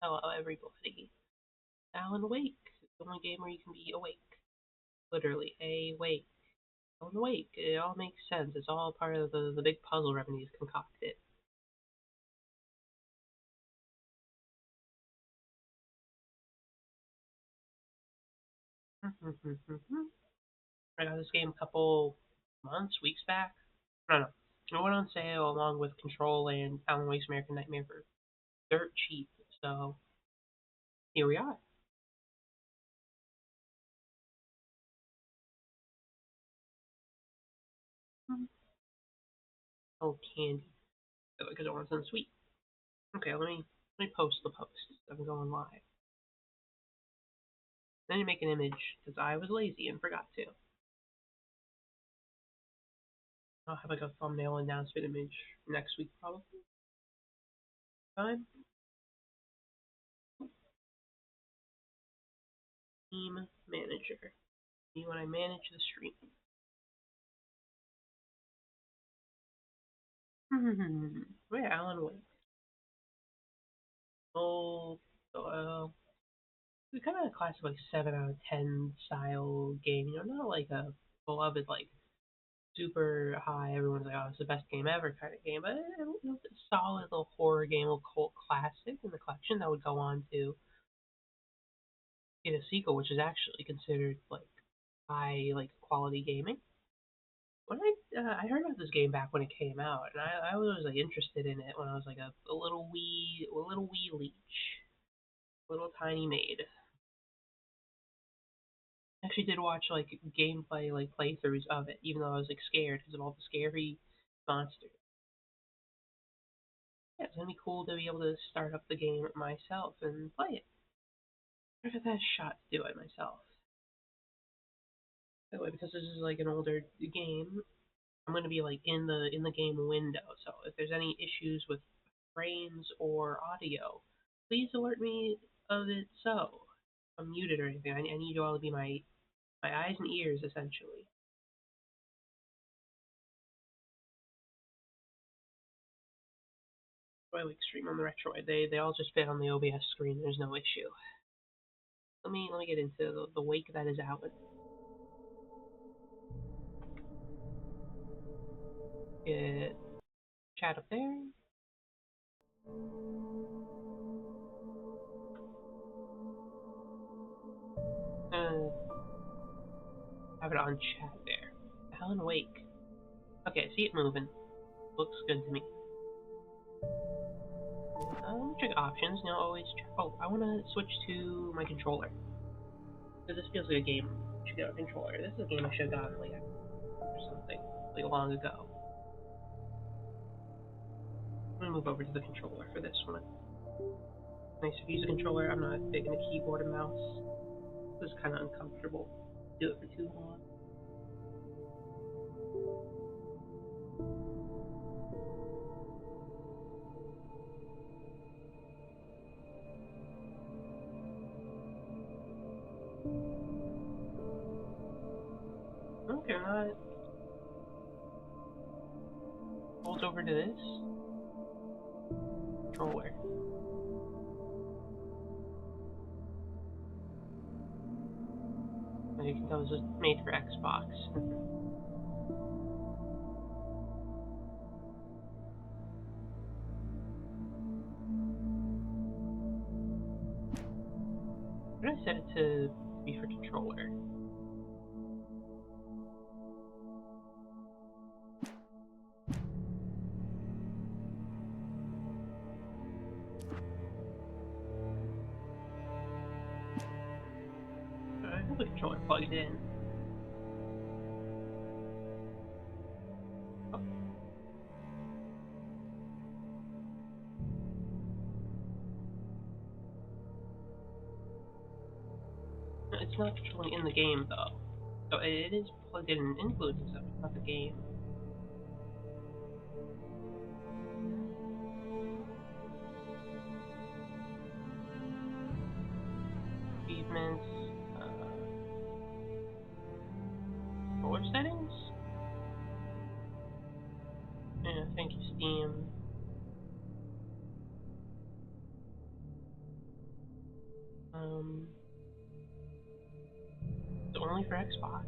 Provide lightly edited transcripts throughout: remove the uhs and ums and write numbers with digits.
Hello, everybody. Alan Wake, the only game where you can be awake. Literally, awake. Alan Wake. It all makes sense. It's all part of the big puzzle Remedies concocted. I got this game a couple months, weeks back. I don't know. It went on sale along with Control and Alan Wake's American Nightmare for dirt cheap. So here we are. Oh, candy. Because I want something sweet. Okay, let me post the post. I'm going live. Then you make an image because I was lazy and forgot to. I'll have like a thumbnail announcement image next week probably. Time. Team manager. Me when I manage the stream. Wait, Alan Wake. Oh, we kind of classic like 7 out of 10 style game. Not like a beloved like super high. Everyone's like, oh, it's the best game ever kind of game, but a solid little horror game, a little cult classic in the collection that would go on to get a sequel, which is actually considered like high like quality gaming. When I heard about this game back when it came out, and I was like interested in it when I was like a little wee leech, little tiny maid. I actually did watch like gameplay like playthroughs of it, even though I was like scared because of all the scary monsters. Yeah, it's gonna be cool to be able to start up the game myself and play it. I got that shot to do it myself. By the way, because this is like an older game, I'm gonna be like in the game window. So if there's any issues with frames or audio, please alert me of it. So I'm muted or anything. I need you all to be my eyes and ears essentially. Roy stream on the Retroid. They all just fit on the OBS screen. There's no issue. Let me get into the wake that is out. Get chat up there. Uh, have it on chat there. Alan Wake. Okay, see it moving. Looks good to me. Let me check options. Always check. Oh, I want to switch to my controller. Because this feels like a game I should get a controller. This is a game I should have gotten like or something like long ago. I'm gonna move over to the controller for this one. Nice to use a controller. I'm not big into keyboard and mouse. This is kind of uncomfortable. Do it for too long. Okay, not. Hold over to this controller. You can tell this is made for Xbox. I'm gonna set it to be for controller. I have the controller plugged in. Oh, it's not controlling in the game though. So it is plugged in and influencing stuff, not the game. Achievements, controller settings? Yeah, thank you, Steam. Um, it's only for Xbox.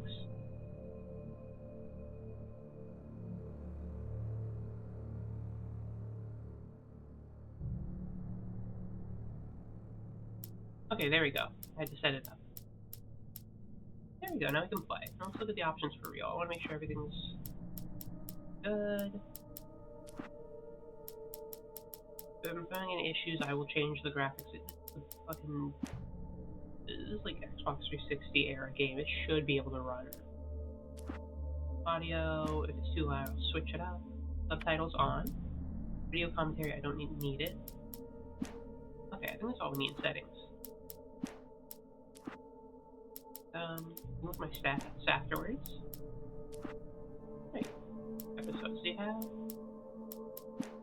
Okay, there we go. I had to set it up. There we go, now we can play. Now let's look at the options for real. I want to make sure everything's good. If I'm finding any issues, I will change the graphics. It's fucking... This is like Xbox 360 era game. It should be able to run. Audio, if it's too loud, I'll switch it up. Subtitles on. Video commentary, I don't need it. Okay, I think that's all we need in settings. Look at my stats afterwards. Right. Episodes do you have?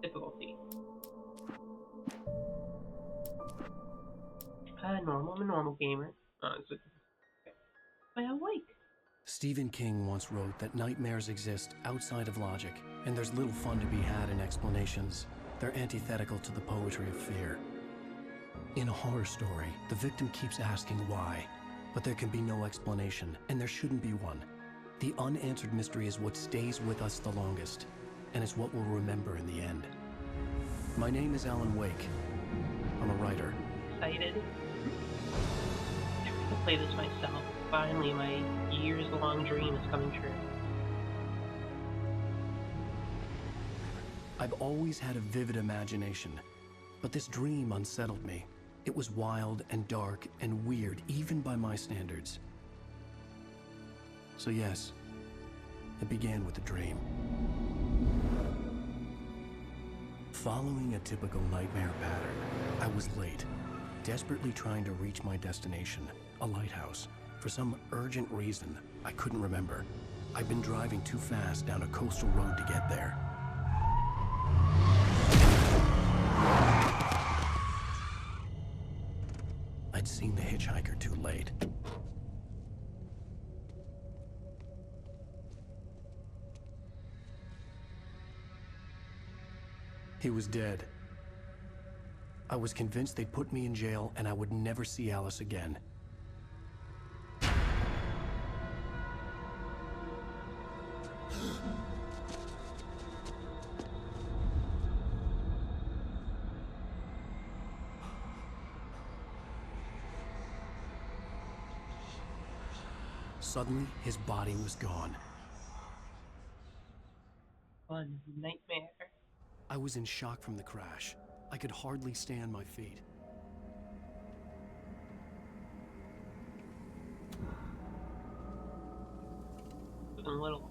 Difficulty. Normal. I'm a normal gamer. Okay. I like. Stephen King once wrote that nightmares exist outside of logic, and there's little fun to be had in explanations. They're antithetical to the poetry of fear. In a horror story, the victim keeps asking why, but there can be no explanation, and there shouldn't be one. The unanswered mystery is what stays with us the longest, and it's what we'll remember in the end. My name is Alan Wake. I'm a writer. Excited. I want to play this myself. Finally, my years-long dream is coming true. I've always had a vivid imagination, but this dream unsettled me. It was wild and dark and weird, even by my standards. So yes, it began with a dream. Following a typical nightmare pattern, I was late, desperately trying to reach my destination, a lighthouse. For some urgent reason, I couldn't remember. I'd been driving too fast down a coastal road to get there. I'd seen the hitchhiker too late. He was dead. I was convinced they'd put me in jail and I would never see Alice again. Suddenly, his body was gone. A nightmare. I was in shock from the crash. I could hardly stay on my feet. A little.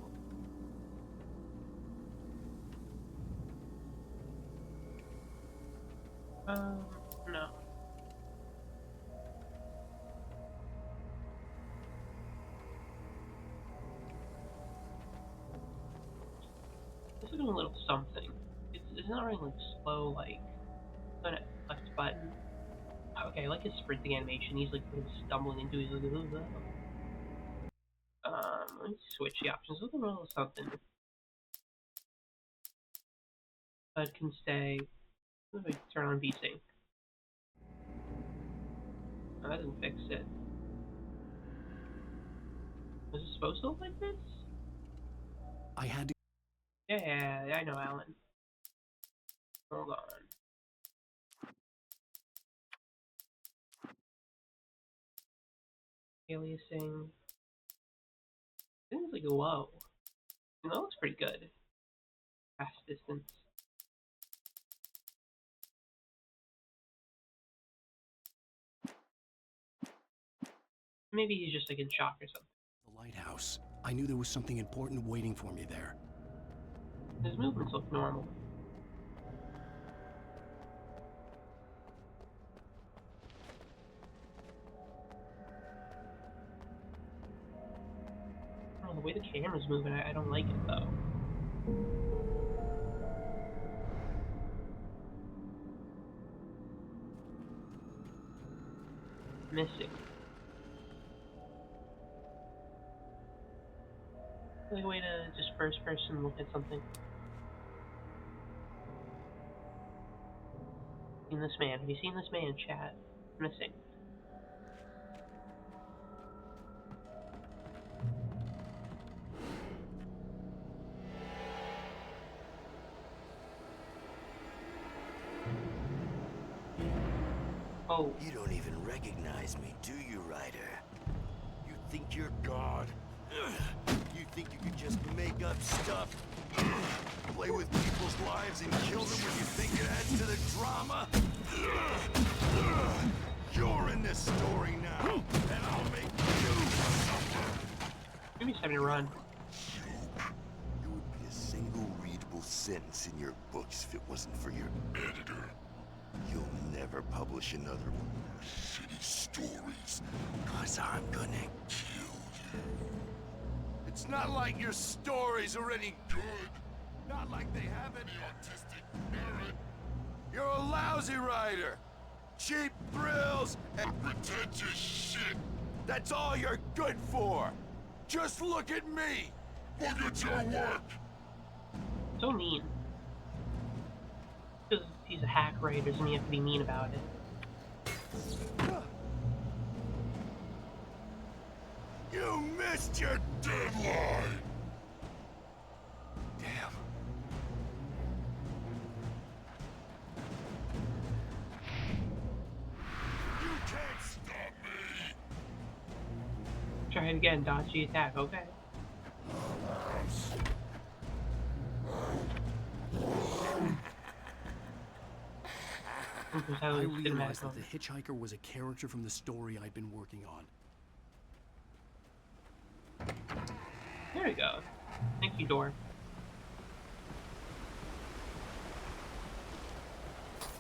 No. This is a little something. It's not really like slow, like on a left button. Okay, I like his sprinting animation. He's like stumbling into his. Let me switch the options. Look a little something. But can stay. Let me turn on VSync. No, that doesn't fix it. Was it supposed to look like this? I had to. Yeah, I know, Alan. Hold on. Aliasing. Things like low. And that looks pretty good. Fast distance. Maybe he's just like in shock or something. The lighthouse. I knew there was something important waiting for me there. His movements look normal. Oh, the way the camera's moving, I don't like it though. Missing. Like a way to just first person look at something. Seen this man? Have you seen this man, chat? Missing. Oh. You don't even recognize me, do you, Ryder? You think you're God? You think you could just make up stuff? Play with people's lives and kill them when you think it adds to the drama? You're in this story now, and I'll make you suffer. Maybe it's time to run. There would be a single readable sentence in your books if it wasn't for your editor. You'll never publish another one of your shitty stories, cause I'm gonna kill you. It's not like your stories are any good. Not like they have any artistic merit. You're a lousy writer. Cheap thrills and pretentious shit. That's all you're good for. Just look at me. Look at your work. So mean. Because he's a hack writer, doesn't he have to be mean about it? You missed your deadline. Damn. You can't stop me. Try it again, dodge the attack, okay. I realized that the hitchhiker was a character from the story I'd been working on. There we go. Thank you, Door.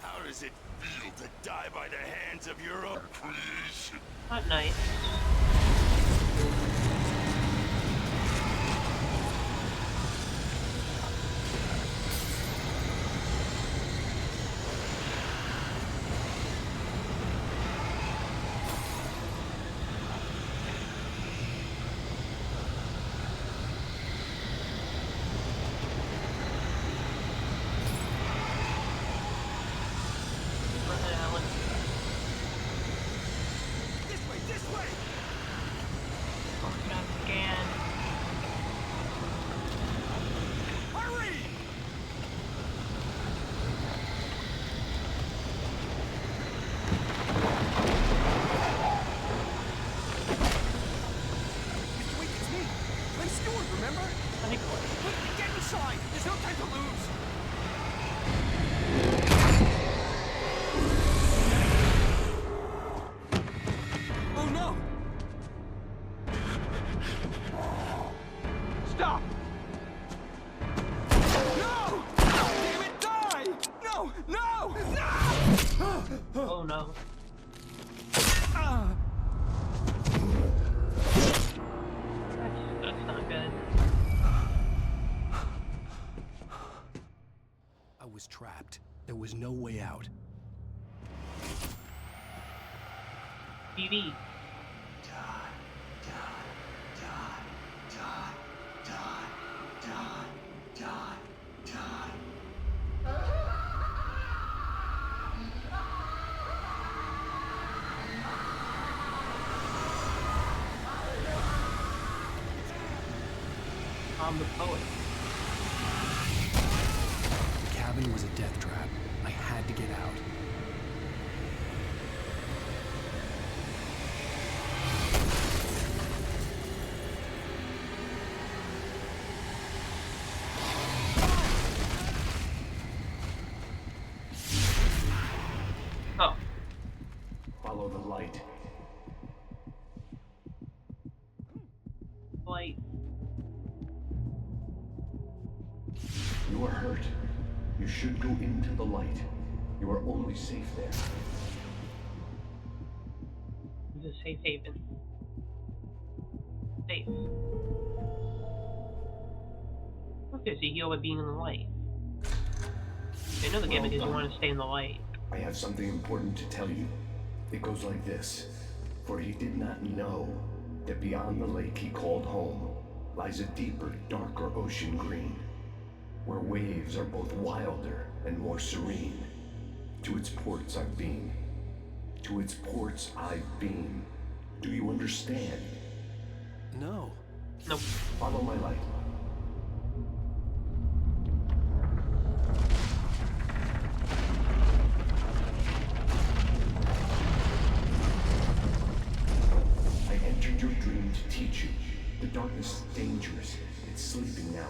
How does it feel to die by the hands of your own creation? Not nice. Oh no. That's not good. I was trapped. There was no way out. TV. I'm the poet. The cabin was a death trap. I had to get out. Oh. Follow the light. Light. You are hurt. You should go into the light. You are only safe there. It's a safe haven. Safe. Okay, so you heal by being in the light. I know the gimmick is you want to stay in the light. I have something important to tell you. It goes like this. For he did not know that beyond the lake he called home lies a deeper, darker ocean green, where waves are both wilder and more serene. To its ports I've been. To its ports I've been. Do you understand? No. Nope. Follow my light. darkness is dangerous. It's sleeping now.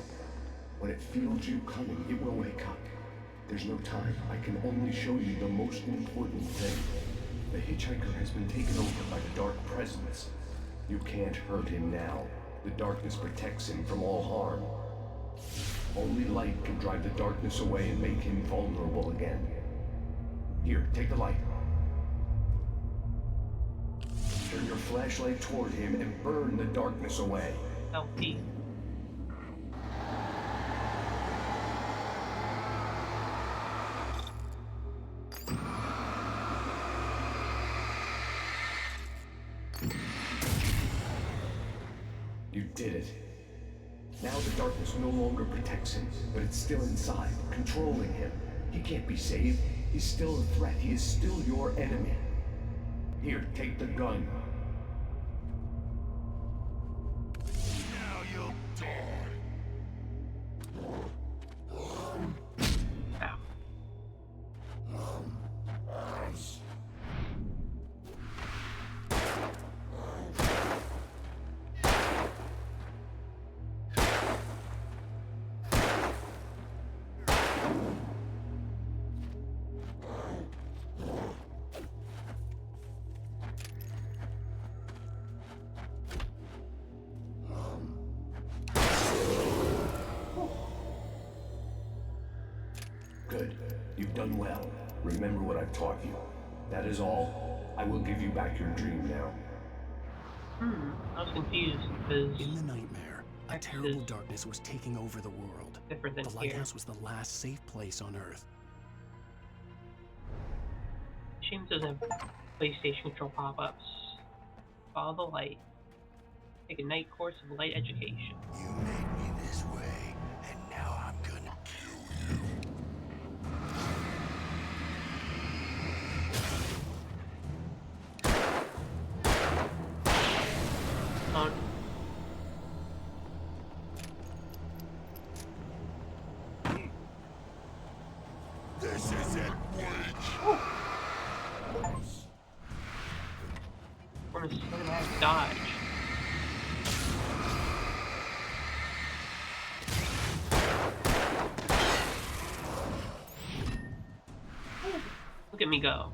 When it feels you coming, it will wake up. There's no time. I can only show you the most important thing. The hitchhiker has been taken over by the Dark Presence. You can't hurt him now. The darkness protects him from all harm. Only light can drive the darkness away and make him vulnerable again. Here, take the light. Turn your flashlight toward him and burn the darkness away. LP. You did it. Now the darkness no longer protects him, but it's still inside, controlling him. He can't be saved. He's still a threat. He is still your enemy. Here, take the gun. Now you'll die. Ow. Good. You've done well. Remember what I've taught you. That is all. I will give you back your dream now. I was confused because In the nightmare, a Texas terrible is darkness was taking over the world. different than The here. lighthouse was the last safe place on Earth. Shame doesn't have PlayStation control pop-ups. Follow the light. Take a night course of light education. You made me this way, and now I'm gonna kill you. On. This is it, Witch. From a cinematic dodge. Look at me go.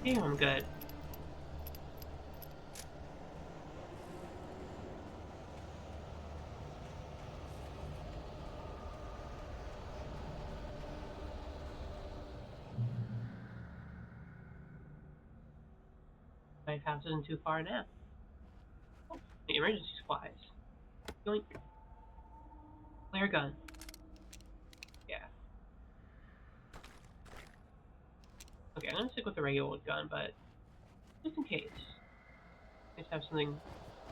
Damn, I'm good. Lighthouse isn't too far now. Oh, the emergency supplies. Yoink. Flare gun. Yeah. Okay, I'm gonna stick with the regular gun, but just in case. I just have something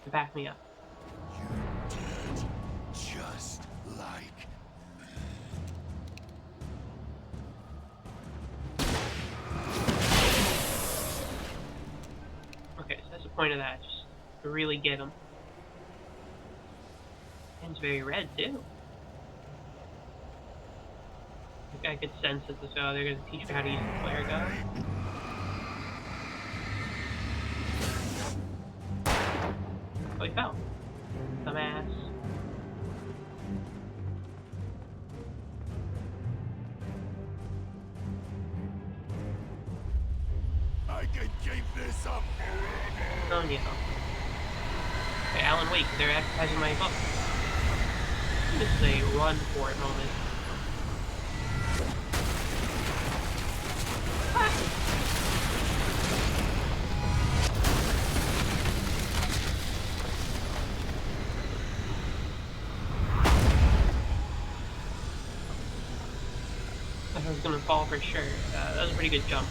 to back me up. You did just like Okay, so that's the point of that, just to really get them. And it's very red, too. I could sense it, so they're gonna teach me how to use the flare gun. Oh, he fell. Dumbass. I can keep this up forever. Oh, yeah. Hey, Alan Wake, they're advertising my book. This is a run for it moment. I was gonna fall for sure. That was a pretty good jump.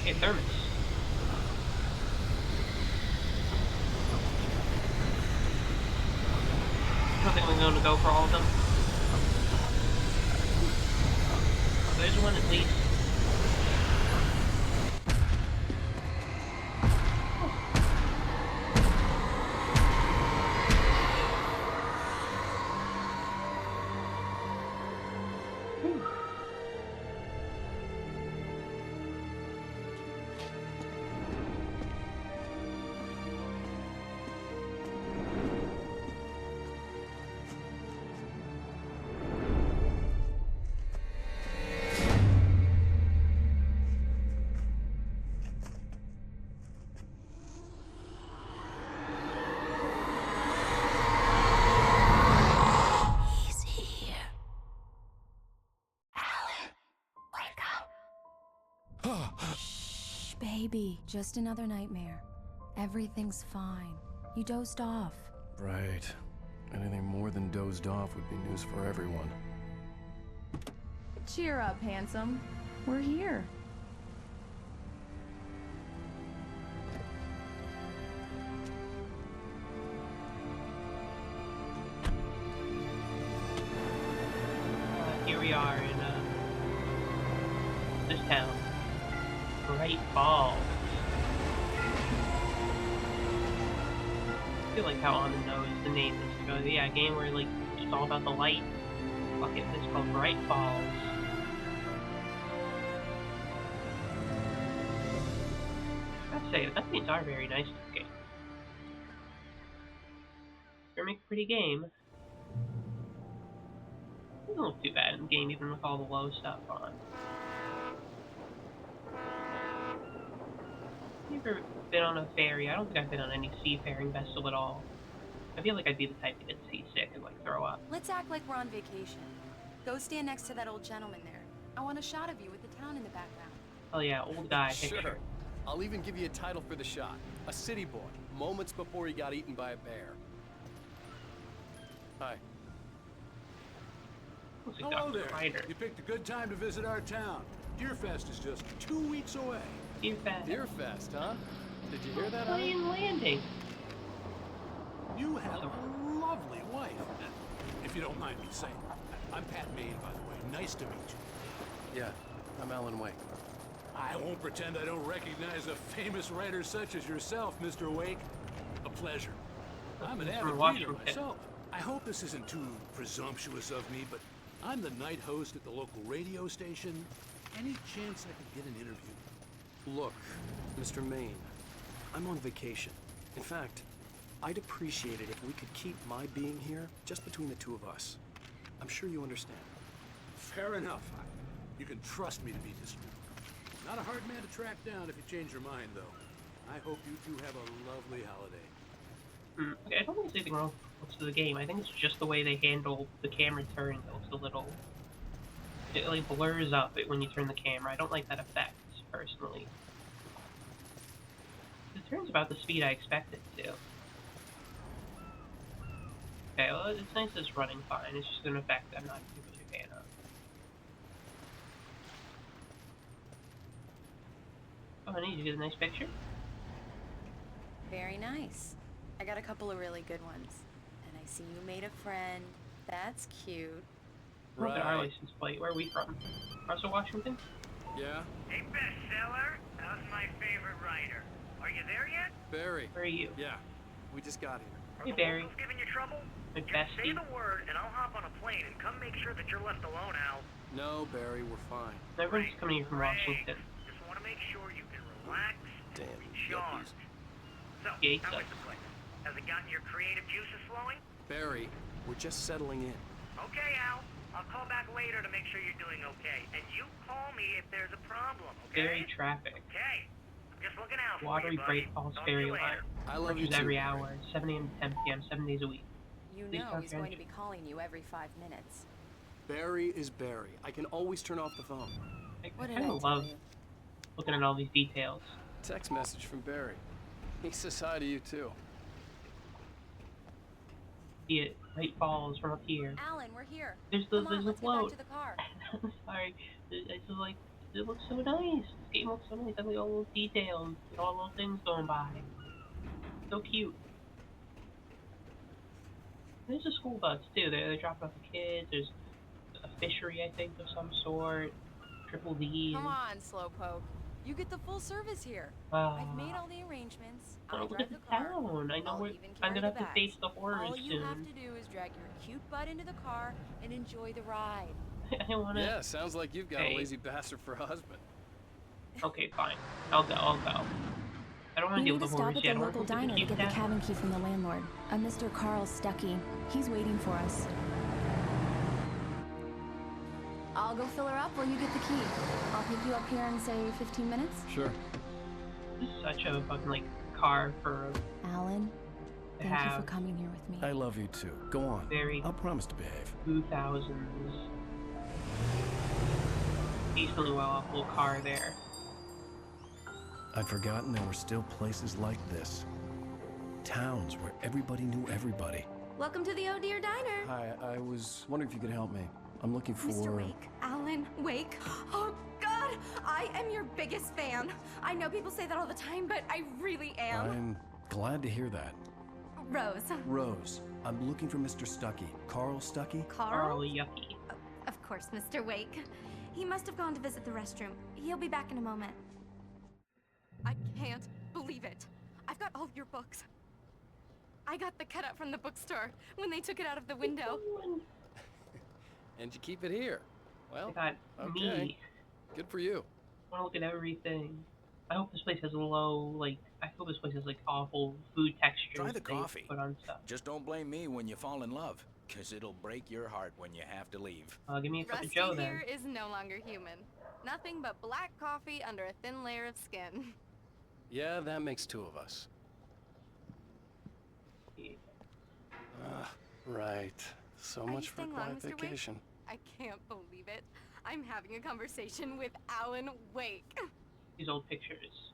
Hey, Thermos. I don't think we're going to go for all of them. Oh, there's one at least. Baby, just another nightmare. Everything's fine. You dozed off. Right. Anything more than dozed off would be news for everyone. Cheer up, handsome. We're here. Here we are in this town. Bright Falls. I feel like how on the nose the name is. So, yeah, a game where like it's all about the light. Fuck it, it's called Bright Falls. I have to say, the cutscenes are very nice in this game. They make a pretty game. It doesn't look too bad in the game, even with all the low stuff on. Have you ever been on a ferry? I don't think I've been on any seafaring vessel at all. I feel like I'd be the type to get seasick and like throw up. Let's act like we're on vacation. Go stand next to that old gentleman there. I want a shot of you with the town in the background. Oh yeah, old guy Sure. picture. I'll even give you a title for the shot. A city boy, moments before he got eaten by a bear. Hi. Looks like Hello Dr. there. Ryder. You picked a good time to visit our town. Deerfest is just 2 weeks away. Dear Fat. Deerfest, huh? Did you hear that, huh? Plane landing. You have a lovely wife. If you don't mind me saying. I'm Pat Maine, by the way. Nice to meet you. Yeah, I'm Alan Wake. I won't pretend I don't recognize a famous writer such as yourself, Mr. Wake. A pleasure. I'm an Mr. avid reader Washington. myself. I hope this isn't too presumptuous of me, but I'm the night host at the local radio station. Any chance I could get an interview? Look, Mr. Maine, I'm on vacation. In fact, I'd appreciate it if we could keep my being here just between the two of us. I'm sure you understand. Fair enough. You can trust me to be discreet. Not a hard man to track down if you change your mind, though. I hope you two have a lovely holiday. Okay, I don't think there's anything wrong with the game. I think it's just the way they handle the camera turn that looks a little... It like blurs up when you turn the camera. I don't like that effect, personally. It turns about the speed I expect it to. Okay, well, it's nice that it's running fine. It's just an effect I'm not particularly a fan of. Oh, honey, did you get a nice picture? Very nice. I got a couple of really good ones. And I see you made a friend. That's cute. Look at our Right. license plate. Where are we from? Russell, Washington? Yeah? Hey, bestseller, how's my favorite writer? Are you there yet? Barry. Where are you? Yeah, we just got here. Are Hey, the Barry. locals giving you trouble? My Just say bestie. the word, and I'll hop on a plane and come make sure that you're left alone, Al. No, Barry, we're fine. Everyone's coming here from Great. Washington. Just want to make sure you can relax Damn and recharge. yuppies. So, Gates how up. is the place? Has it gotten your creative juices flowing? Barry, we're just settling in. Okay, Al. I'll call back later to make sure you're doing okay. And you call me if there's a problem, okay? Ferry traffic. Okay. I'm just looking out for Watery you, buddy. Great Falls Talk to Ferry you Line. later. I love you Purchases too. every Barry. hour, 7 a.m. to 10 p.m., 7 days a week. You Please know don't he's going to change. be calling you every 5 minutes. Barry is Barry. I can always turn off the phone. I What did kind I of tell love you? looking at all these details. Text message from Barry. He says hi to you too. See it, Great Falls from up here. Alan, we're here. There's Come on, the let's get float. back to the car. I'm sorry. It's just like, it looks so nice. This game looks so nice. Every all little details, all little things going by. So cute. There's a school bus too. They're dropping off the kids. There's a fishery, I think, of some sort. Triple D. Come on, Slowpoke. You get the full service here. I've made all the arrangements. I'll look drive at the the car. town. I know I'll where even I'm carry gonna the have to face bags. the horrors All you soon. have to do is drag your cute butt into the car and enjoy the ride. I wanna. Yeah, sounds like you've got Hey. a lazy bastard for a husband. Okay, fine. I'll go. I don't want We to deal need with to the stop horrors at yet. the I wanna local go diner to cute get the town. cabin key from the landlord, a Mr. Carl Stuckey. He's waiting for us. I'll go fill her up while you get the key. I'll pick you up here in, say, 15 minutes. Sure. This is such a fucking like car for Alan, to thank you for have coming here with me. I love you too. Go on. Very- I'll promise to behave. 2000s. Decently well off little car there. I'd forgotten there were still places like this. Towns where everybody knew everybody. Welcome to the Oh Dear Diner. Hi, I was wondering if you could help me. I'm looking for... Mr. Wake. Alan Wake. Oh, God! I am your biggest fan. I know people say that all the time, but I really am. I'm glad to hear that. Rose. Rose, I'm looking for Mr. Stuckey. Carl Stuckey? Carl? Yucky. Of course, Mr. Wake. He must have gone to visit the restroom. He'll be back in a moment. I can't believe it. I've got all your books. I got the cutout from the bookstore when they took it out of the window. And you keep it here. Well, I got okay. me. Good for you. I want to look at everything. I hope this place has low, like, I hope this place has, like, awful food textures. Try the that they coffee. Put on stuff. Just don't blame me when you fall in love, because it'll break your heart when you have to leave. Give me a cup of Rusty Joe, then. here is no longer human. Nothing but black coffee under a thin layer of skin. Yeah, that makes two of us. Right. So much for a staying long, quiet Mr. Wake? vacation. I can't believe it. I'm having a conversation with Alan Wake. These old pictures.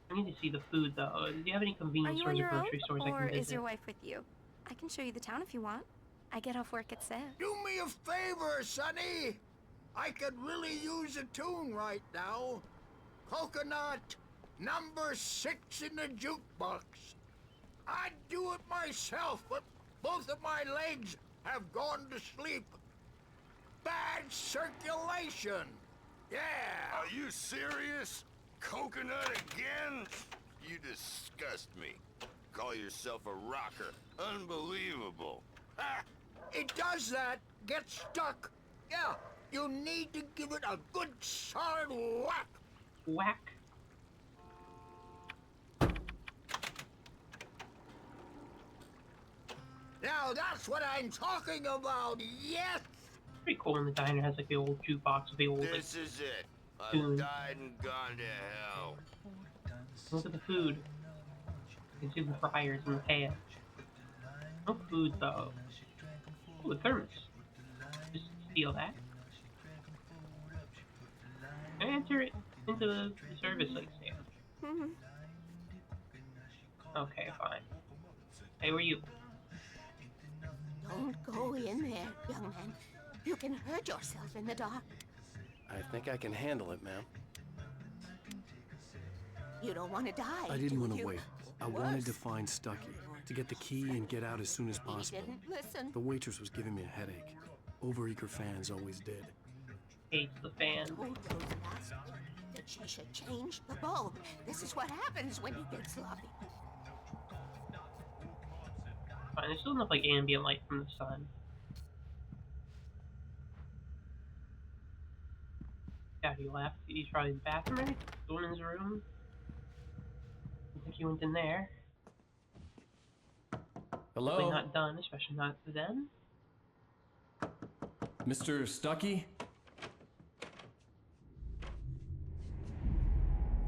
I need to see the food, though. Do you have any Are convenience you stores on or your own, grocery stores I or can visit? is your wife with you? I can show you the town if you want. I get off work at 6. Do me a favor, Sonny. I could really use a tune right now. Coconut, number 6 in the jukebox. I'd do it myself, but both of my legs have gone to sleep. Bad circulation. Yeah. Are you serious? Coconut again? You disgust me. Call yourself a rocker. Unbelievable. Ah, it does that. Get stuck. Yeah, you need to give it a good solid whack. Whack. Now that's what I'm talking about, yes! Pretty cool when the diner has like the old jukebox with the old like, This is it. I've tune. died and gone to hell. Look at the food. You can see the fryers in the pan. No food though. Oh, the thermos. Just steal that. And enter it into the service like stand. Okay, fine. Hey, where are you? Don't go in there, young man. You can hurt yourself in the dark. I think I can handle it, ma'am. You don't want to die. I didn't do want to you? wait. I wanted to find Stuckey, to get the key and get out as soon as He possible. didn't listen. The waitress was giving me a headache. Overeager fans always did. Hates the fan. Told Rose last that she should change the bulb. This is what happens when he gets sloppy. Fine, there's still enough like ambient light from the sun. Yeah, he left. He's probably in the bathroom, maybe? The woman's room? I think he went in there. Hello? Probably not done, especially not then. Mr. Stuckey?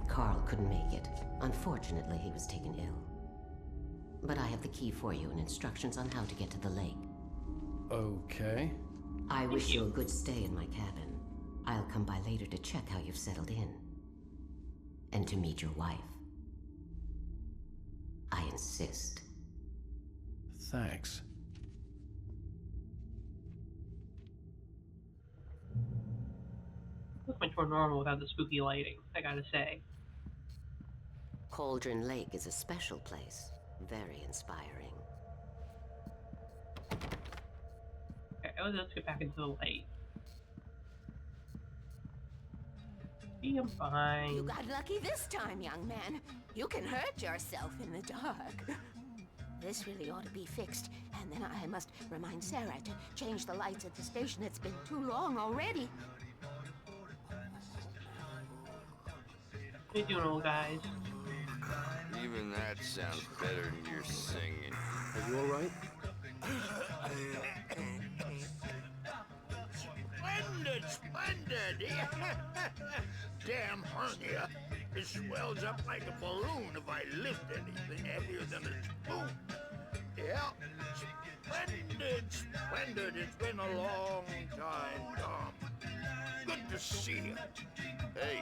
Carl couldn't make it. Unfortunately, he was taken ill. But I have the key for you and instructions on how to get to the lake. Okay. I wish you a good stay in my cabin. I'll come by later to check how you've settled in. And to meet your wife. I insist. Thanks. Looks much more normal without the spooky lighting, I gotta say. Cauldron Lake is a special place. Very inspiring. Okay, let's get back into the light. I'm fine. You got lucky this time, young man. You can hurt yourself in the dark. This really ought to be fixed, and then I must remind Sarah to change the lights at the station. It's been too long already. How you doing, old guys? Even that sounds better than your singing. Are you alright? Splendid, splendid! Damn hernia. It swells up like a balloon if I lift anything heavier than a spoon. Yeah, splendid, splendid. It's been a long time, Tom. Good to see you. Hey,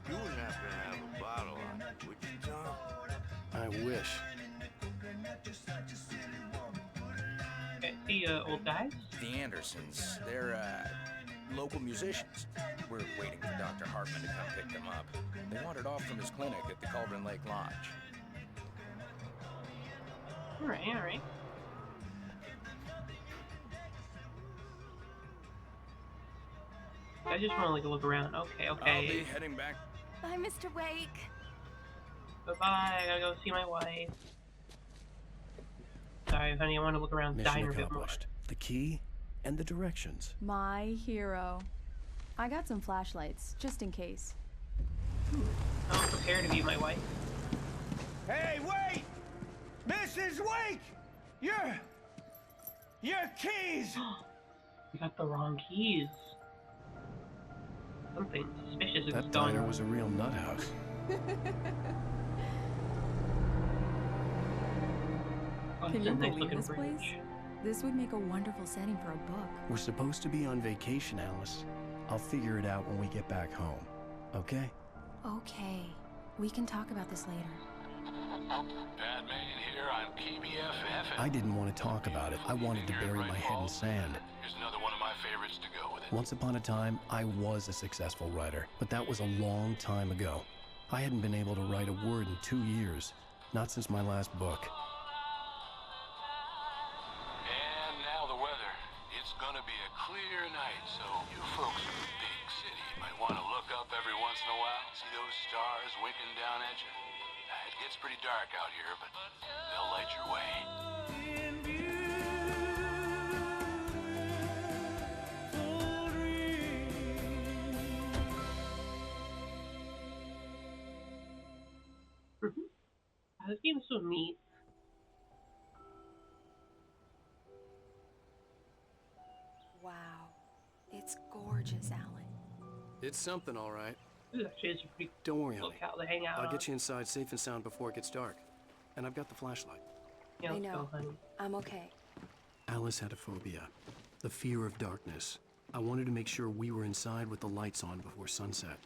You wouldn't happen to have a bottle on you, would you, Tom? I wish. Okay, see, old guys? The Andersons, they're, local musicians. We're waiting for Dr. Hartman to come pick them up. They wandered off from his clinic at the Cauldron Lake Lodge. Alright, alright. I just want to like look around. Okay, okay. I'll be heading back. Bye, Mr. Wake. Bye bye. I gotta go see my wife. Sorry, honey. I want to look around the Mission diner a bit more. accomplished. The key and the directions. My hero. I got some flashlights, just in case. I'm prepared to be my wife. Hey, wait! Mrs. Wake! Your keys! You got the wrong keys. Something suspicious is That going diner on. was a real nut house. Oh, Can it's you a nice believe looking this bridge. place? This would make a wonderful setting for a book. We're supposed to be on vacation, Alice. I'll figure it out when we get back home. Okay? Okay. We can talk about this later. Batman here on KBFF. I didn't want to talk about it. I wanted to bury my head in sand. Here's another one of my favorites to go with it. Once upon a time, I was a successful writer, but that was a long time ago. I hadn't been able to write a word in 2 years, not since my last book. And now the weather. It's gonna be a clear night, so you folks in the big city might want to look up every once in a while, see those stars winking down at you. It gets pretty dark out here, but they'll light your way. This game is so neat. Wow. It's gorgeous, Alan. It's something, all right. This actually is a pretty Don't worry, honey. lookout to hang out I'll on. get you inside safe and sound before it gets dark. And I've got the flashlight. Yeah, I let's know. go, honey. I'm okay. Alice had a phobia, the fear of darkness. I wanted to make sure we were inside with the lights on before sunset.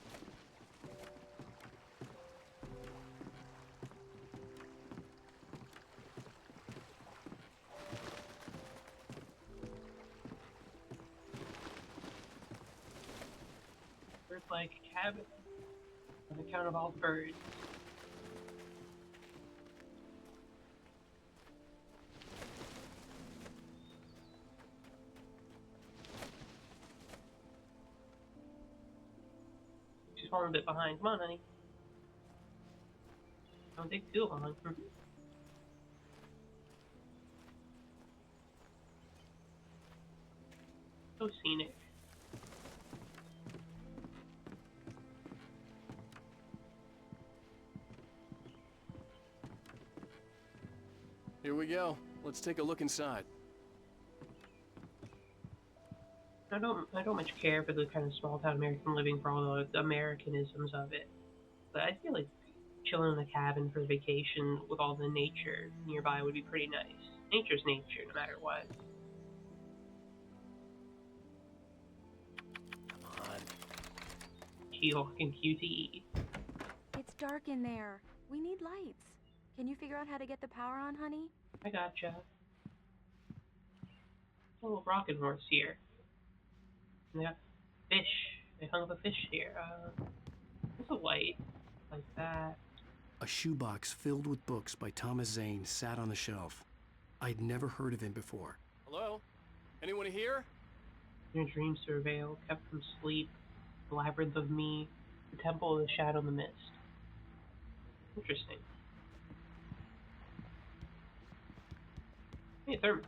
Bird-like cabin on account of all the birds. She's falling a bit behind. Come on, honey. Don't take too long. So scenic. Here we go. Let's take a look inside. I don't much care for the kind of small town American living for all the Americanisms of it, but I feel like chilling in a cabin for vacation with all the nature nearby would be pretty nice. Nature's nature, no matter what. Come on. Fucking QTE. It's dark in there. We need lights. Can you figure out how to get the power on, honey? I gotcha. A little rockin' horse here. And they got fish. They hung up a fish here. There's a light like that. A shoebox filled with books by Thomas Zane sat on the shelf. I'd never heard of him before. Hello? Anyone here? Your dreams surveil, kept from sleep, the labyrinth of me, the temple of the shadow and the mist. Interesting. Hey, thermos.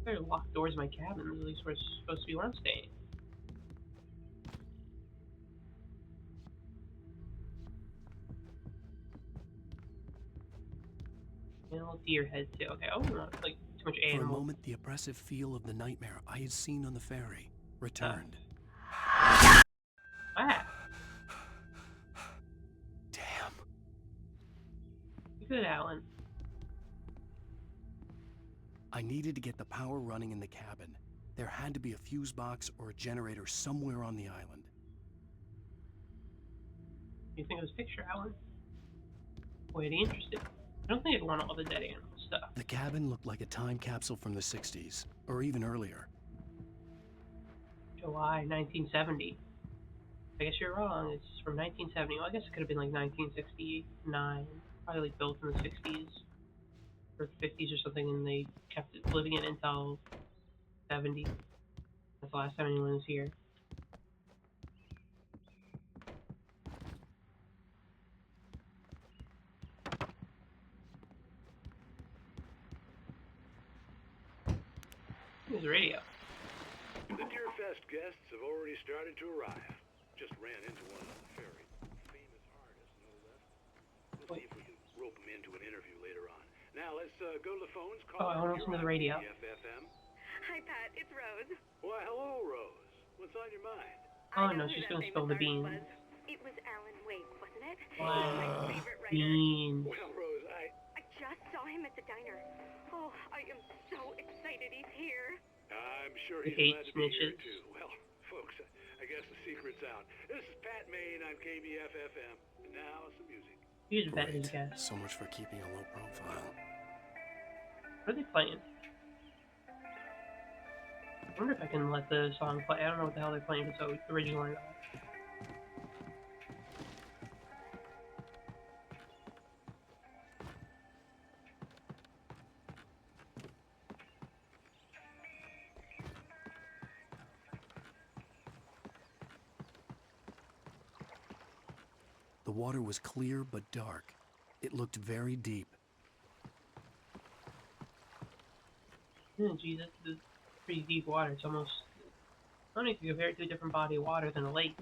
There are locked doors in my cabin, at least where it's supposed to be where I'm staying. And a little deer head too. Okay, oh, not like too much For a animal. moment, the oppressive feel of the nightmare I had seen on the ferry returned. Ah. Damn. You could Good, Alan. I needed to get the power running in the cabin. There had to be a fuse box or a generator somewhere on the island. You think of this picture, Alan? Way interested. I don't think I'd want all the dead animal stuff. The cabin looked like a time capsule from the 60s, or even earlier. July 1970. I guess you're wrong. It's from 1970. Well, I guess it could have been like 1969. Probably like built in the 60s or 50s or something, and they kept it living it until 70. That's the last time anyone was here. Here's the radio. The Deerfest guests have already started to arrive. Just ran into one on the ferry. Famous artist, no less. We'll see if we can rope him into an interview later on. Now let's go to the phones. Oh, I want to listen to the radio. FFM. Hi, Pat. It's Rose. Why, hello, Rose. What's on your mind? Oh no, she's gonna spill the beans. It was Alan Wake, wasn't it? Wow. My favorite writer. Beans. Well, Rose, I just saw him at the diner. Oh, I am so excited he's here. I'm sure he's hate glad to be here snitches. too. Well, folks, I guess the secret's out. This is Pat Maine on KBFFM. And now some music. Here's Bet his guess. So much for keeping a low profile. What are they playing? I wonder if I can let the song play. I don't know what the hell they're playing, but so original or not. The water was clear but dark. It looked very deep. Geez, that's pretty deep water. It's almost... I don't know if you compare it to a different body of water than a lake.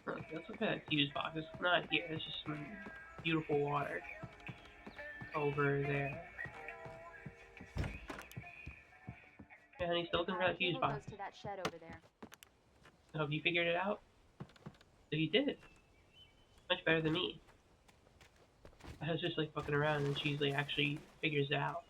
Huh, let's look at that fuse box. It's not here. It's just some beautiful water over there. Hey, honey, still looking for that fuse box. Goes to that shed over there. So have you figured it out? So you did. Much better than me. I was just like fucking around and she's like actually figures it out.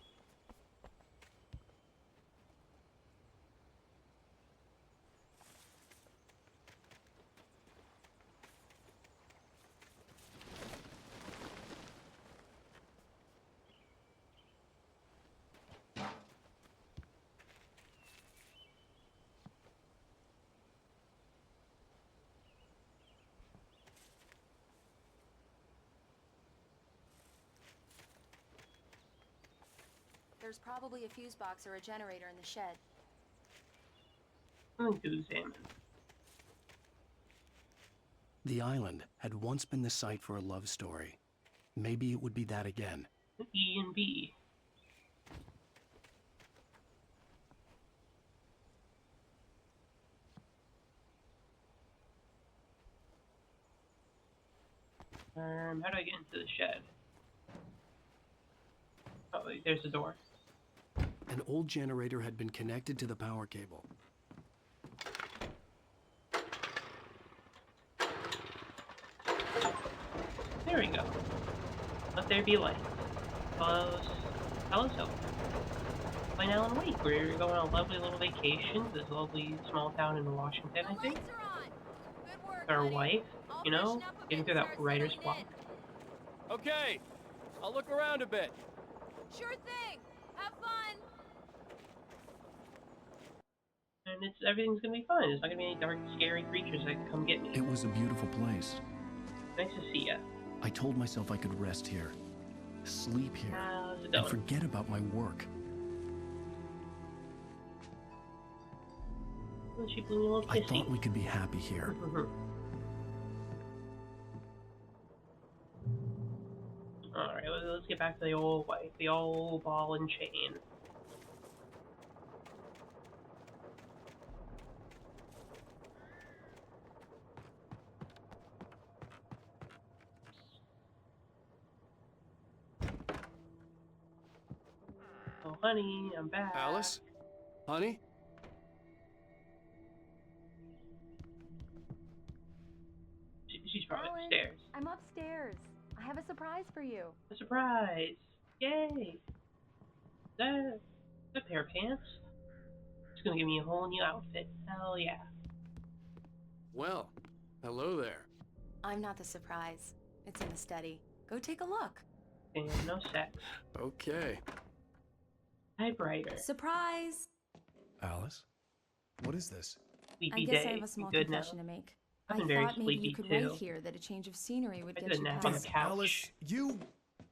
There's probably a fuse box or a generator in the shed. I'm gonna do examine. The island had once been the site for a love story. Maybe it would be that again. E and B. How do I get into the shed? Oh, wait, there's the door. An old generator had been connected to the power cable. There we go. Let there be light. Hello, so. Playing Alan Wake. We're going on a lovely little vacation to this lovely small town in Washington, I think. With our wife, you know, getting through that writer's block. Okay, I'll look around a bit. Sure thing. Have fun. And everything's gonna be fine. There's not gonna be any dark, scary creatures that can come get me. It was a beautiful place. Nice to see ya. I told myself I could rest here, sleep here, How's it and going? forget about my work. Well, she blew me a little I kissy. thought we could be happy here. Alright, let's get back to the old wife, the old ball and chain. Oh, honey, I'm back. Alice? Honey? Alan, upstairs. I'm upstairs. I have a surprise for you. A surprise! Yay! That a pair of pants. It's gonna give me a whole new outfit. Hell yeah. Well, hello there. I'm not the surprise. It's in the study. Go take a look. And no sex. Okay. Typewriter. Surprise! Alice? What is this? Sleepy I guess day. I have a small Good now. confession to make. I've I been very thought maybe sleepy you could too. wait here that a change of scenery would I get did a you nap on the past. couch. Alice,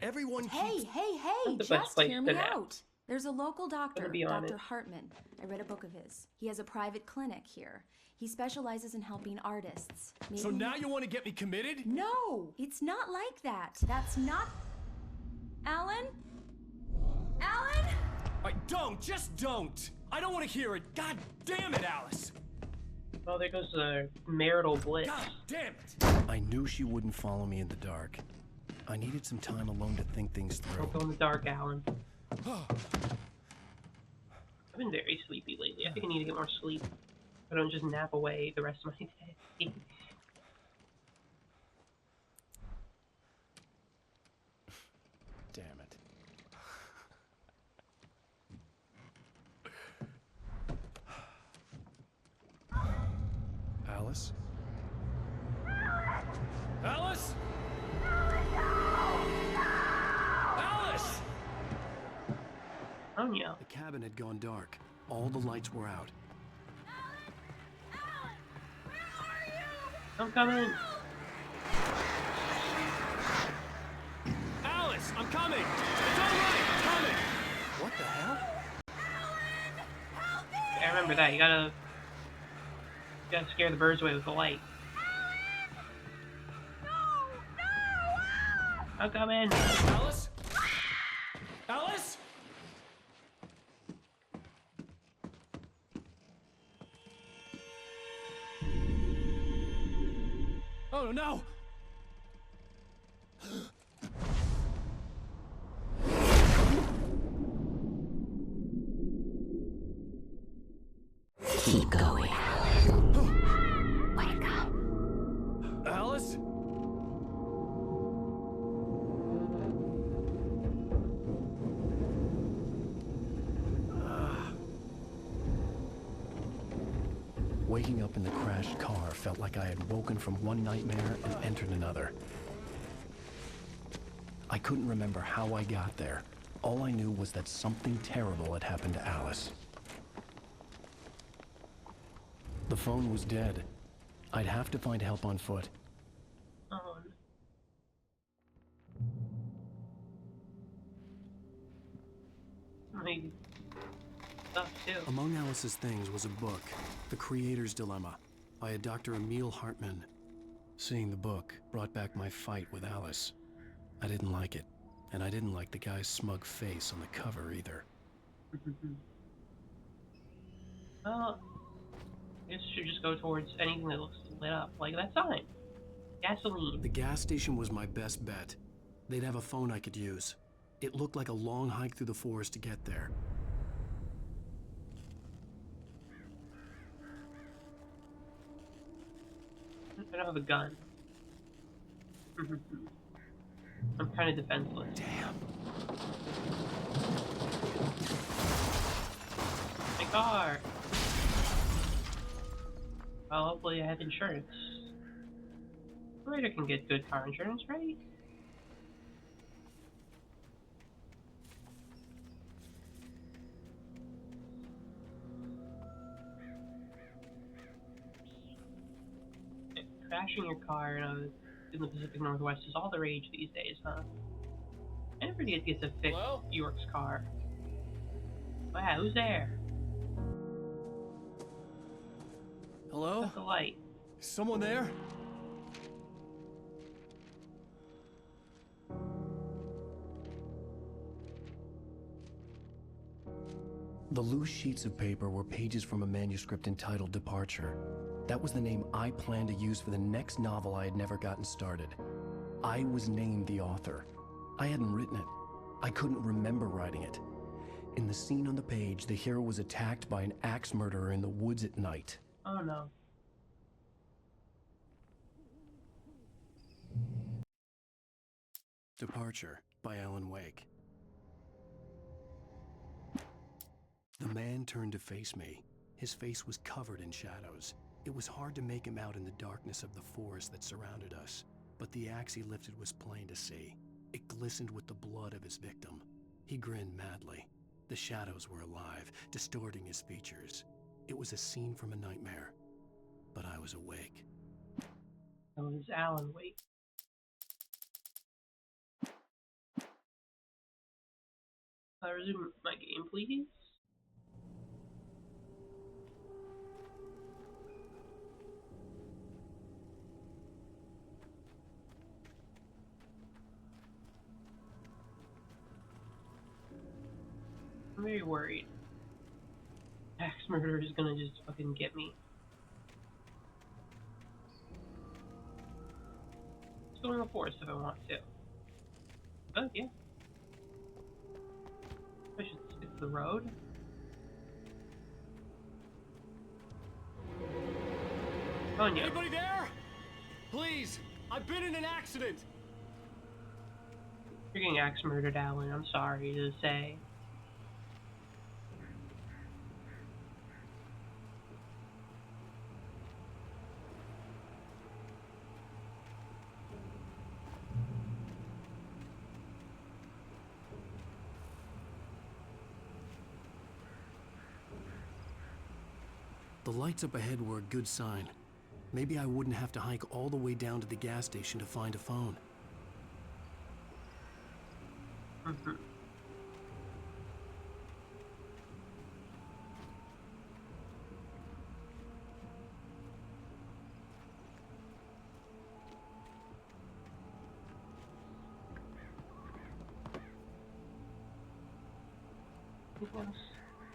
everyone Hey, keeps... hey, hey! Not the best Just place hear to me nap. out. There's a local doctor, be Dr. honest. Hartman. I read a book of his. He has a private clinic here. He specializes in helping artists. So Maybe- now you want to get me committed? No, it's not like that. That's not. Alan? Alan? Just don't! I don't want to hear it. God damn it, Alice! Oh, there goes the marital bliss. God damn it! I knew she wouldn't follow me in the dark. I needed some time alone to think things through. Don't go in the dark, Alan. I've been very sleepy lately. I think I need to get more sleep. I don't just nap away the rest of my day. Damn it. Alice? Alice? Alice! Anya. The cabin had gone dark. All the lights were out. I'm coming. Alice, I'm coming! It's all right, I'm coming! What the hell? Yeah, I remember that. You gotta scare the birds away with the light. I'm coming. Alice? Alice? Oh no! Keep going. Wake up. Alice? Waking up in the crashed car felt like I had woken from one nightmare and entered another. I couldn't remember how I got there. All I knew was that something terrible had happened to Alice. The phone was dead. I'd have to find help on foot. Stuff too. Among Alice's things was a book, The Creator's Dilemma, by a Dr. Emil Hartman. Seeing the book brought back my fight with Alice. I didn't like it, and I didn't like the guy's smug face on the cover either. Well, I guess you should just go towards anything that looks lit up, like that sign. Gasoline. The gas station was my best bet. They'd have a phone I could use. It looked like a long hike through the forest to get there. I don't have a gun. I'm kind of defenseless. Damn. My car. Well, hopefully I have insurance. Operator can get good car insurance, right? Crashing your car in the Pacific Northwest is all the rage these days, huh? I never did get to fix York's car. Wow, who's there? Hello? What's the light? Is someone there? The loose sheets of paper were pages from a manuscript entitled Departure. That was the name I planned to use for the next novel I had never gotten started. I was named the author. I hadn't written it. I couldn't remember writing it. In the scene on the page, the hero was attacked by an axe murderer in the woods at night. Oh no. Departure by Alan Wake. The man turned to face me. His face was covered in shadows. It was hard to make him out in the darkness of the forest that surrounded us, but the axe he lifted was plain to see. It glistened with the blood of his victim. He grinned madly. The shadows were alive, distorting his features. It was a scene from a nightmare, but I was awake. That was Alan Wake. I resume my game, please. I'm very worried. Axe murderer is gonna just fucking get me. Let's go in the forest if I want to. Oh, yeah. I should skip the road. Oh, yeah. Anybody there? Please, I've been in an accident. You're getting axe murdered, Alan. I'm sorry to say. The lights up ahead were a good sign. Maybe I wouldn't have to hike all the way down to the gas station to find a phone.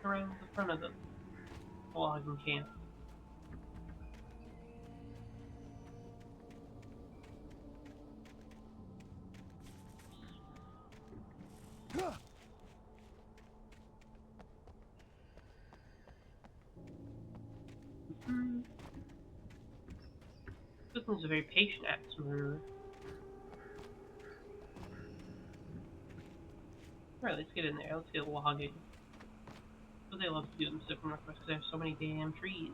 Around the front of the logging camp. This one's a very patient axe murderer. Alright, let's get in there. Let's get logging. What they love to do in the Pacific Northwest because they have so many damn trees.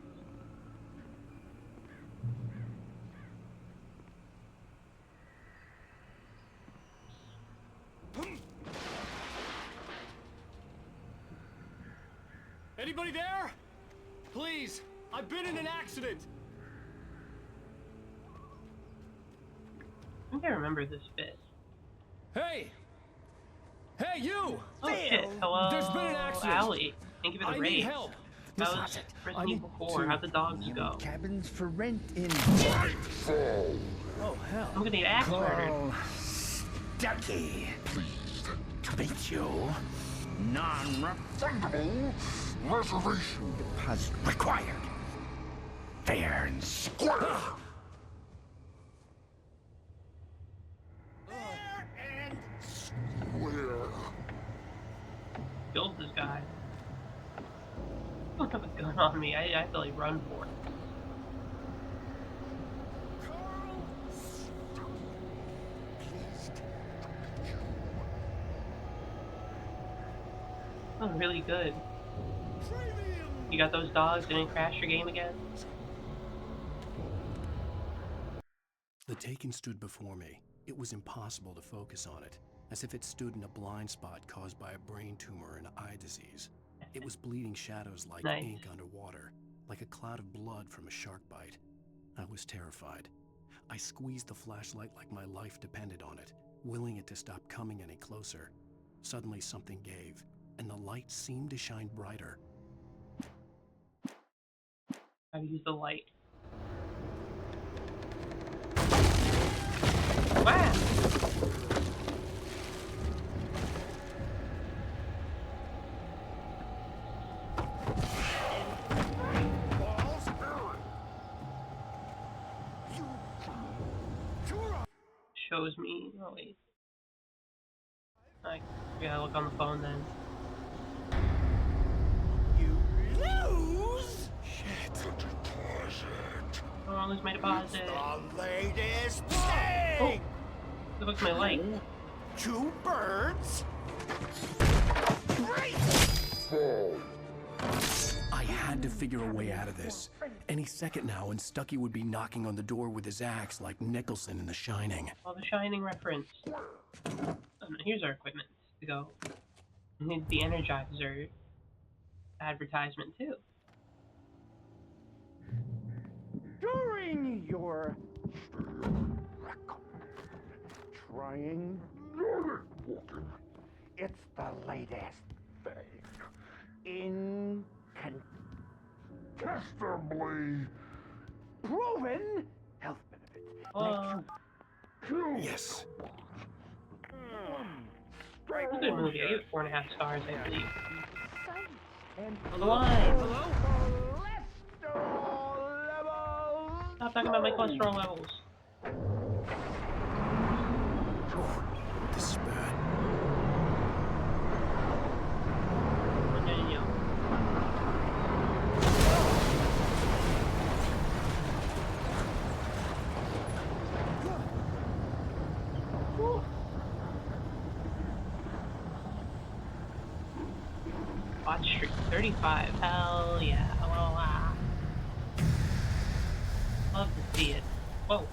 Anybody there? Please, I've been in an accident. I think I remember this bit. Hey! Hey, you! Oh shit, hello, There's been an accident. Allie. Thank you for the I raid. need help. That was Resident Evil 4. How'd the dogs go? Cabins for rent in Oh, hell. I'm gonna need axe murdered. Stucky. Pleased to meet you. Non-refundable reservation deposit required. Fair and square. Fair and square. Killed this guy. I don't have a gun on me. I have to like run for it. Oh, really good. You got those dogs? Didn't crash your game again? The Taken stood before me. It was impossible to focus on it, as if it stood in a blind spot caused by a brain tumor and eye disease. It was bleeding shadows like Nice. ink underwater, like a cloud of blood from a shark bite. I was terrified. I squeezed the flashlight like my life depended on it, willing it to stop coming any closer. Suddenly something gave, and the light seemed to shine brighter. How to use the light. Wow! Shows me. Oh wait. I gotta look on the phone then. Lose? Shit. Oh, I lose my deposit. The latest Oh, thing. that looks my light. Two birds? Great! I had to figure a way out of this. Any second now, and Stucky would be knocking on the door with his axe like Nicholson in The Shining. Oh, the Shining reference. Here's our equipment to go. We need the Energizer advertisement too. During your trying, it's the latest thing. Incontestably proven health benefits. Yes. It's a good movie. I give it 4.5 stars, I believe. On the line! Stop talking about my cholesterol levels. This is bad. Watch Street 35. Hell yeah. Love to see it. Whoa.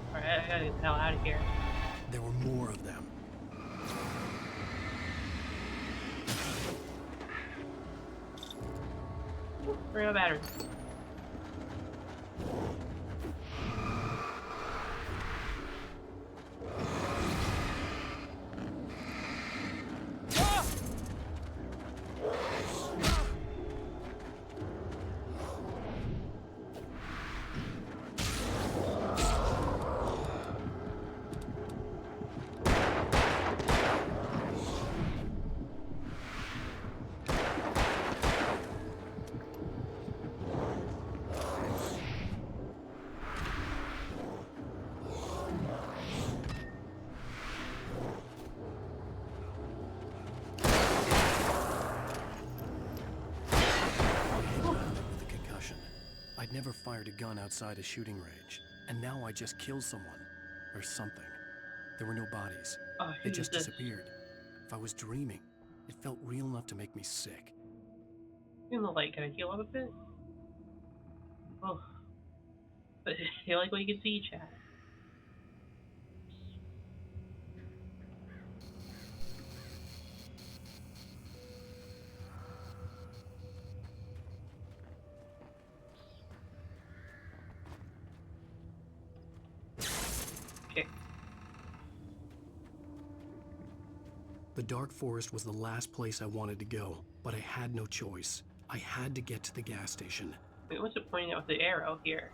Alright, I gotta get the hell out of here. There were more of them. Bring a battery. I'd never fired a gun outside a shooting range, and now I just killed someone. Or something. There were no bodies. They just disappeared. If I was dreaming, it felt real enough to make me sick. In the light, can I heal up a bit? Oh. But I like what you can see, chat. The dark forest was the last place I wanted to go, but I had no choice. I had to get to the gas station. Wait, what's it pointing out with the arrow here?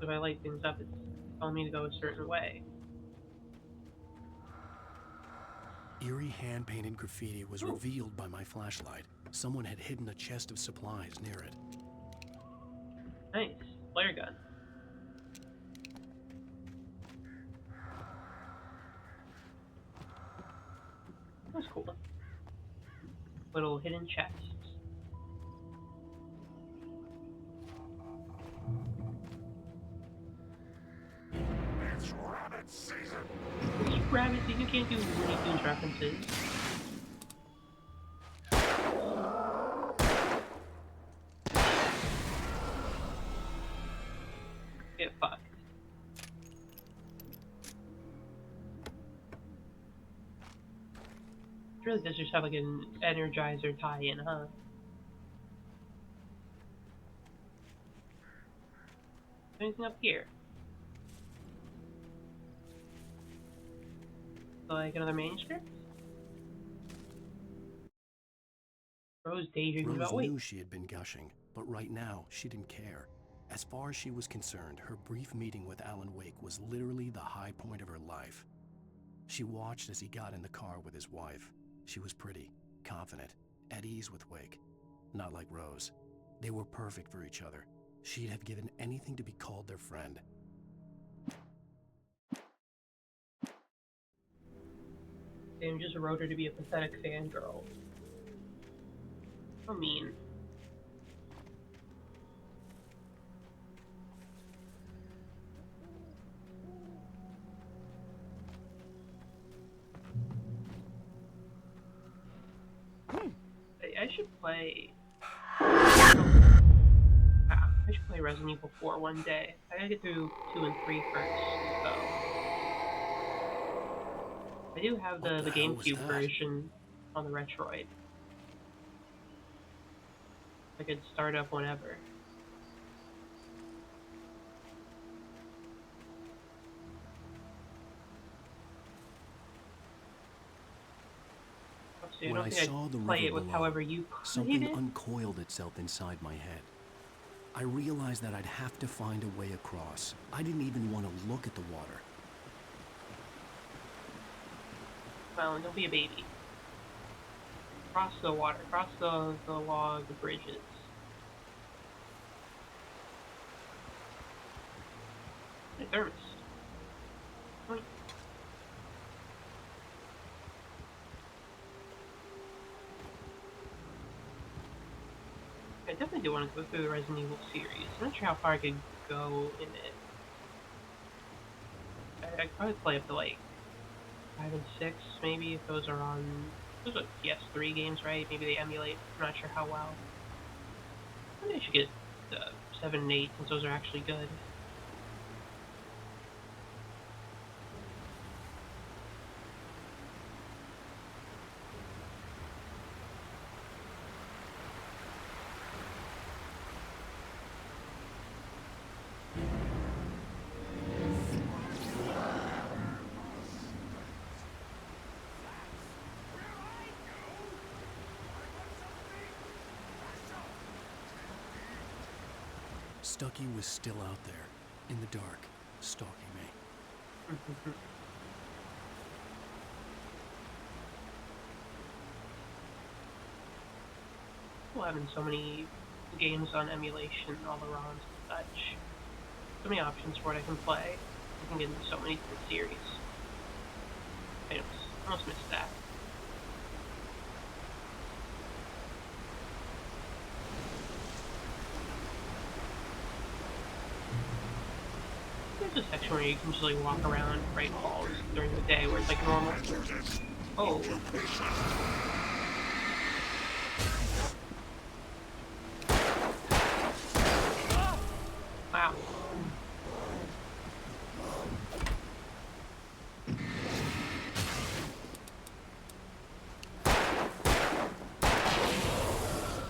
If I light things up, it's telling me to go a certain way. Eerie hand-painted graffiti was revealed by my flashlight. Someone had hidden a chest of supplies near it. Nice. Flare gun. That's cool. Little hidden chests. It's rabbit season. It's rabbit season. You can't do Looney Tunes references. Get fucked. Really does just have like an Energizer tie-in, huh? Anything up here? Like another manuscript? Rose daydreamed about Rose knew she had been gushing, but right now she didn't care. As far as she was concerned, her brief meeting with Alan Wake was literally the high point of her life. She watched as he got in the car with his wife. She was pretty, confident, at ease with Wake. Not like Rose. They were perfect for each other. She'd have given anything to be called their friend. Sam just wrote her to be a pathetic fangirl. So mean. I should play. I should play Resident Evil 4 one day. I gotta get through 2 and 3 first, though. I do have the GameCube version on the Retroid. I could start up whenever. So When I saw the play river it with below, however you something it. uncoiled itself inside my head. I realized that I'd have to find a way across. I didn't even want to look at the water. Well, don't be a baby. Cross the water. Cross the log, the bridges. My thermos. Point. I definitely do want to go through the Resident Evil series. I'm not sure how far I could go in it. I'd probably play up to like 5 and 6, maybe, if those are on... Those are PS3 games, right? Maybe they emulate. I'm not sure how well. Maybe I should get 7 and 8, since those are actually good. Stucky was still out there, in the dark, stalking me. Well, having so many games on emulation all around and such. So many options for what I can play. I can get into so many different series. I almost missed that. There's a section where you can just like walk around, break walls during the day where it's like normal. Oh. Wow.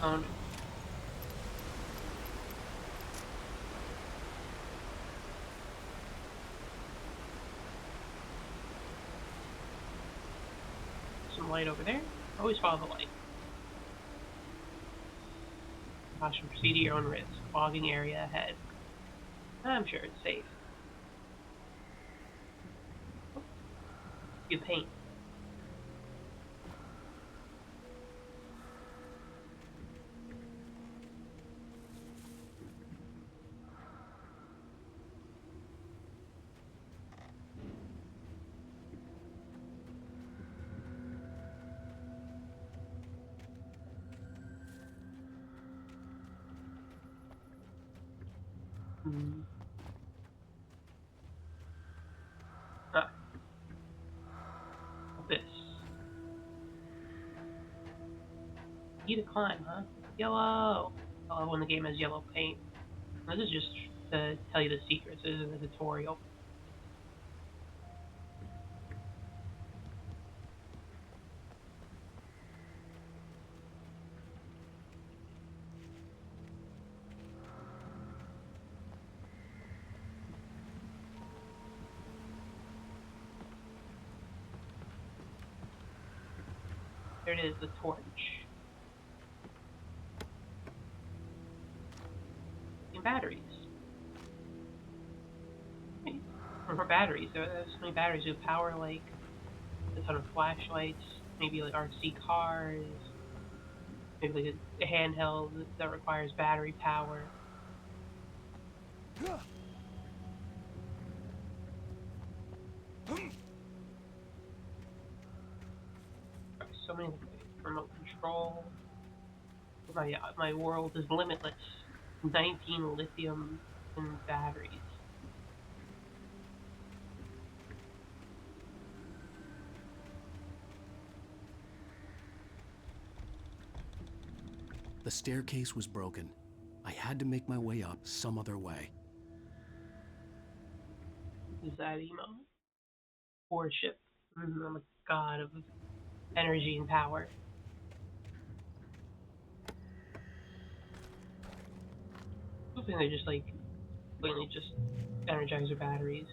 Owned. Some light over there. Always follow the light. Caution, proceed at your own risk. Fogging area ahead. I'm sure it's safe. You paint. Ah. This. Need to climb, huh? Yellow! I love when the game has yellow paint. This is just to tell you the secrets. This isn't a tutorial. There it is, the torch. And batteries. More batteries. There's so many batteries who power like a ton of flashlights, maybe like RC cars, maybe like a handheld that requires battery power. so many remote control. My world is limitless. 19 lithium and batteries. The staircase was broken. I had to make my way up some other way. Is that emo? Warship. I'm a god of energy and power. Hoping they just like completely just energize their batteries.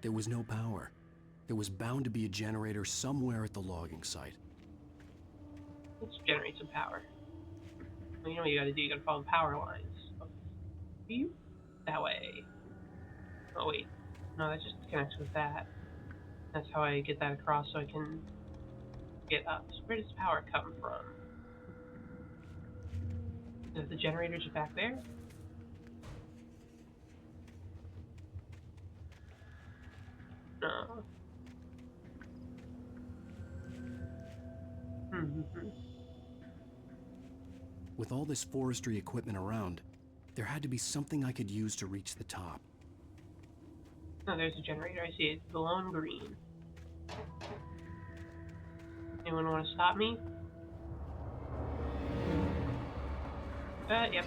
There was no power. There was bound to be a generator somewhere at the logging site. Let's generate some power. Well, you know what you gotta do, you gotta follow power lines. That way. Oh wait. No, that just connects with that. That's how I get that across so I can get up. So where does power come from? Is the generators are back there? No. With all this forestry equipment around, there had to be something I could use to reach the top. Oh, there's a generator. I see it glowing green. Anyone want to stop me? Yep.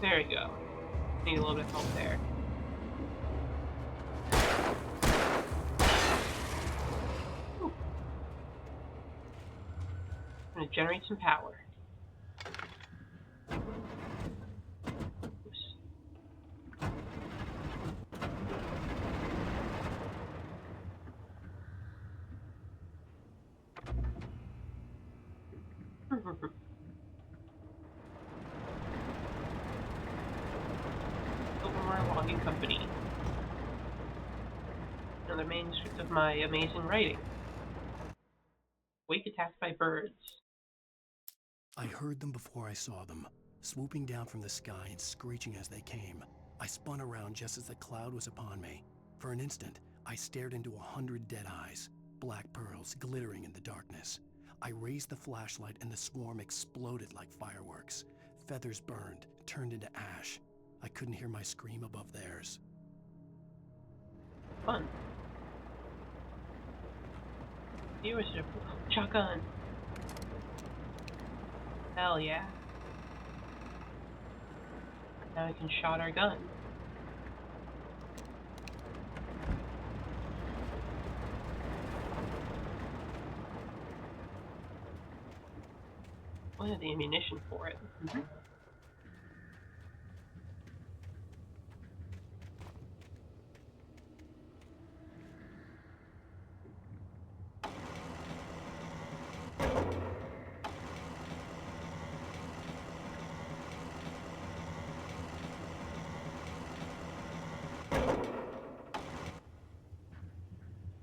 There we go. Need a little bit of help there. Ooh. I'm gonna generate some power. Oops. Logging Company. Another manuscript of my amazing writing. Wake attacked by birds. I heard them before I saw them, swooping down from the sky and screeching as they came. I spun around just as the cloud was upon me. For an instant, I stared into 100 dead eyes, black pearls glittering in the darkness. I raised the flashlight and the swarm exploded like fireworks. Feathers burned, turned into ash. I couldn't hear my scream above theirs. Fun. Here is a shotgun. Hell yeah. Now we can shot our gun. Wanted the ammunition for it.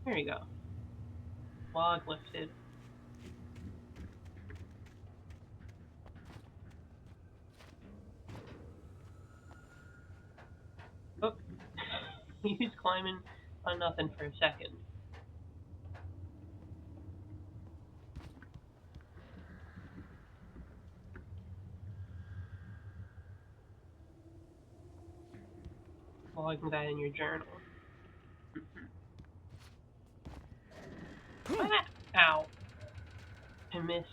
There you go. Log lifted. Oh, he was climbing on nothing for a second. Logging that in your journal. Ow. I missed.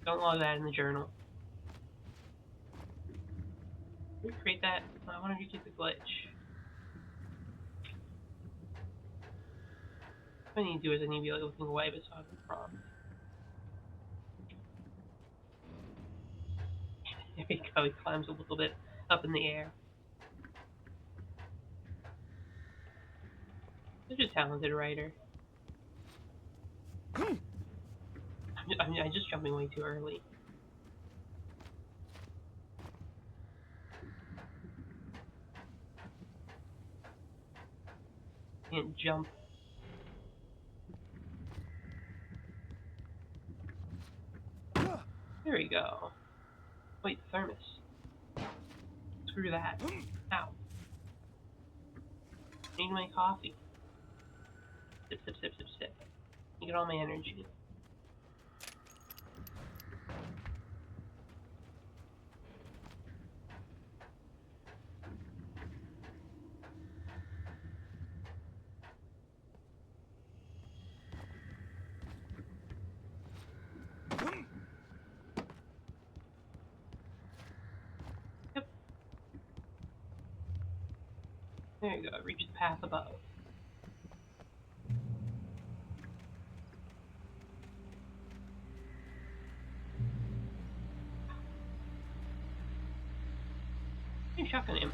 Don't log that in the journal. Can we create that? I want to get the glitch. What I need to do is I need to be like looking away beside the prompt. There we go, he climbs a little bit up in the air. Such a talented writer. I'm just jumping way too early. Can't jump. There we go. Wait, thermos. Screw that. Ow. Need my coffee. Sip, sip, sip, sip, sip. You get all my energy. There you go, reach the path above. I can shotgun him.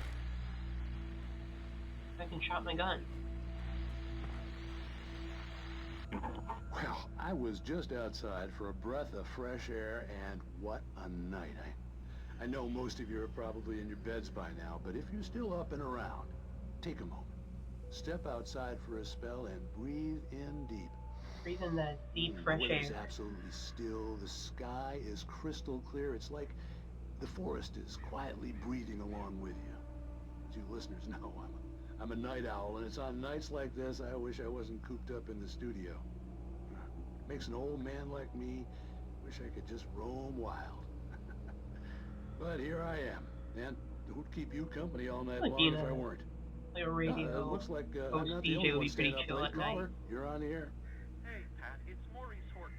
I can shot my gun. Well, I was just outside for a breath of fresh air, and what a night. I know most of you are probably in your beds by now, but if you're still up and around, take a moment. Step outside for a spell and breathe in deep. Breathe in that deep, fresh air. The weather's absolutely still. The sky is crystal clear. It's like the forest is quietly breathing along with you. As you listeners know, I'm a night owl, and it's on nights like this I wish I wasn't cooped up in the studio. Makes an old man like me wish I could just roam wild. But here I am, and who'd keep you company all night long if I weren't? Like a radio. It looks like I'm not the only one staying up late. Caller, you're on the air. Hey, Pat, it's Maurice Horton.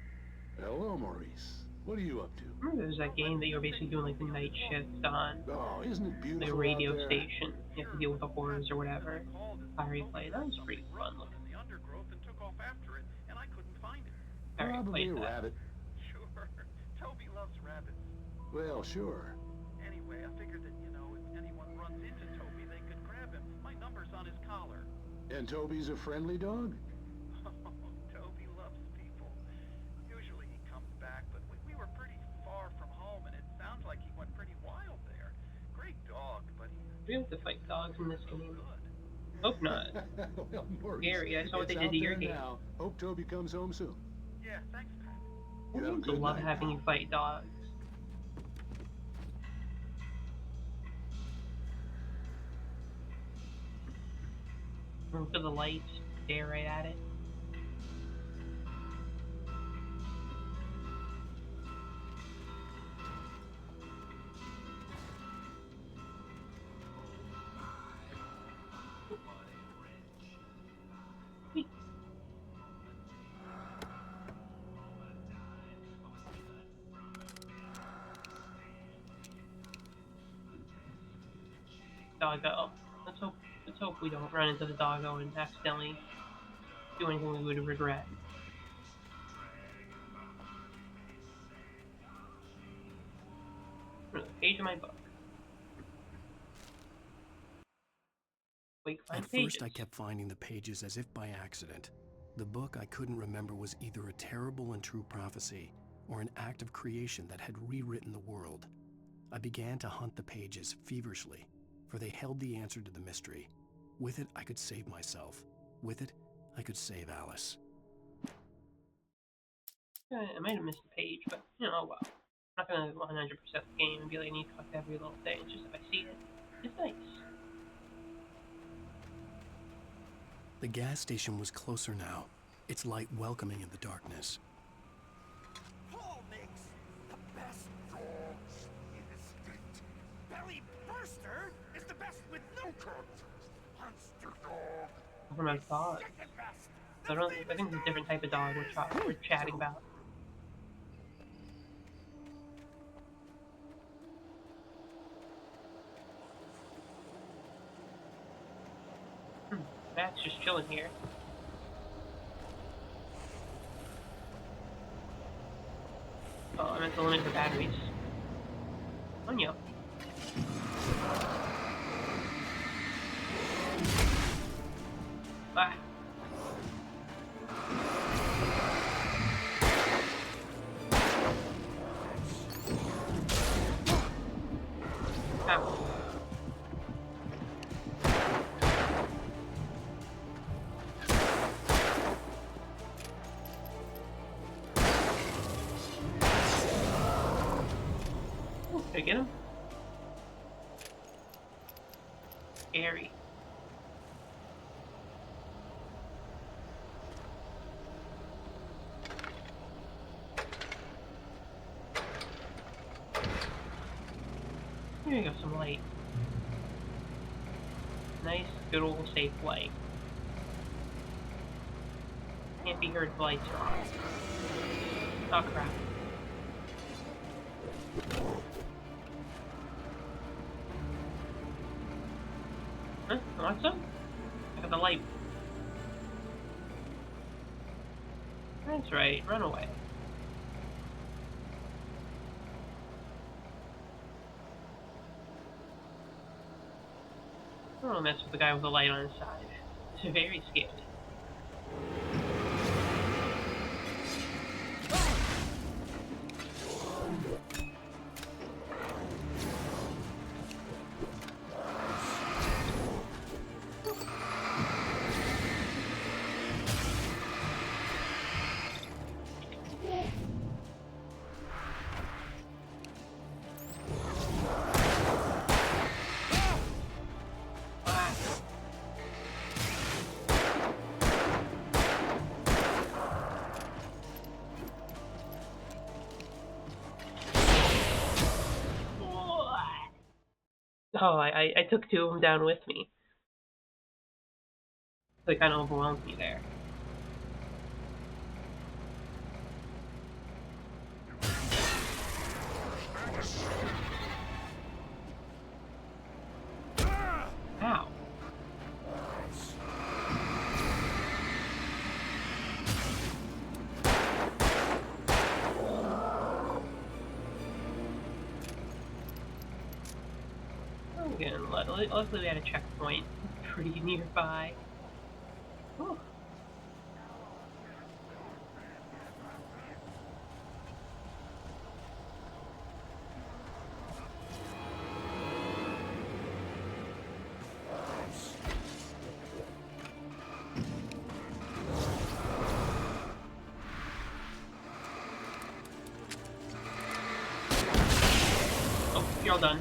Hello, Maurice. What are you up to? Remember there was that game that you were basically doing like the night shift on? Oh, isn't it beautiful? Like a radio station. You have to deal with the horrors or whatever. Fiery play. That was pretty fun looking. The undergrowth and took off after it, and I couldn't find it. Probably a rabbit. Sure. Toby loves rabbits. Well, sure. Anyway, I figured that, you know, if anyone runs into Toby, they could grab him. My number's on his collar. And Toby's a friendly dog? Oh, Toby loves people. Usually he comes back, but we were pretty far from home, and it sounds like he went pretty wild there. Great dog, but he... We have to fight dogs in this game. Hope not. Well, Maurice, Gary, I saw what they did to your game. Now. Hope Toby comes home soon. Yeah, thanks, Pat. I used to love having you fight dogs. Room for the lights, stare right at it. Doggo. Let's hope we don't run into the doggo and accidentally do anything we would regret. Page of my book. At first I kept finding the pages as if by accident. The book I couldn't remember was either a terrible and true prophecy or an act of creation that had rewritten the world. I began to hunt the pages feverishly, for they held the answer to the mystery. With it, I could save myself. With it, I could save Alice. I might have missed a page, but, you know, oh well. I'm not gonna 100% the game and be like, I need to collect every little thing. It's just if I see it, it's nice. The gas station was closer now, its light welcoming in the darkness. Paul makes the best dogs in the state. Belly Burster is the best with no contest. Monster dog. From a dog. I think it's a different type of dog we're chatting about. Matt's just chilling here. Oh, I meant to limit the batteries. On you. Ah. Ow. Did I get him? Scary. Here you go, some light. Nice, good old safe light. Can't be heard if the lights are on. Oh crap. Huh? Want some? I got the light. That's right, run away. I don't mess with the guy with the light on his side. He's very scared. Oh, I took two of them down with me. So it kind of overwhelmed me there. Ow. Again, luckily we had a checkpoint pretty nearby. Whew. Oh, you're all done.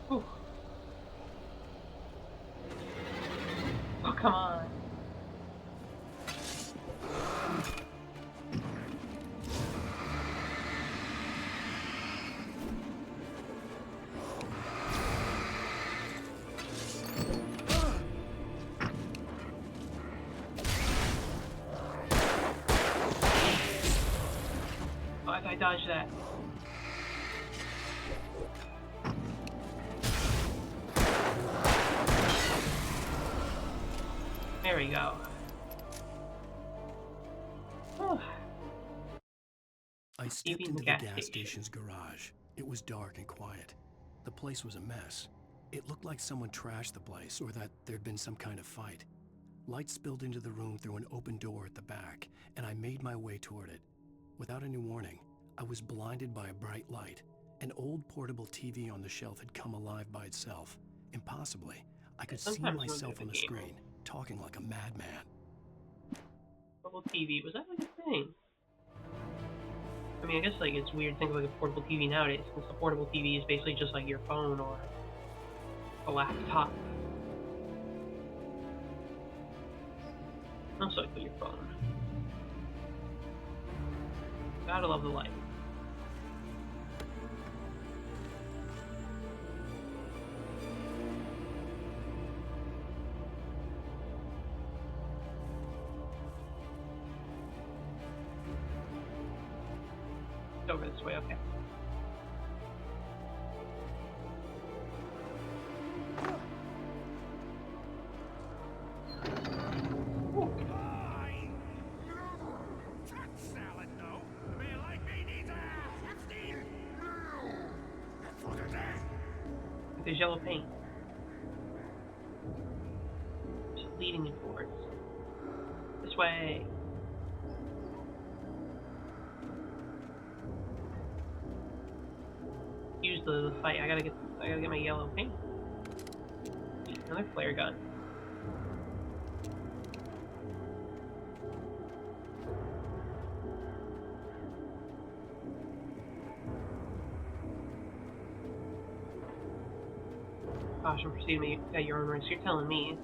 Whew. Oh, come on. Oh, I dodged that. There we go. I stepped into the gas station's garage. It was dark and quiet. The place was a mess. It looked like someone trashed the place or that there'd been some kind of fight. Light spilled into the room through an open door at the back, and I made my way toward it. Without any warning, I was blinded by a bright light. An old portable TV on the shelf had come alive by itself. Impossibly, I could see myself on the screen, talking like a madman. Portable TV, was that like a thing? I mean, I guess like it's weird to think of like a portable TV nowadays, since a portable TV is basically just like your phone or a laptop. Also like with your phone. Gotta love the light. Over this way, okay. There's yellow paint. Just leading me towards. This way. Use the fight. I gotta get my yellow paint. Another flare gun. Caution, proceed at your own risk. You're telling me.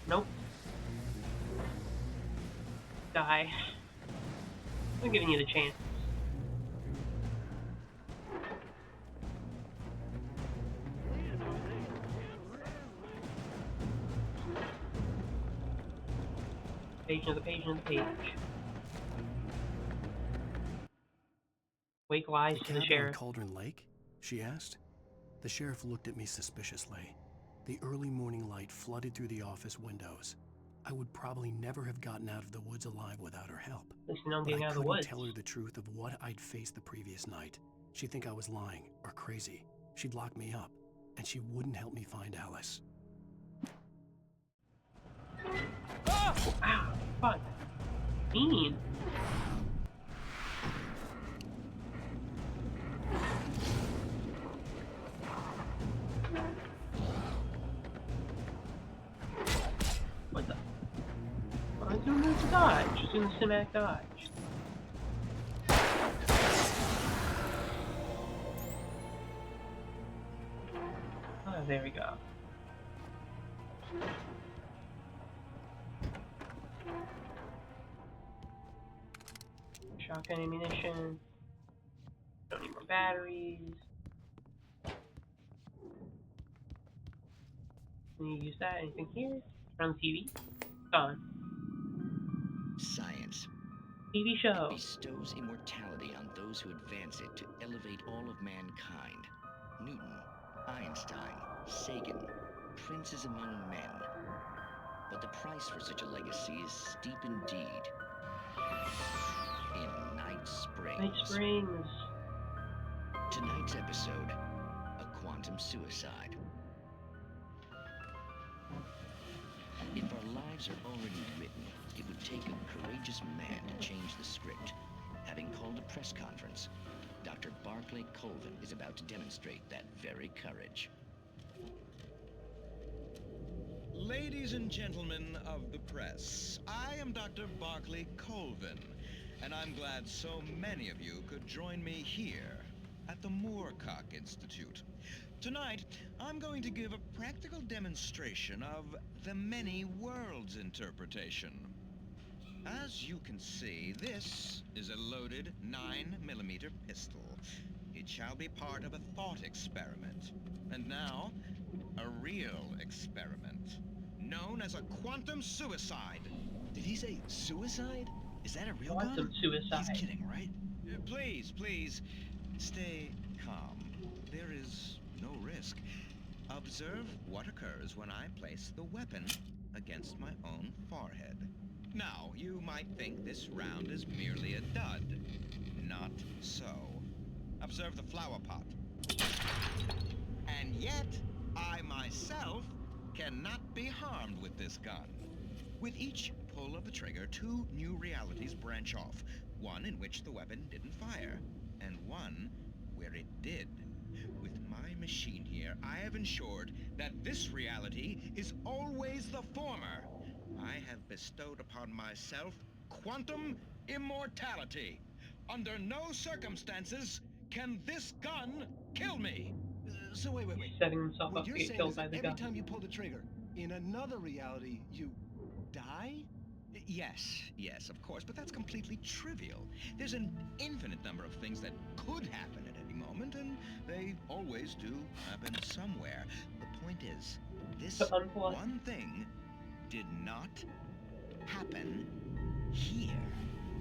Nope. Die. I'm giving you the chance. Page of the page of the page. Wake lies to the cabin sheriff. on Cauldron Lake? She asked. The sheriff looked at me suspiciously. The early morning light flooded through the office windows. I would probably never have gotten out of the woods alive without her help. At least you know I'm But getting I out of the couldn't woods. tell her the truth of what I'd faced the previous night. She'd think I was lying or crazy. She'd lock me up, and she wouldn't help me find Alice. Ow! Fuck. Mean. What the? I was doing this dodge. Just doing the cinematic dodge. Oh, there we go. Shotgun ammunition. Don't need more batteries. Can you use that? Anything here? Turn on the TV? Gone. Science. TV show. Bestows immortality on those who advance it to elevate all of mankind. Newton, Einstein, Sagan, princes among men. But the price for such a legacy is steep indeed. In Night Springs. Night Springs. Tonight's episode, a quantum suicide. If our lives are already written, it would take a courageous man to change the script. Having called a press conference, Dr. Barclay Colvin is about to demonstrate that very courage. Ladies and gentlemen of the press, I am Dr. Barclay Colvin, and I'm glad so many of you could join me here at the Moorcock Institute. Tonight, I'm going to give a practical demonstration of the many worlds interpretation. As you can see, this is a loaded 9mm pistol. It shall be part of a thought experiment. And now, a real experiment, known as a quantum suicide. Did he say suicide? Is that a real Quantum gun? suicide. He's kidding, right? Please, please, stay calm. There is no risk. Observe what occurs when I place the weapon against my own forehead. Now, you might think this round is merely a dud. Not so. Observe the flower pot. And yet, I myself cannot be harmed with this gun. With each pull of the trigger, two new realities branch off. One in which the weapon didn't fire, and one where it did. With my machine here, I have ensured that this reality is always the former. I have bestowed upon myself quantum immortality. Under no circumstances can this gun kill me. So wait. Setting himself What up to you're get saying killed is by that the every gun. time you pull the trigger, in another reality, you die? Yes, of course, but that's completely trivial. There's an infinite number of things that could happen at any moment, and they always do happen somewhere. The point is, this one thing did not happen here.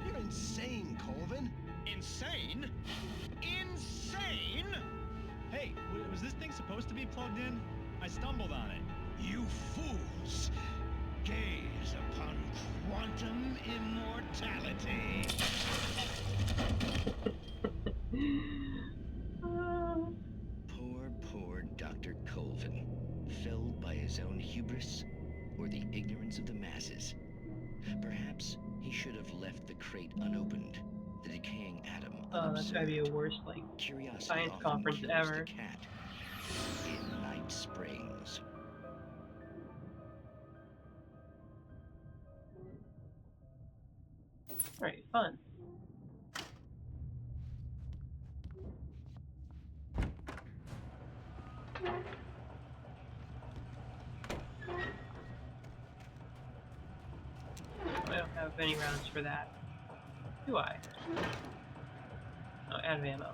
You're insane, Colvin. Insane? Insane? Hey, was this thing supposed to be plugged in? I stumbled on it. You fools! Gaze upon quantum immortality. crate unopened, the decaying atom Oh, that's gotta be a worst, like, Curiosity science often conference cures ever. the cat. In Night Springs. Alright, fun. I don't have any rounds for that. Do I? Oh, out of ammo.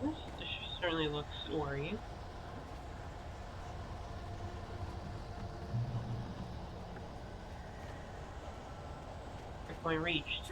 This certainly looks worrying. Checkpoint reached.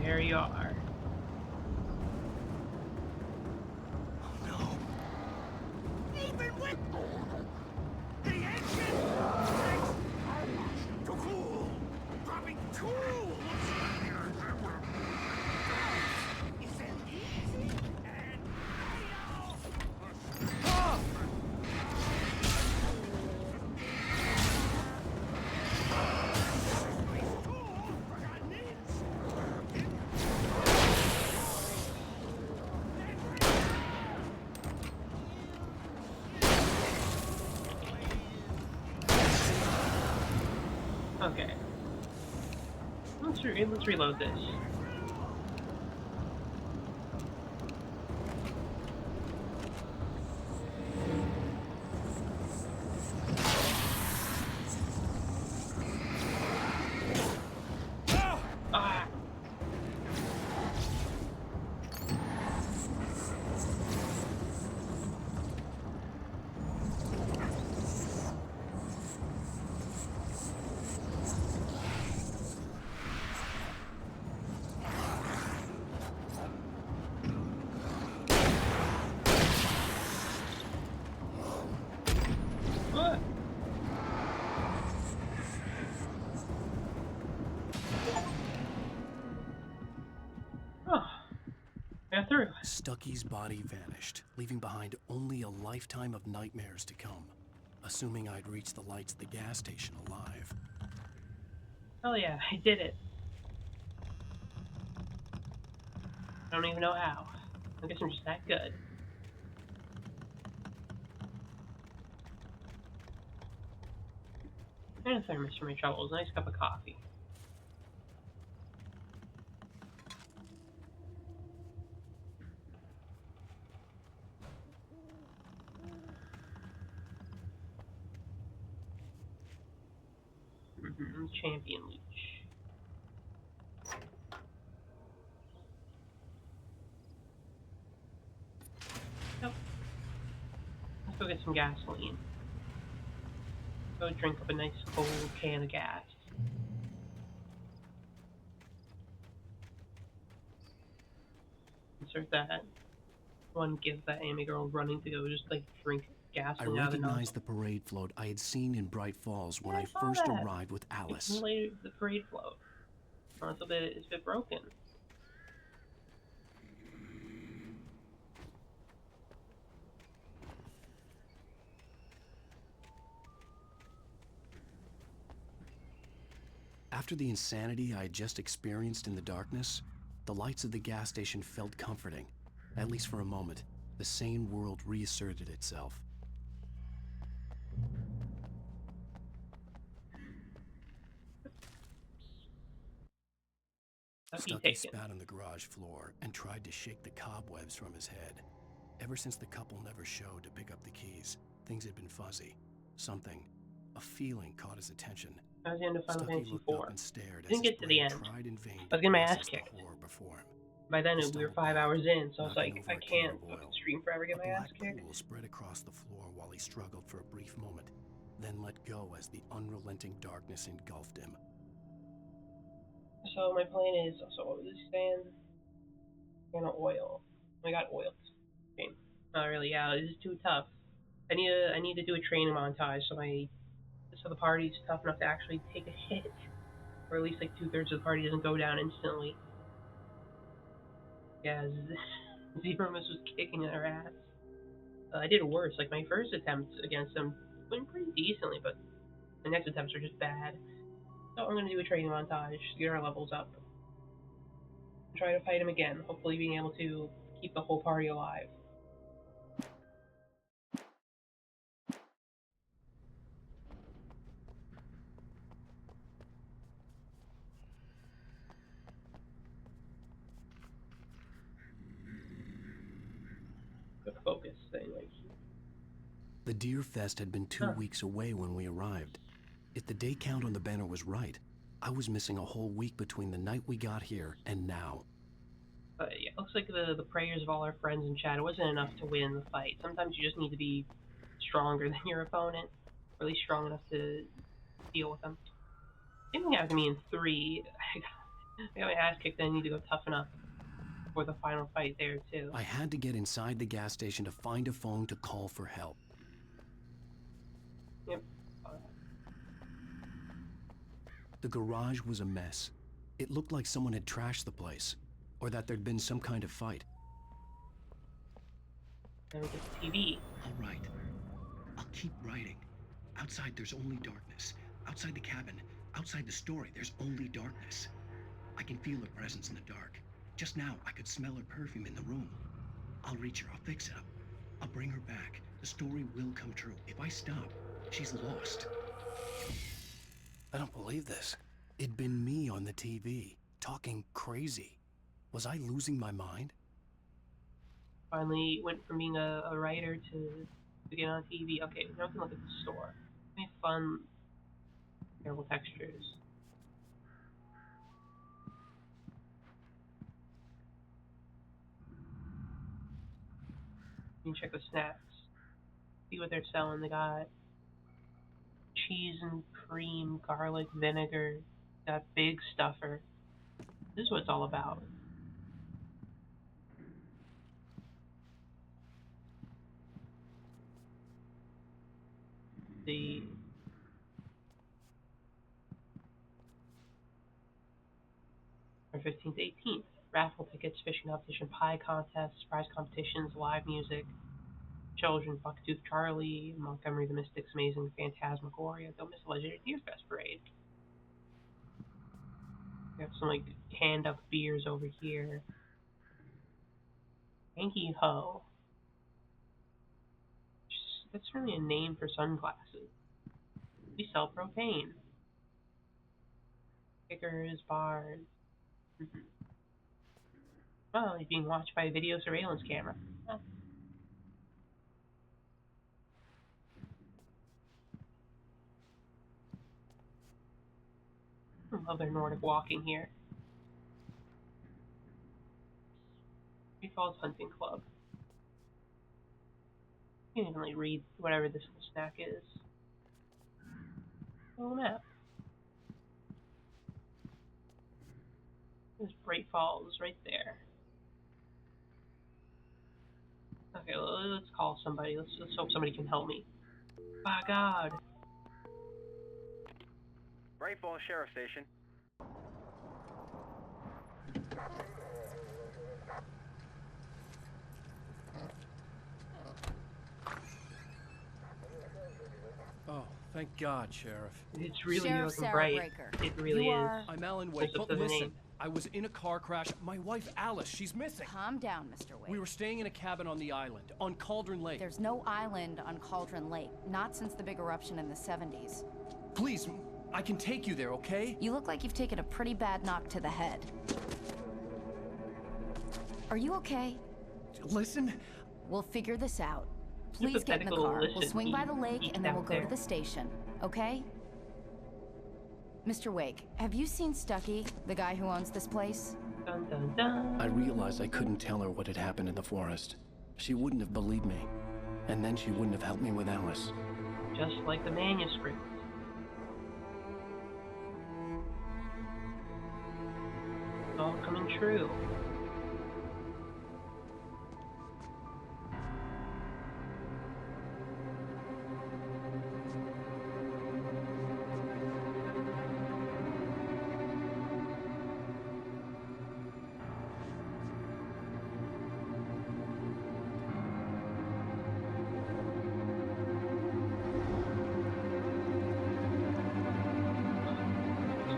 There you are. Even with the engine too cool, dropping tools. Isn't easy and Okay. Let's reload this. Ah! What? Oh, got through. Stucky's body vanished, leaving behind only a lifetime of nightmares to come, assuming I'd reached the lights at the gas station alive. Oh yeah, I did it. I don't even know how. I guess I'm just that good. And a thermos for my troubles. Nice cup of coffee. Champion leech. Nope. Let's go get some gasoline. Go drink up a nice cold can of gas. Insert that. One gives that Amy girl running to go just like drink I gasoline out of the recognized the parade float I had seen in Bright Falls when Yeah, I I saw first that. arrived with Alice. It's later the parade float. Oh, it's a bit broken. After the insanity I had just experienced in the darkness, the lights of the gas station felt comforting. At least for a moment, the sane world reasserted itself. Stucky spat on the garage floor and tried to shake the cobwebs from his head. Ever since the couple never showed to pick up the keys, things had been fuzzy. Something a feeling caught his attention. That was the end of Final Stucky Fantasy looked up IV. and stared as Didn't his get to the brain end. tried in vain I was to getting my ass process the kicked. horror before him. By then, He we were stumbled 5 back, hours in, so I was knocking like, over I a can can't of fucking oil. stream forever, get A my ass black kicked. pool spread across the floor while he struggled for a brief moment, then let go as the unrelenting darkness engulfed him. So my plan is, so what was he saying? Gonna oil. I got oiled. Okay. Not really, yeah, this is too tough. I need to do a training montage so the party's tough enough to actually take a hit. Or at least like 2/3 of the party doesn't go down instantly. Yeah, Zeromus was kicking her ass. I did worse. Like my first attempt against him went pretty decently, but the next attempts were just bad. So I'm gonna do a training montage to get our levels up. Try to fight him again, hopefully being able to keep the whole party alive. The focus thing, like. The Deer Fest had been 2 weeks away when we arrived. If the day count on the banner was right, I was missing a whole week between the night we got here and now. Yeah, it looks like the prayers of all our friends in chat, it wasn't enough to win the fight. Sometimes you just need to be stronger than your opponent, or at least strong enough to deal with them. Same thing happened to me in 3. I got my ass kicked, and I need to go toughen up for the final fight there, too. I had to get inside the gas station to find a phone to call for help. Yep. The garage was a mess. It looked like someone had trashed the place, or that there'd been some kind of fight. There we get the TV. All right. I'll keep writing. Outside, there's only darkness. Outside the cabin, outside the story, there's only darkness. I can feel her presence in the dark. Just now, I could smell her perfume in the room. I'll reach her. I'll fix it up. I'll bring her back. The story will come true. If I stop, she's lost. I don't believe this. It'd been me on the TV, talking crazy. Was I losing my mind? Finally went from being a writer to get on TV. Okay, now we can look at the store. Any fun, terrible textures. You can check the snacks. See what they're selling. They got cheese and cream, garlic, vinegar. Got big stuffer. This is what it's all about. The From 15th to 18th. Raffle tickets, fishing competition, pie contests, prize competitions, live music, children, Bucktooth Charlie, Montgomery the Mystic's Amazing Phantasmagoria, Don't Miss the Legendary Deer Fest Parade. We have some like hand up beers over here. Hanky Ho. That's really a name for sunglasses. We sell propane. Kickers, bars. Well, he's being watched by a video surveillance camera. Huh. I love their Nordic walking here. He Falls Hunting Club. You can even like read whatever this little snack is. Little map. There's Bright Falls right there. Okay, let's call somebody. Let's hope somebody can help me. By God. Bright Falls Sheriff Station. Oh, thank God, Sheriff. It's really Sheriff looking Sarah bright. Breaker. It really You is. are- I'm Alan Wake, Just up but to the listen, name. I was in a car crash. My wife, Alice, she's missing. Calm down, Mr. Wake. We were staying in a cabin on the island, on Cauldron Lake. There's no island on Cauldron Lake, not since the big eruption in the 70s. Please, I can take you there, okay? You look like you've taken a pretty bad knock to the head. Are you okay? Listen. We'll figure this out. Please get in the Hypothetical car. We'll listen. swing by the lake Eat and then we'll out go there. to the station. okay? Mr. Wake, have you seen Stucky, the guy who owns this place? Dun, dun, dun. I realized I couldn't tell her what had happened in the forest. She wouldn't have believed me. And then she wouldn't have helped me with Alice. Just like the manuscript. It's all coming true.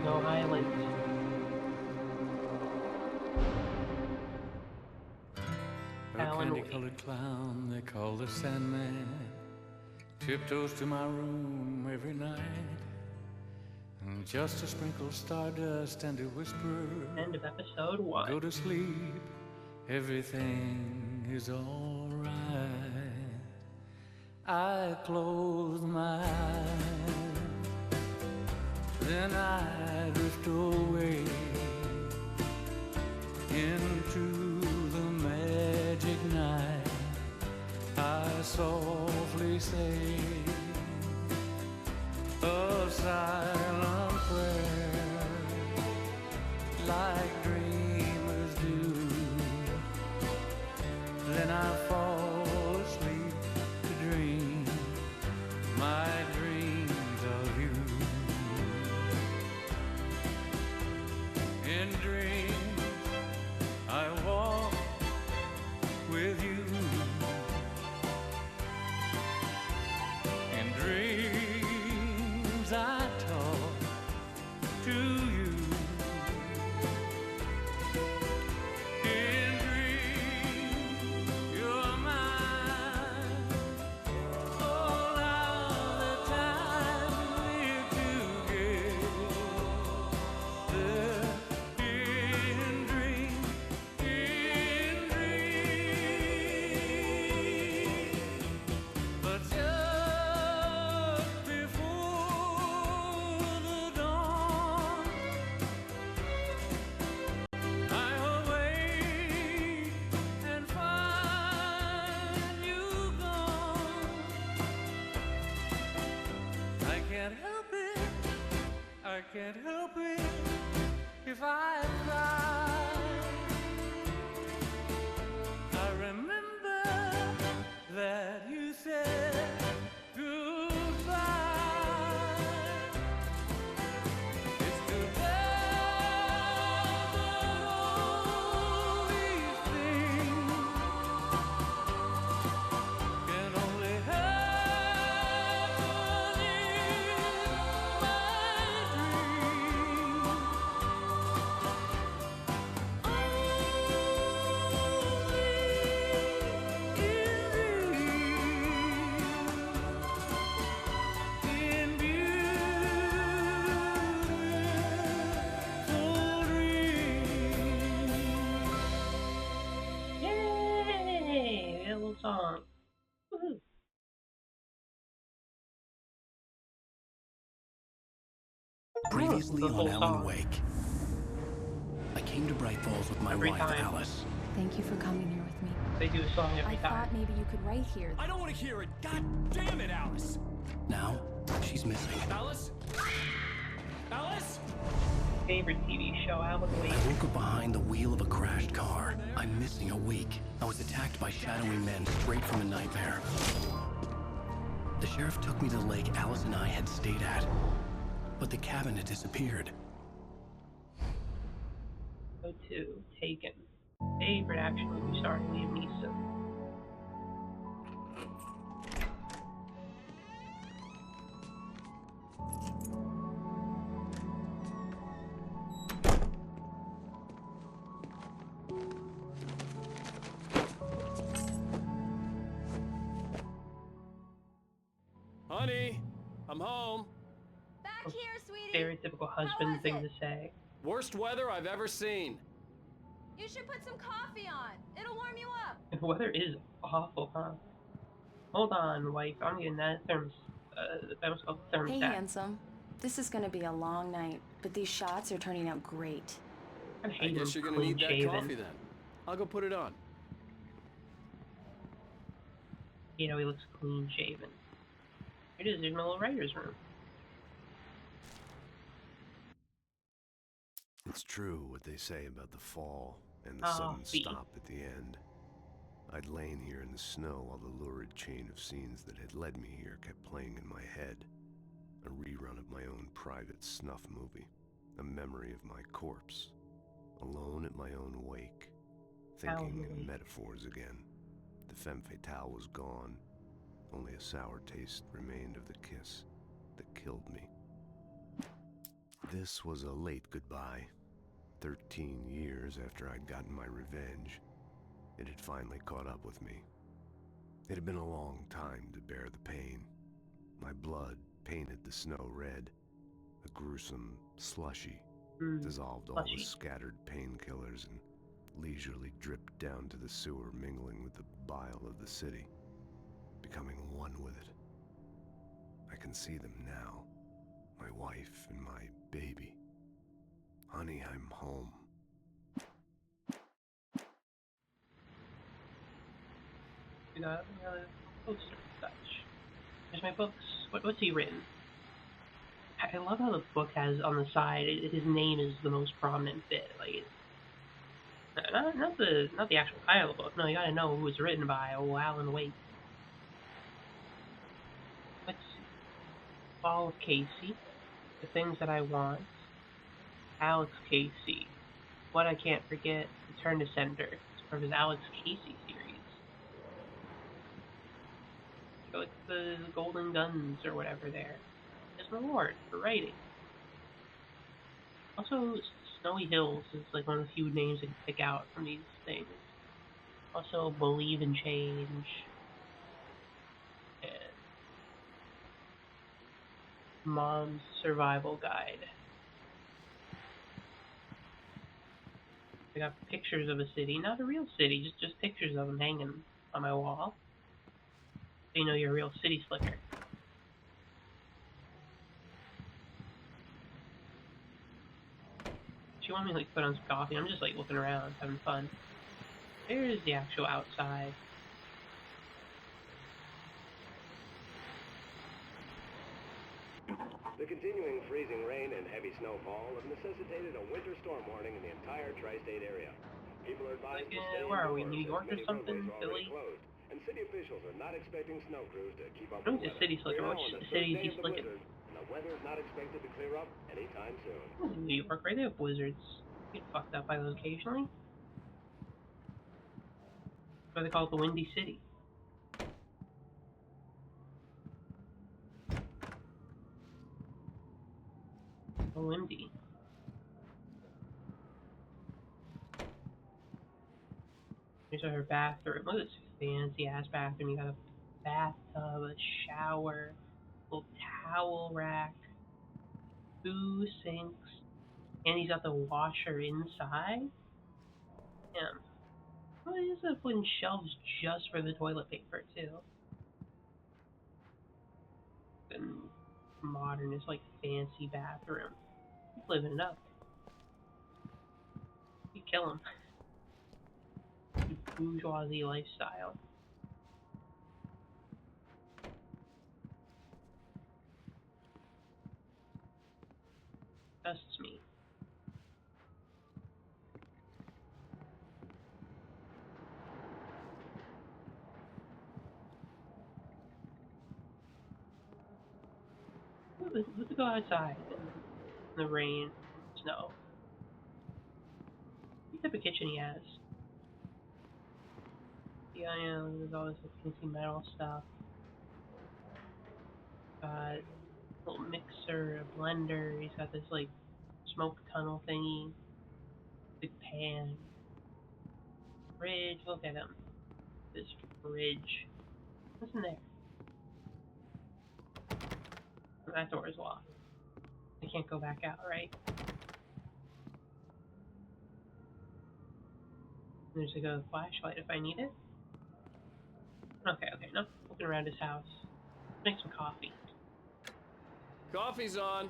No highlights. A candy-colored clown they call the Sandman tiptoes to my room every night, and just to sprinkle stardust and to whisper, End of episode 1. go to sleep, everything is all right. I close my eyes, then I drift away into the magic night. I softly say a silent prayer, like dreamers do. Then I fall asleep to dream my dreams of you. In dreams I walk with you. In dreams I talk to you. In dreams you're mine. All of the time we're together. In dreams, but just before the dawn, I awake and find you gone. I can't help it, I can't help it if I cry. I remember that you said goodbye. It's too bad that all these things can only happen in my dreams. Yay! A little song. Woohoo! Previously the on whole Alan song. Wake. I came to Bright Falls with my Every wife, time. Alice. Thank you for coming here with me. They do a song I every time. thought maybe you could write here. I don't want to hear it. God damn it, Alice. Now, she's missing. Alice? Alice? Favorite TV show, Alan Wake. I woke up behind the wheel of a crashed car. I'm missing a week. I was attacked by shadowy men straight from a nightmare. The sheriff took me to the lake Alice and I had stayed at, but the cabin had disappeared. Go to Taken. Favorite action movie starring Liam Neeson. Honey, I'm home. Back here, sweetie. Stereotypical husband thing to say. Worst weather I've ever seen. You should put some coffee on. It'll warm you up. The weather is awful, huh? Hold on, wife. I'm getting that that was called Hey, thermostat. handsome. This is gonna be a long night, but these shots are turning out great. I I guess you're gonna need that shaven. coffee then. I'll go put it on. You know, he looks clean shaven. It is in the little writer's room. It's true what they say about the fall and the Coffee. sudden stop at the end. I'd lain here in the snow while the lurid chain of scenes that had led me here kept playing in my head. A rerun of my own private snuff movie. A memory of my corpse. Alone at my own wake. Thinking in metaphors again. The femme fatale was gone. Only a sour taste remained of the kiss that killed me. This was a late goodbye. 13 years after I'd gotten my revenge, it had finally caught up with me. It had been a long time to bear the pain. My blood painted the snow red. A gruesome slushy dissolved all the scattered painkillers and leisurely dripped down to the sewer, mingling with the bile of the city, becoming one with it. I can see them now, my wife and my baby. Honey, I'm home. We got another poster and such. There's my books. What's he written? I love how the book has on the side, his name is the most prominent bit. Like, not the actual title of the book. No, you gotta know who it's written by. Oh, Alan Wake. Let's see. Fall of Casey. The Things That I Want. Alex Casey. What I Can't Forget. Return to Sender. It's part of his Alex Casey series. So it's the Golden Guns or whatever there. There's an award for writing. Also, Snowy Hills is like one of the few names I can pick out from these things. Also, Believe in Change. And Mom's Survival Guide. I got pictures of a city, not a real city, just pictures of them hanging on my wall. So you know you're a real city slicker. She wanted me to like put on some coffee. I'm just like looking around, having fun. There's the actual outside. The continuing freezing rain and heavy snowfall have necessitated a winter storm warning in the entire tri-state area. People are advised to stay where are we, indoors New as York or many something? roadways are already Philly? closed, and city officials are not expecting snow crews to keep up Who's with the the city slicker? We're Which now on the city third is he day of the slicking? blizzard, and the weather is not expected to clear up anytime soon. New York, right? They have blizzards. Get fucked up by those occasionally. That's why they call it the Windy City. The Windy. Here's her bathroom. Look at this fancy ass bathroom. You got a bathtub, a shower, little towel rack, two sinks, and he's got the washer inside. Damn. Well, he's putting shelves just for the toilet paper too. And modernist, like fancy bathroom. He's living it up. You kill him. Bourgeoisie lifestyle. Trusts me. Let's go outside in the rain, snow. What type of kitchen he has? Yeah, there's all this fancy metal stuff. A little mixer, a blender. He's got this like smoke tunnel thingy. Big pan. Fridge. Look at him. This fridge. What's in there? That door is locked. I can't go back out, right? There's like a flashlight if I need it. Okay, no. Looking around his house. Make some coffee. Coffee's on.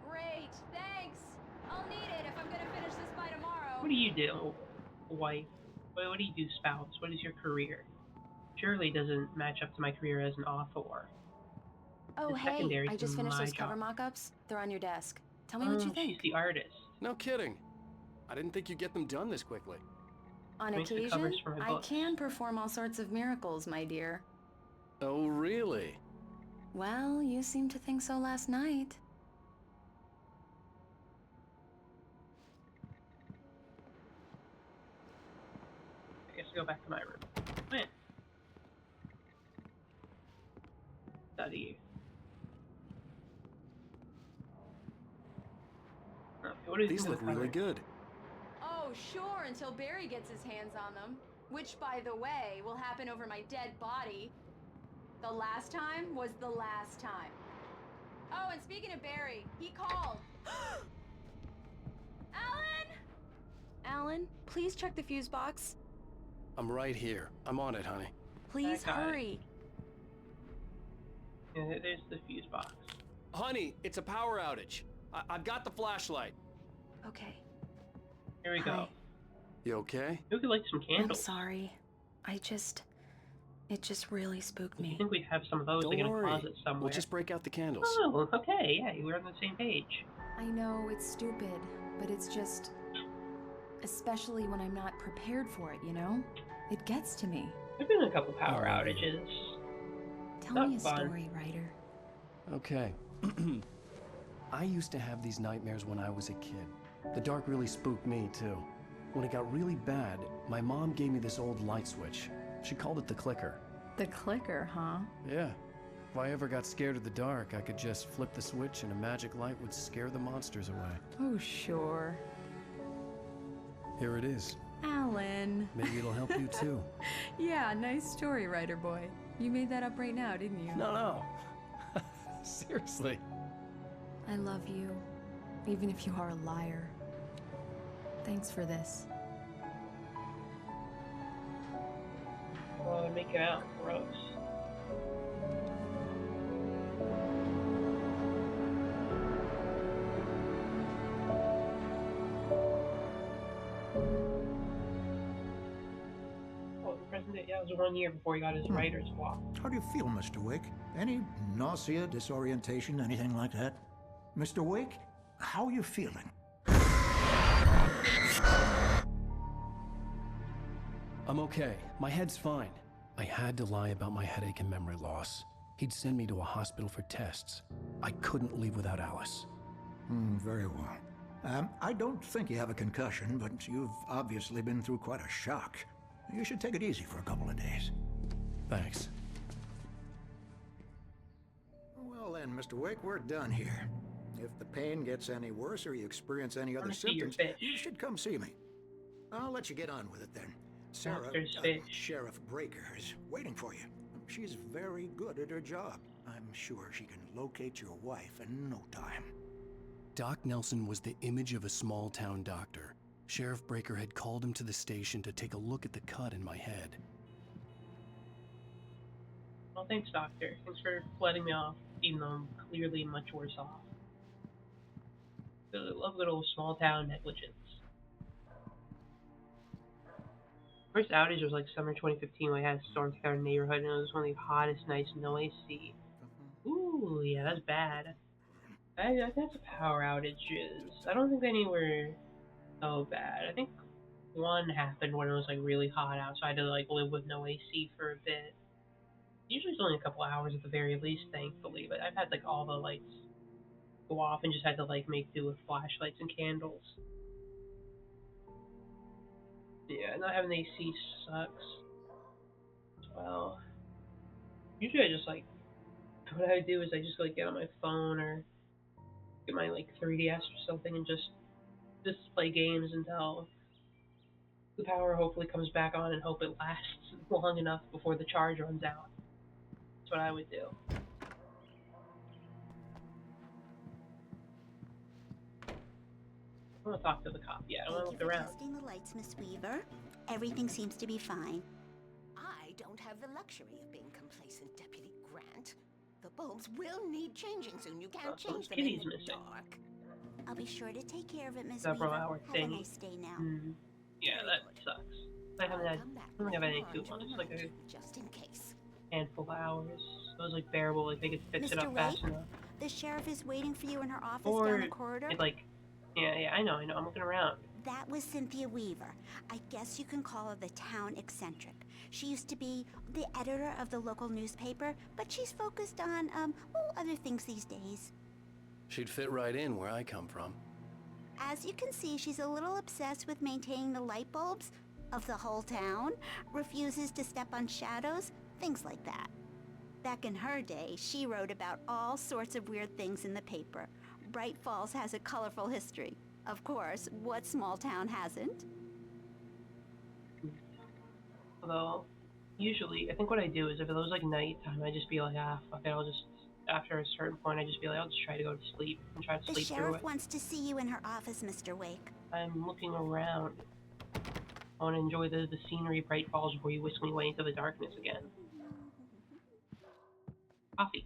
Great, thanks. I'll need it if I'm gonna finish this by tomorrow. What do you do, wife? What do you do, spouse? What is your career? Surely it doesn't match up to my career as an author. Oh, It's hey, secondary I to just finished my those cover job. mock-ups. They're on your desk. Tell me what you think. She's the artist. No kidding. I didn't think you'd get them done this quickly. On Makes the occasion, covers for my I books. can perform all sorts of miracles, my dear. Oh, really? Well, you seemed to think so last night. I guess I'll go back to my room. When? Study. Okay, what do you These think look of the really covers? good. Oh, sure, until Barry gets his hands on them. Which, by the way, will happen over my dead body. The last time was the last time. Oh, and speaking of Barry, he called. Alan! Alan, please check the fuse box. I'm right here. I'm on it, honey. Please That guy. hurry. Yeah, there's the fuse box. Honey, it's a power outage. I've got the flashlight. Okay. Here we go. Hi. You okay? We could light some I'm candles. sorry. It just really spooked I me. think we have some of those Don't like in a worry. closet somewhere. We'll just break out the candles. Oh, okay, yeah, we're on the same page. I know it's stupid, but it's just. Especially when I'm not prepared for it, you know? It gets to me. There've been a couple power outages. Tell Not me a fun. story, writer. Okay. I used to have these nightmares when I was a kid. The dark really spooked me, too. When it got really bad, my mom gave me this old light switch. She called it the clicker. The clicker, huh? Yeah. If I ever got scared of the dark, I could just flip the switch and a magic light would scare the monsters away. Oh, sure. Here it is. Alan. Maybe it'll help you, too. Yeah, nice story, writer boy. You made that up right now, didn't you? No. Seriously. I love you, even if you are a liar. Thanks for this. Well, I'd make it out. Gross. Oh, the present day, yeah, it was 1 year before he got his writer's block. How do you feel, Mr. Wake? Any nausea, disorientation, anything like that? Mr. Wake, how are you feeling? I'm okay. My head's fine. I had to lie about my headache and memory loss. He'd send me to a hospital for tests. I couldn't leave without Alice. Very well. I don't think you have a concussion, but you've obviously been through quite a shock. You should take it easy for a couple of days. Thanks. Well then, Mr. Wake, we're done here. If the pain gets any worse or you experience any other wanna see your symptoms, fish. you should come see me. I'll let you get on with it then. Sarah, Doctor's fish. Sheriff Breaker, is waiting for you. She's very good at her job. I'm sure she can locate your wife in no time. Doc Nelson was the image of a small-town doctor. Sheriff Breaker had called him to the station to take a look at the cut in my head. Well, thanks, Doctor. Thanks for letting me off, even though I'm clearly much worse off. I love little small-town negligence. First outage was like summer 2015 when I had a storm through our neighborhood and it was one of the hottest nights, no AC. Ooh, yeah, that's bad. I've had some power outages. I don't think any were so bad. I think one happened when it was like really hot out, so I had to like live with no AC for a bit. Usually it's only a couple hours at the very least, thankfully, but I've had like all the lights go off and just had to like make do with flashlights and candles. Yeah, not having AC sucks. Well, usually I just like, what I do is I just like get on my phone or get my like 3DS or something and just play games until the power hopefully comes back on and hope it lasts long enough before the charge runs out. That's what I would do. I want to talk to the cop. Yeah, I don't want to look around. Testing the lights, Miss Weaver. Everything seems to be fine. I don't have the luxury of being complacent, Deputy Grant. The bulbs will need changing soon. You can't change them kitty's in the missing. dark. I'll be sure to take care of it, Miss Several Weaver. hour Have thing. a nice day now. Yeah, that sucks. I don't think I've had any food on. It's like a Just in case. handful of hours. It was like bearable. Like they could fix it Mr. up fast Wake? enough. The sheriff is waiting for you in her office Or down the corridor. it like, yeah, I know. I'm looking around. That was Cynthia Weaver. I guess you can call her the town eccentric. She used to be the editor of the local newspaper, but she's focused on, other things these days. She'd fit right in where I come from. As you can see, she's a little obsessed with maintaining the light bulbs of the whole town, refuses to step on shadows, things like that. Back in her day, she wrote about all sorts of weird things in the paper. Bright Falls has a colorful history. Of course, what small town hasn't? Although, usually, I think what I do is if it was like nighttime, I just be like, fuck it, I'll just, after a certain point, I just be like, I'll just try to go to sleep and try to The sleep through sheriff it. wants to see you in her office, Mr. Wake. I'm looking around. I want to enjoy the scenery, Bright Falls, before you whisk me away into the darkness again. Coffee.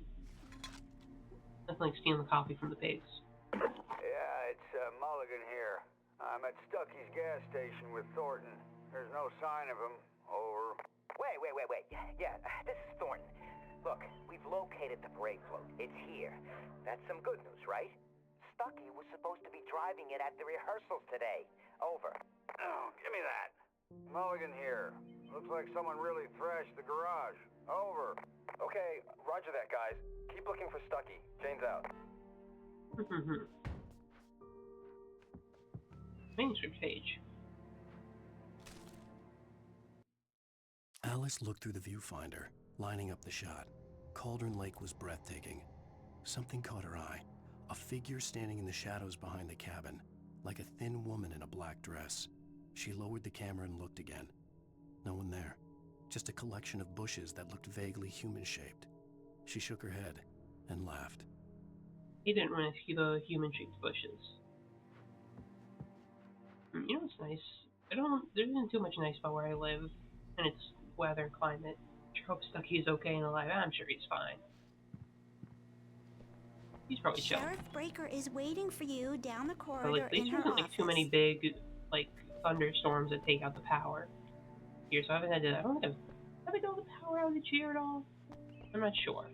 Nothing like stealing the coffee from the pigs. Yeah, it's Mulligan here. I'm at Stucky's gas station with Thornton. There's no sign of him. Over. Wait. Yeah, this is Thornton. Look, we've located the parade float. It's here. That's some good news, right? Stucky was supposed to be driving it at the rehearsals today. Over. Oh, give me that. Mulligan here. Looks like someone really thrashed the garage. Over. Okay, roger that, guys. Keep looking for Stucky. Jane's out. Manuscript page. Alice looked through the viewfinder, lining up the shot. Cauldron Lake was breathtaking. Something caught her eye. A figure standing in the shadows behind the cabin, like a thin woman in a black dress. She lowered the camera and looked again. No one there. Just a collection of bushes that looked vaguely human-shaped. She shook her head and laughed. He didn't want to see the human-shaped bushes. You know what's nice? There isn't too much nice about where I live, and its weather, climate. I hope Stucky is okay and alive. I'm sure he's fine. He's probably chilling. Sheriff Breaker is waiting for you down the But corridor like, there in her wasn't office. like too many big, like, thunderstorms that take out the power here, so I haven't had to. I don't think have I done the power outage here at all? I'm not sure.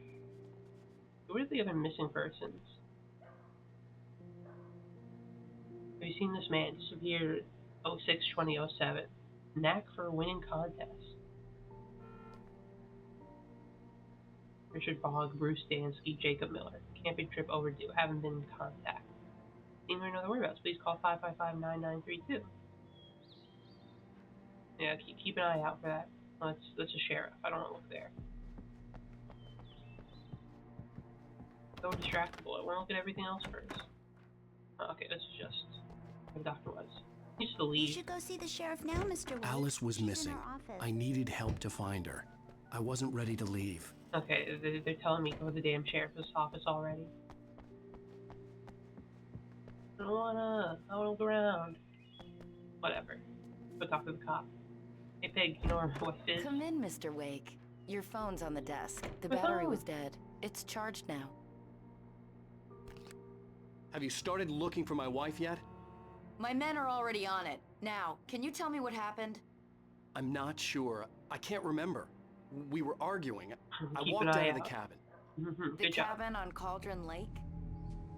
What are the other missing persons? Have you seen this man disappeared 06-2007? Knack for winning contests. Richard Bogg, Bruce Dansky, Jacob Miller. Camping trip overdue. Haven't been in contact. Seen or know the whereabouts? Please call 555-9932. Yeah, keep an eye out for that. That's a sheriff. I don't want to look there. So distractible. I want to look at everything else first. Oh, okay, this is just where the doctor was. He used to You leave. should go see the sheriff now, Mr. Wake. Alice was She's in missing. her office. I needed help to find her. I wasn't ready to leave. Okay, they're telling me to go to the damn sheriff's office already. I wanna look around. Whatever. Go talk to the cop. Hey Pig, you know where my wife is? Come in, Mr. Wake. Your phone's on the desk. The My battery phone. was dead. It's charged now. Have you started looking for my wife yet? My men are already on it. Now, can you tell me what happened? I'm not sure. I can't remember. We were arguing. I Keep walked an out eye of the out. cabin. The Good job. cabin on Cauldron Lake?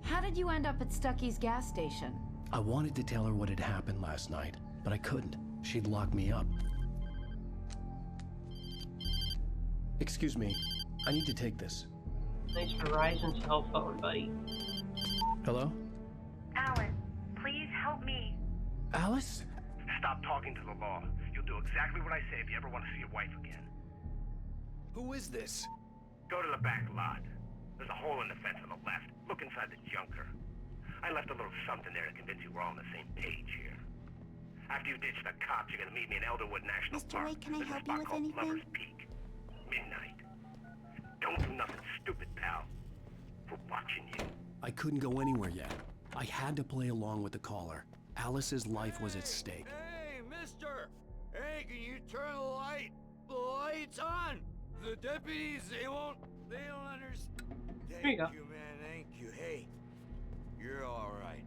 How did you end up at Stucky's gas station? I wanted to tell her what had happened last night, but I couldn't. She'd lock me up. Excuse me. I need to take this. Nice Verizon cell phone, buddy. Hello? Alan, please help me. Alice? Stop talking to the law. You'll do exactly what I say if you ever want to see your wife again. Who is this? Go to the back lot. There's a hole in the fence on the left. Look inside the junker. I left a little something there to convince you we're all on the same page here. After you ditch the cops, you're gonna meet me in Elderwood National Mr. Park. Wake, can I There's a help you spot with called anything? Lover's Peak. Midnight. Don't do nothing stupid, pal. We're watching you. I couldn't go anywhere yet. I had to play along with the caller. Alice's life was at stake. Hey, mister! Hey, can you turn the light? The light's on! The deputies, they won't They don't understand. There you go. Thank you, man. Thank you. Hey, you're all right.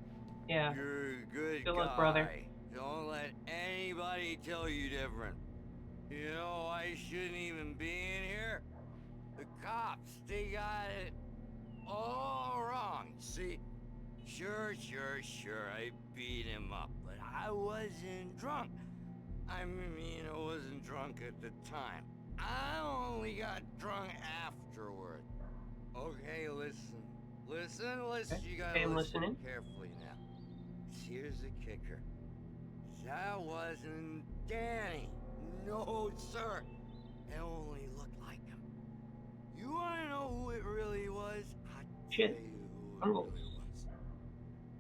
Yeah. You're a good Good guy. luck, brother. Don't let anybody tell you different. You know, I shouldn't even be in here. The cops, they got it all wrong. See? Sure, I beat him up, but I wasn't drunk. I mean, I wasn't drunk at the time. I only got drunk afterward. Okay, listen. Listen, you gotta I'm listen listening. carefully now. Here's the kicker. That wasn't Danny. No, sir. It only looked like him. You wanna know who it really was? Shit. Uncle.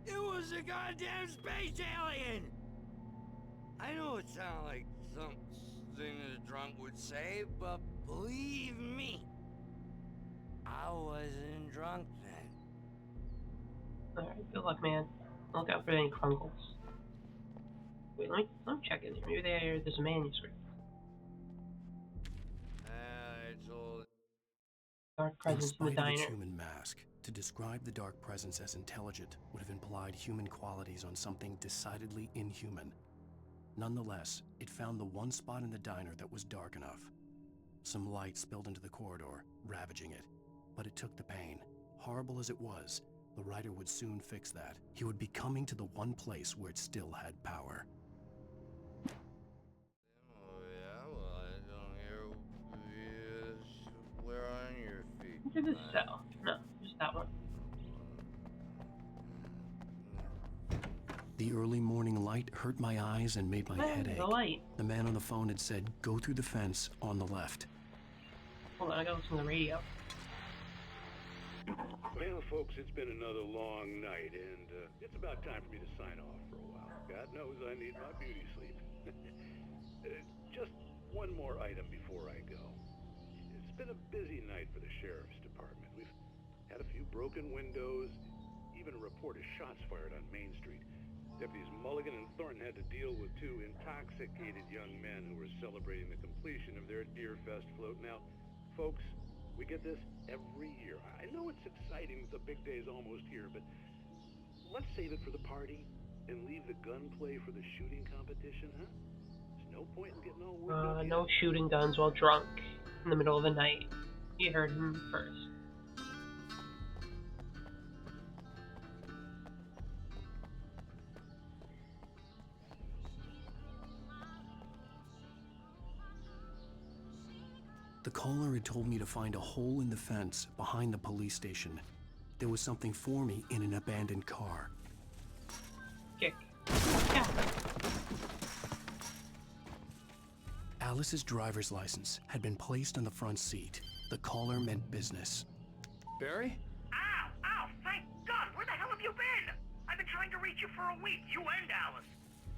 It was a goddamn space alien! I know it sounds like something a drunk would say, but believe me, I wasn't drunk then. Alright, good luck, man. Look out for any crunkles. Wait, let me check in here. Maybe there's a manuscript. It's all... Dark presence in the spite of its diner. human mask, to describe the dark presence as intelligent would have implied human qualities on something decidedly inhuman. Nonetheless, it found the one spot in the diner that was dark enough. Some light spilled into the corridor, ravaging it. But it took the pain. Horrible as it was, the writer would soon fix that. He would be coming to the one place where it still had power. Oh, yeah, well, I don't hear... Where on your feet? Into the cell. No, just that one. The early morning light hurt my eyes and made my head ache. The light. The man on the phone had said, go through the fence on the left. Hold on, I gotta listen to the radio. Well, folks, it's been another long night, and it's about time for me to sign off for a while. God knows I need my beauty sleep. Just one more item before I go. It's been a busy night for the Sheriff's Department. We've had a few broken windows, even a report of shots fired on Main Street. Deputies Mulligan and Thornton had to deal with two intoxicated young men who were celebrating the completion of their Deerfest float. Now, folks, we get this every year. I know it's exciting, the big day's almost here, but let's save it for the party and leave the gunplay for the shooting competition, huh? There's no point in getting all worked up. No shooting guns while drunk in the middle of the night. You heard him first. The caller had told me to find a hole in the fence behind the police station. There was something for me in an abandoned car. Kick. Yeah. Alice's driver's license had been placed on the front seat. The caller meant business. Barry? Ow! Thank God! Where the hell have you been? I've been trying to reach you for a week, you and Alice.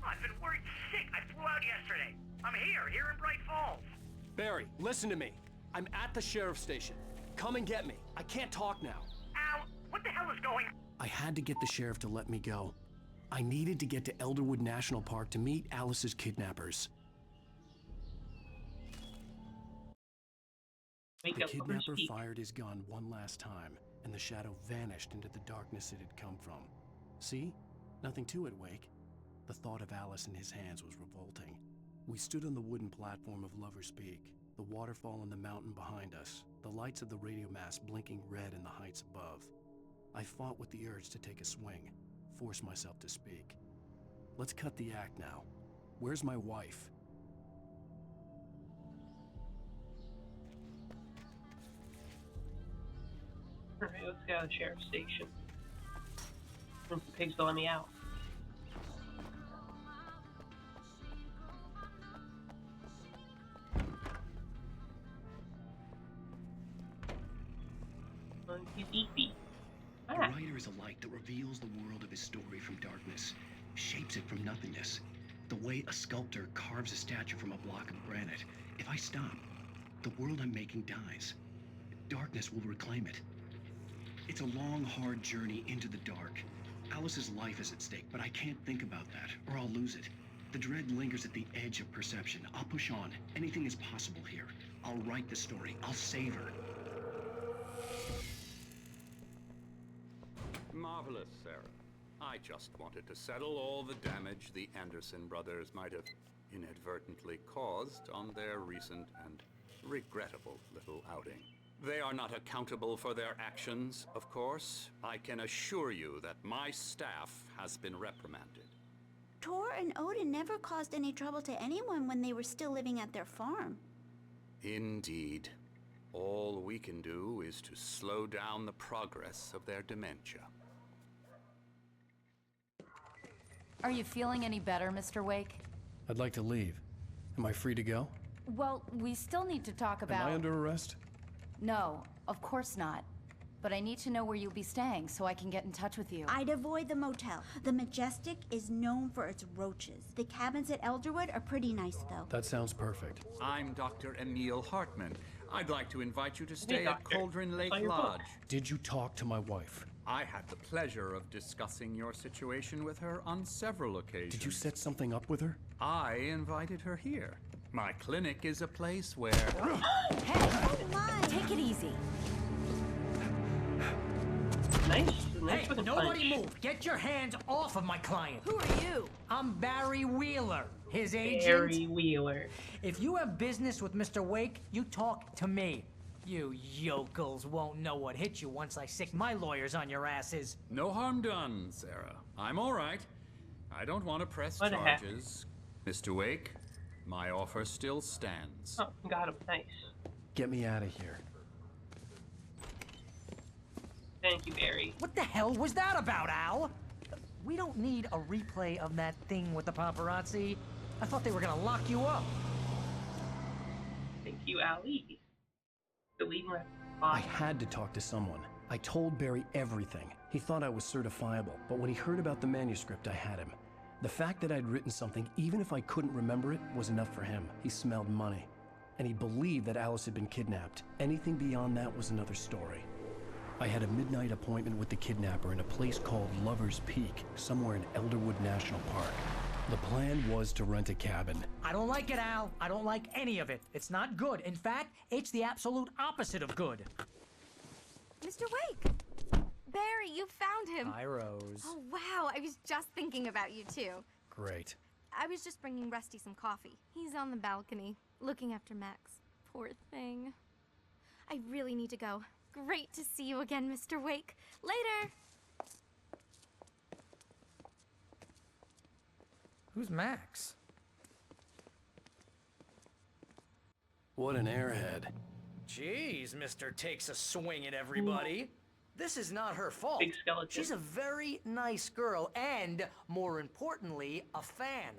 I've been worried sick. I flew out yesterday. I'm here in Bright Falls. Barry, listen to me. I'm at the sheriff's station. Come and get me. I can't talk now. Al, what the hell is going on? I had to get the sheriff to let me go. I needed to get to Elderwood National Park to meet Alice's kidnappers. The kidnapper fired his gun one last time, and the shadow vanished into the darkness it had come from. See? Nothing to it, Wake. The thought of Alice in his hands was revolting. We stood on the wooden platform of Lover's Peak, the waterfall on the mountain behind us, the lights of the radio mast blinking red in the heights above. I fought with the urge to take a swing, force myself to speak. Let's cut the act now. Where's my wife? Alright, let's go to the sheriff's station. Once the pigs will let me out. A writer is a light that reveals the world of his story from darkness, shapes it from nothingness. The way a sculptor carves a statue from a block of granite. If I stop, the world I'm making dies. Darkness will reclaim it. It's a long, hard journey into the dark. Alice's life is at stake, but I can't think about that, or I'll lose it. The dread lingers at the edge of perception. I'll push on. Anything is possible here. I'll write the story. I'll save her. marvelous, Sarah. I just wanted to settle all the damage the Anderson brothers might have inadvertently caused on their recent and regrettable little outing. They are not accountable for their actions, of course. I can assure you that my staff has been reprimanded. Tor and Odin never caused any trouble to anyone when they were still living at their farm. Indeed. All we can do is to slow down the progress of their dementia. Are you feeling any better, Mr. Wake? I'd like to leave. Am I free to go? Well, we still need to talk about... Am I under arrest? No, of course not. But I need to know where you'll be staying so I can get in touch with you. I'd avoid the motel. The Majestic is known for its roaches. The cabins at Elderwood are pretty nice, though. That sounds perfect. I'm Dr. Emil Hartman. I'd like to invite you to stay at Doctor. Cauldron Lake Saw your book. Lodge. Did you talk to my wife? I had the pleasure of discussing your situation with her on several occasions. Did you set something up with her? I invited her here. My clinic is a place where... Hey, take it easy. Nice. Hey, looking nobody punch. move! Get your hands off of my client! Who are you? I'm Barry Wheeler, his agent. Barry Wheeler. If you have business with Mr. Wake, you talk to me. You yokels won't know what hit you once I sick my lawyers on your asses. No harm done, Sarah. I'm all right. I don't want to press What the heck? charges. Mr. Wake, my offer still stands. Oh, got him. Nice. Get me out of here. Thank you, Barry. What the hell was that about, Al? We don't need a replay of that thing with the paparazzi. I thought they were gonna lock you up. Thank you, Ali. Deleting my I had to talk to someone. I told Barry everything. He thought I was certifiable, but when he heard about the manuscript, I had him. The fact that I'd written something, even if I couldn't remember it, was enough for him. He smelled money. And he believed that Alice had been kidnapped. Anything beyond that was another story. I had a midnight appointment with the kidnapper in a place called Lover's Peak, somewhere in Elderwood National Park. The plan was to rent a cabin. I don't like it, Al. I don't like any of it. It's not good. In fact, it's the absolute opposite of good. Mr. Wake! Barry, you found him! Hi, Rose. Oh, wow. I was just thinking about you, too. Great. I was just bringing Rusty some coffee. He's on the balcony, looking after Max. Poor thing. I really need to go. Great to see you again, Mr. Wake. Later! Who's Max? What an airhead. Jeez, Mr. Takes a swing at everybody. This is not her fault. Big skeleton. She's a very nice girl and, more importantly, a fan.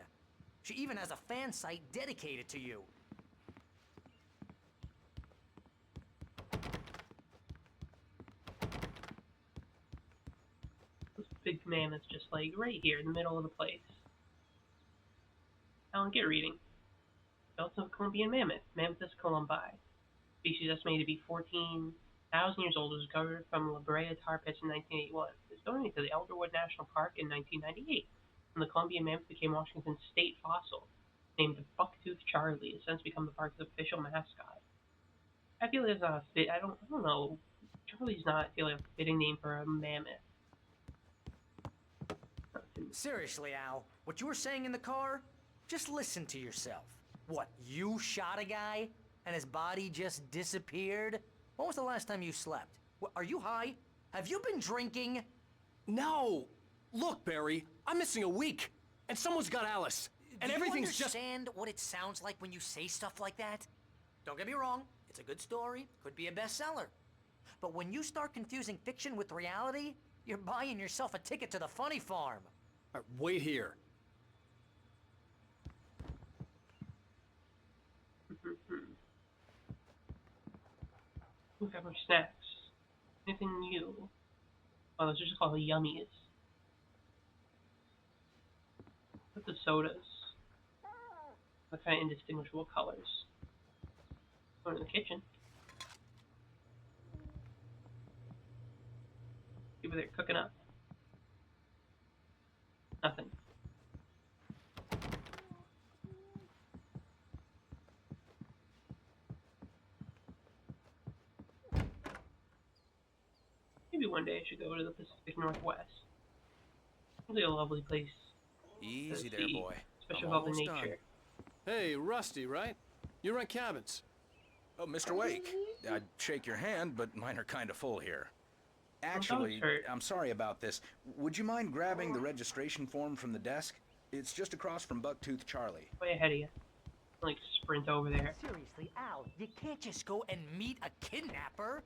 She even has a fan site dedicated to you. This big mammoth just like right here in the middle of the place. Alan, get reading. Also a Columbian mammoth, Mammothus columbi. Species estimated to be 14,000 years old, was discovered from La Brea tar pits in 1981. It was donated to the Elderwood National Park in 1998. And the Columbian mammoth became Washington's state fossil, named Bucktooth Charlie. It's since become the park's official mascot. I feel it's not a fit. I don't know. Charlie's not, I feel like, a fitting name for a mammoth. Seriously, Al, what you were saying in the car? Just listen to yourself. What, you shot a guy and his body just disappeared? When was the last time you slept? What, are you high? Have you been drinking? No! Look, Barry, I'm missing a week, and someone's got Alice, and everything's just... Do you understand what it sounds like when you say stuff like that? Don't get me wrong, it's a good story, could be a bestseller. But when you start confusing fiction with reality, you're buying yourself a ticket to the funny farm. Wait here. We've got more snacks. Anything new? Oh, those are just called yummies. What the sodas? What kind of indistinguishable colors? Going to the kitchen. See what they're cooking up. Nothing. Maybe one day I should go to the Pacific Northwest. It's like a lovely place. Easy there, see, boy. especially I'm with all the almost nature. done. Hey, Rusty, right? You rent cabins. Oh, Mr. Wake. I'd shake your hand, but mine are kind of full here. My Actually, dog's hurt. I'm sorry about this. Would you mind grabbing the registration form from the desk? It's just across from Bucktooth Charlie. Way ahead of you. Like sprint over there. Seriously, Al, you can't just go and meet a kidnapper.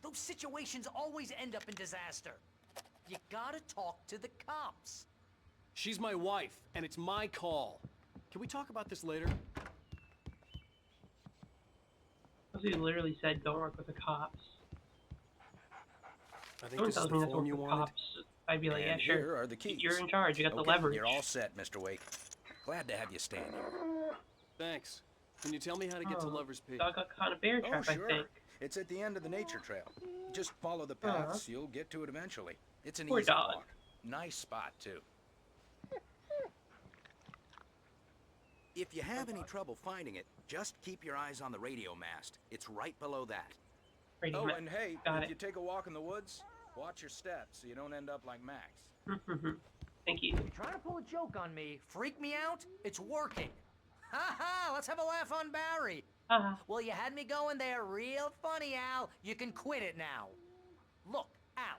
Those situations always end up in disaster. You gotta talk to the cops. She's my wife, and it's my call. Can we talk about this later? He literally said, "Don't work with the cops." I think Someone this is tells the me not to form work you with wanted. cops. I'd be like, And "Yeah, sure. here are the keys. You're in charge. You got the Okay, leverage." You're all set, Mr. Wake. Glad to have you stand here. Thanks. Can you tell me how to get to Lover's Peak? Dog got caught in a bear Oh, trap, sure. I think. It's at the end of the nature trail. Just follow the paths, you'll get to it eventually. It's an Poor easy dog. walk. Nice spot, too. If you have any trouble finding it, just keep your eyes on the radio mast. It's right below that. Radio oh, mast. and hey, Got if it. you take a walk in the woods, watch your steps so you don't end up like Max. Thank you. You're trying to pull a joke on me, freak me out? It's working. Ha ha! Let's have a laugh on Barry. Well, you had me going there real funny, Al. You can quit it now. Look, Al,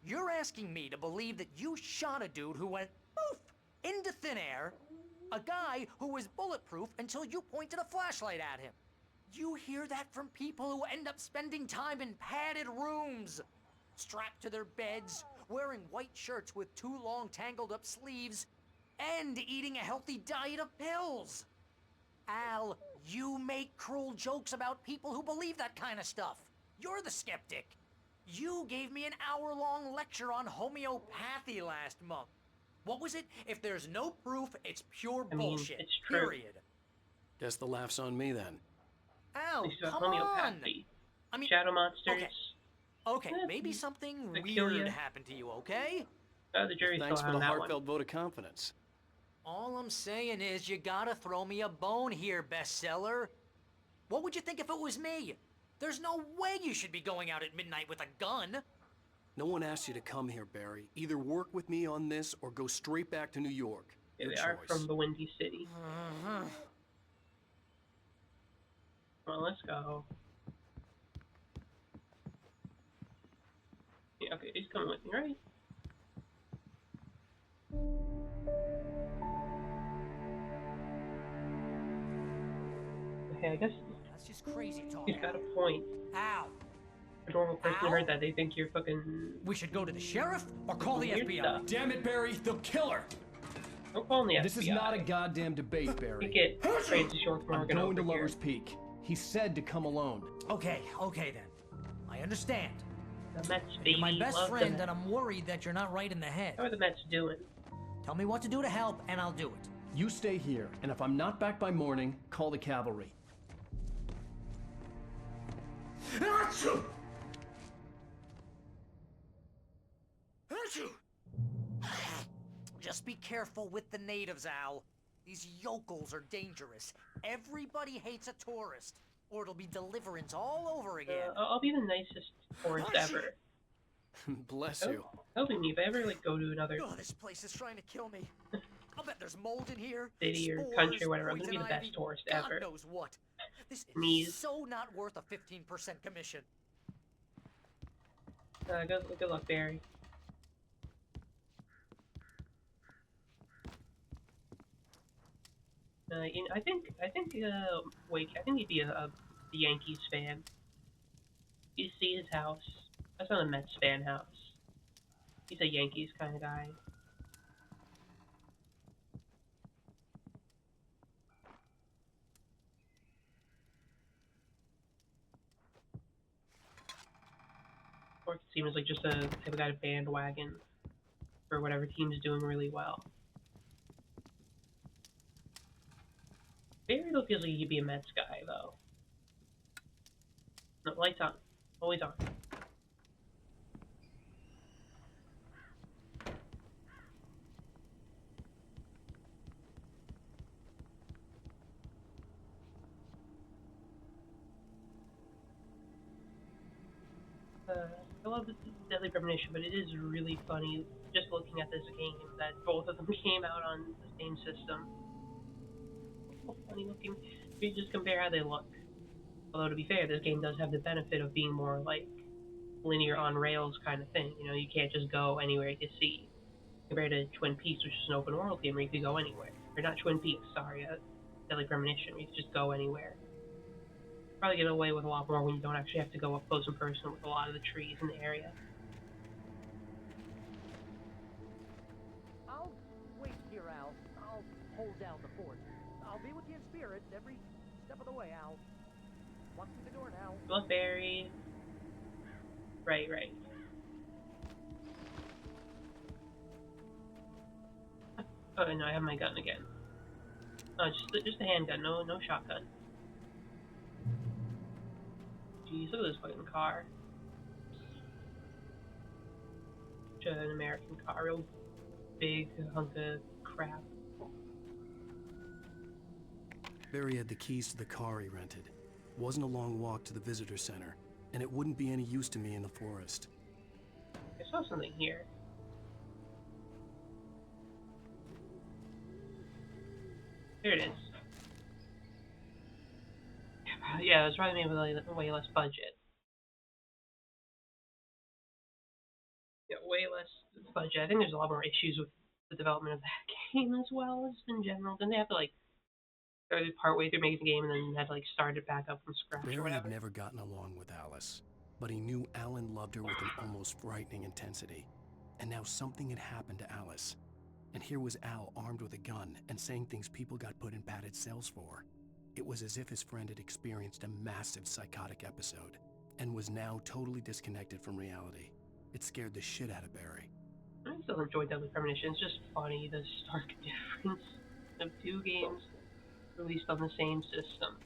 you're asking me to believe that you shot a dude who went poof into thin air, a guy who was bulletproof until you pointed a flashlight at him. You hear that from people who end up spending time in padded rooms, strapped to their beds, wearing white shirts with too long tangled up sleeves, and eating a healthy diet of pills. Al, you make cruel jokes about people who believe that kind of stuff. You're the skeptic. You gave me an hour-long lecture on homeopathy last month. What was it? If there's no proof, it's pure bullshit. it's true. Period. Guess the laugh's on me then. Al, At least about come homeopathy. on. I mean, Shadow monsters. Okay, maybe something They kill weird ya. happened to you, okay? The jury's Thanks still for on the that heartfelt vote of confidence. All I'm saying is you gotta throw me a bone here, bestseller. What would you think if it was me? There's no way you should be going out at midnight with a gun. No one asked you to come here, Barry. Either work with me on this or go straight back to New York. Yeah, Your they are choice. from the Windy City. Well, let's go. Yeah, okay, he's coming with me, right? Okay, I guess That's just crazy talk. he's got a point. Ow. A normal person Ow. heard that, they think you're fucking... We should go to the sheriff or call the Weird FBI. stuff. Damn it, Barry, they'll kill her. Don't call him the FBI. This is not a goddamn debate, You Barry. get Francis York I'm Morgan going to over here. Lover's Peak. He said to come alone. Okay then. I understand. The Mets, You're baby. my best Love the friend, Mets. and I'm worried that you're not right in the head. How are the Mets doing? Tell me what to do to help, and I'll do it. You stay here, and if I'm not back by morning, call the cavalry. Achoo! Just be careful with the natives, Al. These yokels are dangerous. Everybody hates a tourist, or it'll be deliverance all over again. I'll be the nicest tourist ever. Bless you. Help me if I ever like go to another Oh, this place is trying to kill me. I'll bet there's mold in here. city or spores, country or whatever. I'm gonna be the poison best ivy, tourist God ever. knows what. This Sneeze. is so not worth a 15% commission. Good luck, Barry. I think Wake. I think he'd be a Yankees fan. You see his house. That's not a Mets fan house. He's a Yankees kind of guy. Or it seems like just a type of guy to bandwagon for whatever team's doing really well. Barry though feels like he'd be a Mets guy though. No, lights on. Always on. I love Deadly Premonition, but it is really funny just looking at this game that both of them came out on the same system. So funny looking. If you just compare how they look. Although to be fair, this game does have the benefit of being more like linear on rails kind of thing. You know, you can't just go anywhere you see. Compared to Twin Peaks, which is an open world game where you could go anywhere. Or not Twin Peaks, sorry, Deadly Premonition, where you could just go anywhere. Probably get away with a lot more when you don't actually have to go up close and personal with a lot of the trees in the area. I'll wait here, Al. I'll hold down the fort. I'll be with you in spirit every step of the way, Al. Walk through the door now. Love Barry. Right. Oh no, I have my gun again. Oh, just a handgun, no shotgun. Jeez, look at this fucking car. Such an American car, real big hunk of crap. Barry had the keys to the car he rented. It wasn't a long walk to the visitor center, and it wouldn't be any use to me in the forest. I saw something here. There it is. Yeah, it was probably made with way less budget. Yeah, way less budget. I think there's a lot more issues with the development of that game as well as in general. Didn't they have to like start partway through making the game and then had to like start it back up from scratch or Barry whatever? had never gotten along with Alice, but he knew Alan loved her with an almost frightening intensity. And now something had happened to Alice. And here was Al armed with a gun and saying things people got put in padded cells for. It was as if his friend had experienced a massive psychotic episode and was now totally disconnected from reality. It scared the shit out of Barry. I still enjoy Deadly Premonition. It's just funny, the stark difference of two games released on the same system.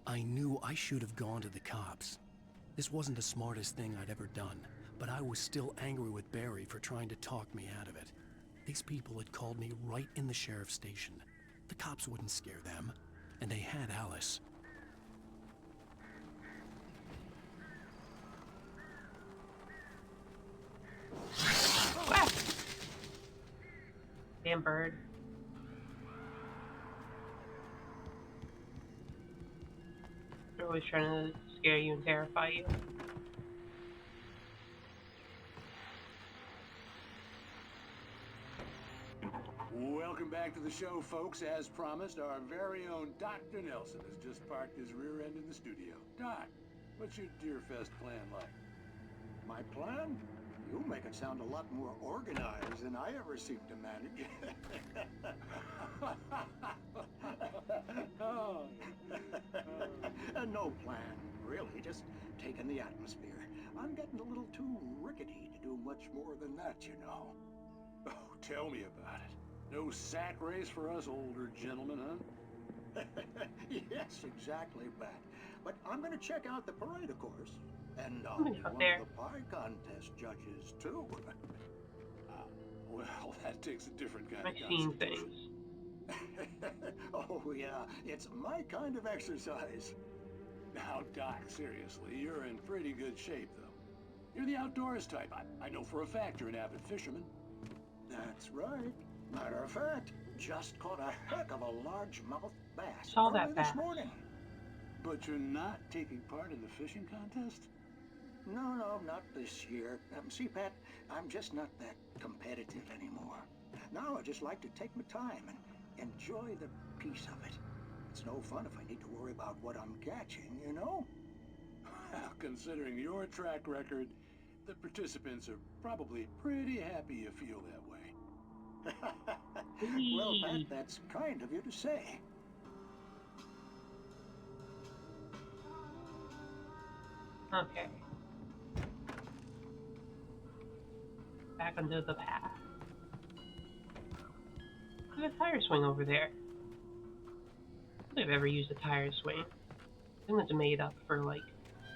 I knew I should have gone to the cops. This wasn't the smartest thing I'd ever done, but I was still angry with Barry for trying to talk me out of it. These people had called me right in the sheriff's station. The cops wouldn't scare them, and they had Alice. Ah! Damn bird. They're always trying to scare you and terrify you. Welcome back to the show, folks. As promised, our very own Dr. Nelson has just parked his rear end in the studio. Doc, what's your Deerfest plan like? My plan? You make it sound a lot more organized than I ever seem to manage. No plan, really. Just taking the atmosphere. I'm getting a little too rickety to do much more than that, you know. Oh, tell me about it. No sack race for us older gentlemen, huh? Yes, exactly, Bat. But I'm gonna check out the parade, of course. And I'll be one of the pie contest judges, too. Well, that takes a different kind I've of seen concentration. things. Oh, yeah. It's my kind of exercise. Now, Doc, seriously, you're in pretty good shape, though. You're the outdoors type. I know for a fact you're an avid fisherman. That's right. Matter of fact, just caught a heck of a largemouth bass Saw early that this bass. morning. But you're not taking part in the fishing contest? No, not this year. See, Pat, I'm just not that competitive anymore. Now I just like to take my time and enjoy the peace of it. It's no fun if I need to worry about what I'm catching, you know? Well, considering your track record, the participants are probably pretty happy you feel that way. Well, Pat, that's kind of you to say. Okay. Back onto the path. Look at a tire swing over there. I don't think I've ever used a tire swing. I think that's made up for, like,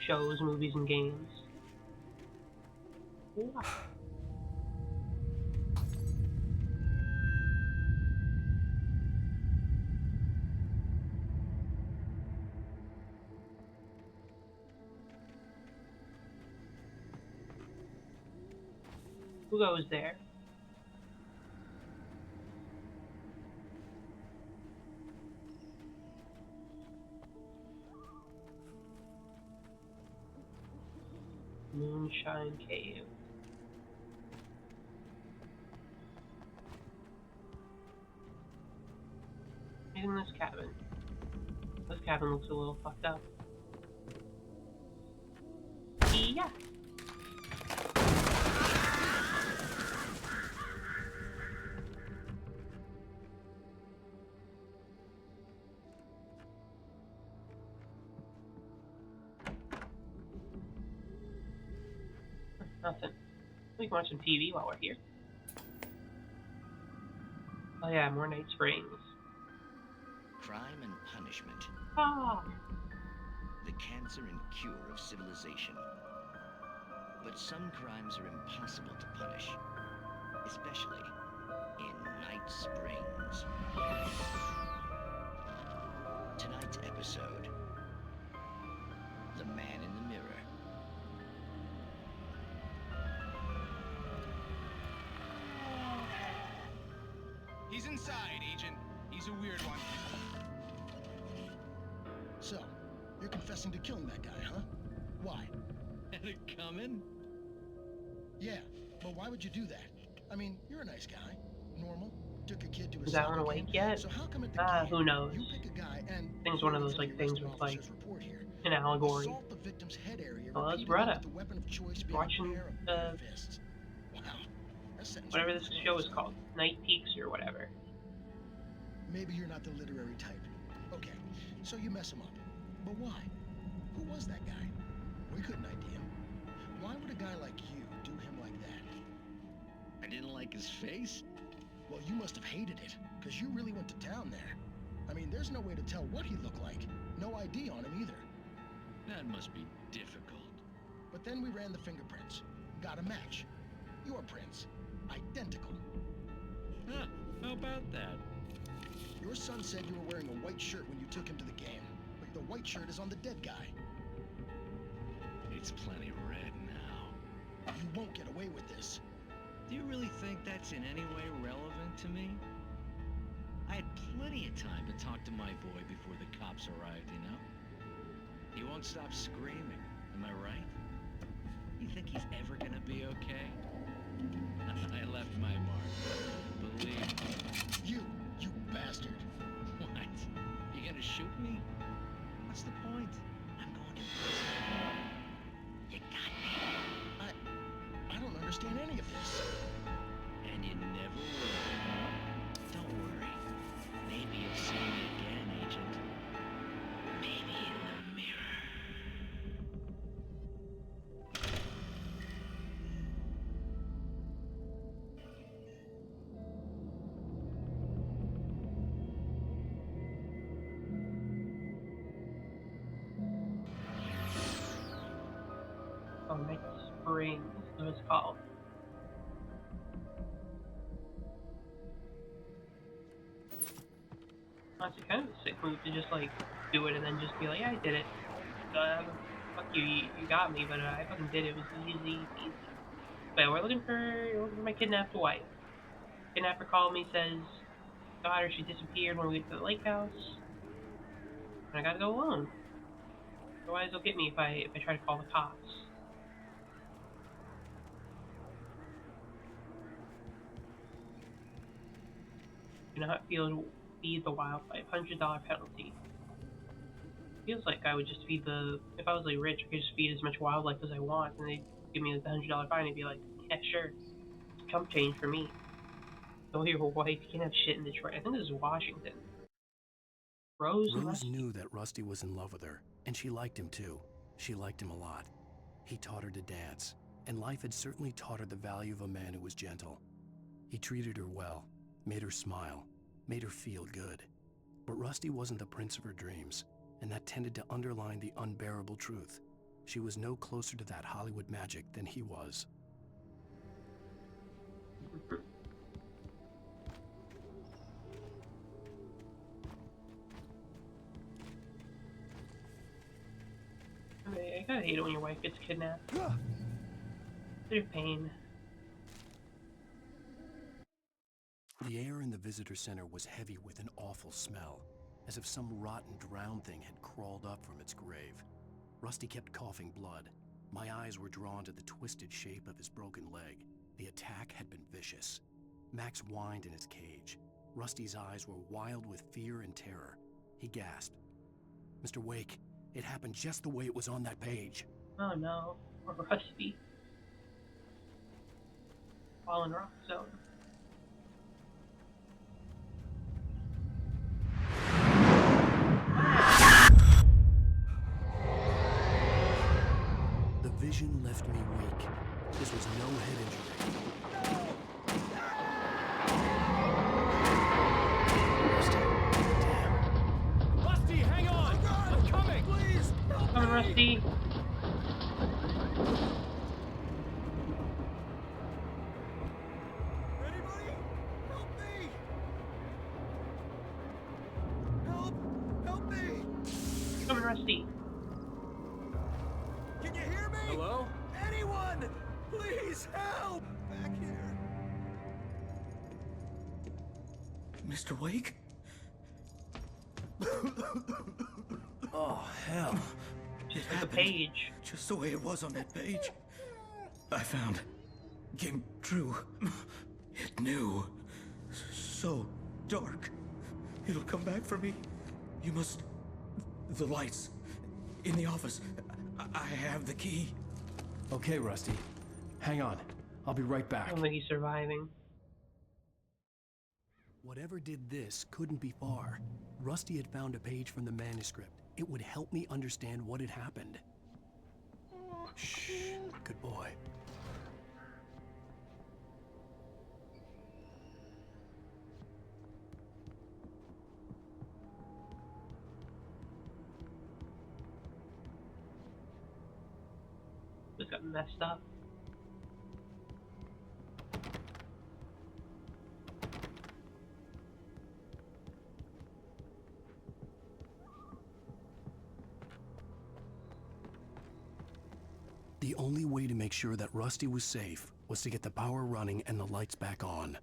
shows, movies, and games. Wow. Who goes there? Moonshine Cave. In this cabin. This cabin looks a little fucked up. Yeah. Nothing. We can watch some TV while we're here. Oh yeah, more Night Springs. Crime and punishment. Ah. The cancer and cure of civilization. But some crimes are impossible to punish, especially in Night Springs. Tonight's episode, The Man in the Mirror. He's inside, Agent. He's a weird one. So, you're confessing to killing that guy, huh? Why? Had it coming? Yeah, but why would you do that? I mean, you're a nice guy. Normal. Took a kid to a Is Alan awake yet? So how come at the game, who knows? you pick a guy and I think it's one of those like things with like an allegory. assault the victim's head area, Well, that's repeatedly Greta. with the weapon of choice being a Watching pair of the fists. Wow. That sentence whatever was this close. show is called, Night Peaks or whatever. Maybe you're not the literary type. Okay, so you mess him up. But why? Who was that guy? We couldn't ID him. Why would a guy like you do him like that? I didn't like his face? Well, you must have hated it, because you really went to town there. I mean, there's no way to tell what he looked like. No ID on him either. That must be difficult. But then we ran the fingerprints. Got a match. Your prints. Identical. Huh, how about that? Your son said you were wearing a white shirt when you took him to the game. But the white shirt is on the dead guy. It's plenty red now. You won't get away with this. Do you really think that's in any way relevant to me? I had plenty of time to talk to my boy before the cops arrived, you know? He won't stop screaming, am I right? You think he's ever gonna be okay? I left my mark. Believe me. You bastard. What? You gonna shoot me? What's the point? I'm going to prison. You got me. I don't understand any of this. And you never will. Don't worry. Maybe you'll see me again, Agent. Maybe in the mirror. Oh, Night Springs is what it's called. Honestly, kind of a sick move to just like do it and then just be like, yeah, I did it. Fuck you, you got me, but I fucking did it. It was easy. But yeah, we're looking for my kidnapped wife. Kidnapper called me, says, daughter, she disappeared when we went to the lake house. And I gotta go alone. Otherwise they'll get me if I try to call the cops. Do not feed the wildlife. $100 penalty. Feels like I would just feed the. If I was like rich, I could just feed as much wildlife as I want, and they'd give me the $100 fine and be like, yeah, sure. Chump change for me. Go here, wife. You can't have shit in Detroit. I think this is Washington. Rose knew that Rusty was in love with her, and she liked him too. She liked him a lot. He taught her to dance, and life had certainly taught her the value of a man who was gentle. He treated her well, made her smile, made her feel good. But Rusty wasn't the prince of her dreams, and that tended to underline the unbearable truth. She was no closer to that Hollywood magic than he was. I kinda hate it when your wife gets kidnapped. Bit of pain. The air in the visitor center was heavy with an awful smell, as if some rotten drowned thing had crawled up from its grave. Rusty kept coughing blood. My eyes were drawn to the twisted shape of his broken leg. The attack had been vicious. Max whined in his cage. Rusty's eyes were wild with fear and terror. He gasped. Mr. Wake, it happened just the way it was on that page. Oh no, Rusty. Fallen Rock Zone. The vision left me weak. This was no head injury. Rusty, damn. Rusty, hang on! I'm coming! Please! Come on, Rusty. Anybody? Help me! Help! Help me! Come on, Rusty. Can you hear me? Hello? Anyone! Please help! Back here. Mr. Wake? Oh, hell. Just like a page. Just the way it was on that page. I found. Came true. It knew. So dark. It'll come back for me. You must... The lights. In the office. I have the key. Okay, Rusty. Hang on. I'll be right back. I don't think he's surviving. Whatever did this couldn't be far. Rusty had found a page from the manuscript. It would help me understand what had happened. Shh. Good boy. Just got messed up. The only way to make sure that Rusty was safe was to get the power running and the lights back on.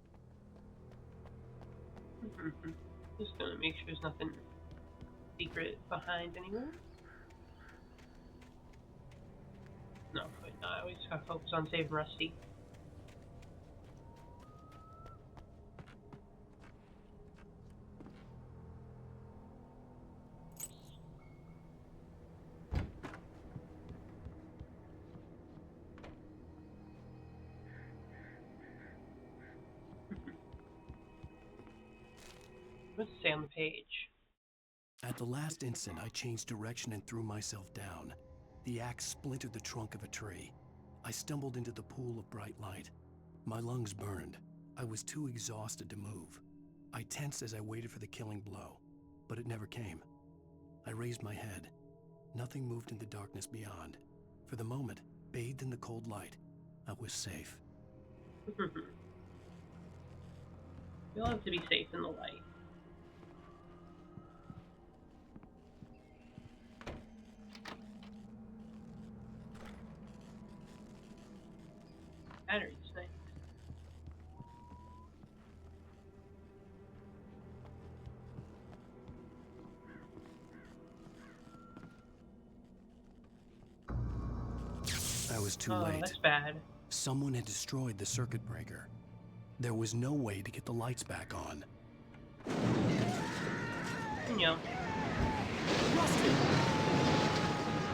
Just gonna make sure there's nothing secret behind anywhere. No, probably not. We just gotta focus on saving Rusty. What's it say on the page? At the last instant, I changed direction and threw myself down. The axe splintered the trunk of a tree. I stumbled into the pool of bright light. My lungs burned. I was too exhausted to move. I tensed as I waited for the killing blow, but it never came. I raised my head. Nothing moved in the darkness beyond. For the moment, bathed in the cold light, I was safe. You'll have to be safe in the light. Batteries, nice. I was too Oh, late. that's bad. Someone had destroyed the circuit breaker. There was no way to get the lights back on. Yeah. Rusty!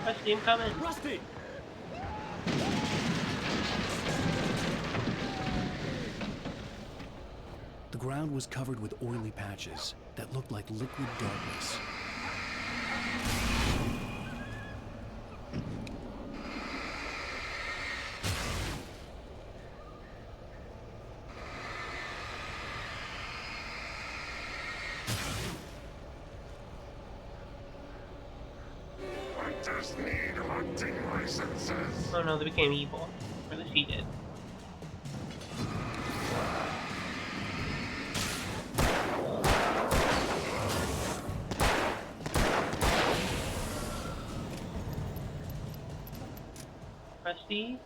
Rusty, I'm coming. Rusty! The ground was covered with oily patches that looked like liquid darkness. Hunters need hunting licenses. Oh no, they became evil. Or at least he did. Rusty?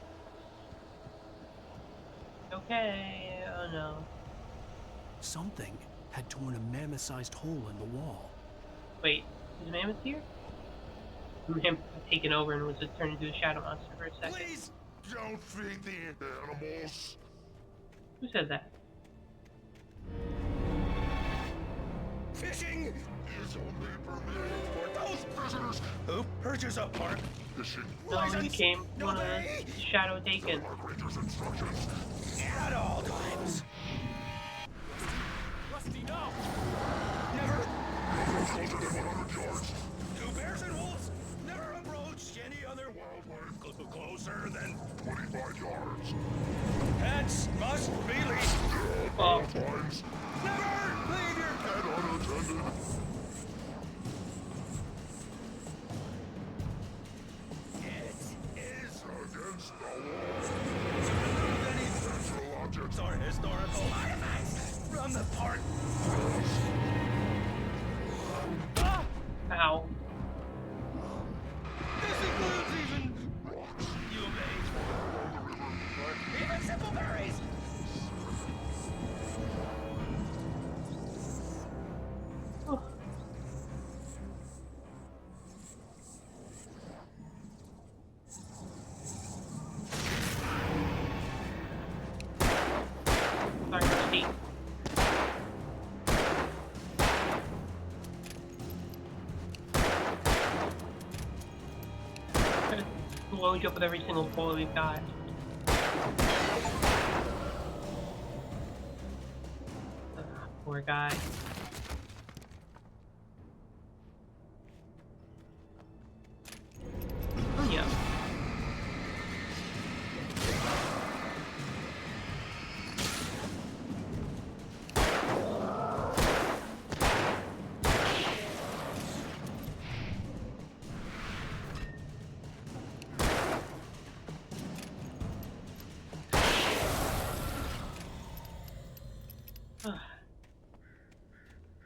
Okay, oh no. something had torn a mammoth-sized hole in the wall. Wait, is Mammoth here? Mammoth had taken over and was just turned into a shadow monster for a second. Please don't feed the animals. Who said that? Fishing is only permitted for those prisoners who purchase a park. Fishing. No one came when Shadow taken. Ranger's instructions. At all times. Rusty, no! Never. Closer than 100 yards. To bears and wolves, never approach any other wildlife closer than 25 yards. Pets must be leashed. All times. Never leave your pet unattended. It is against the law. Any Central objects or historical artifacts from the park. Ow. This includes even humans or even simple berries. Oh. Sorry, Rusty. Load you up with every single bullet we've got. Poor guy. Oh yeah.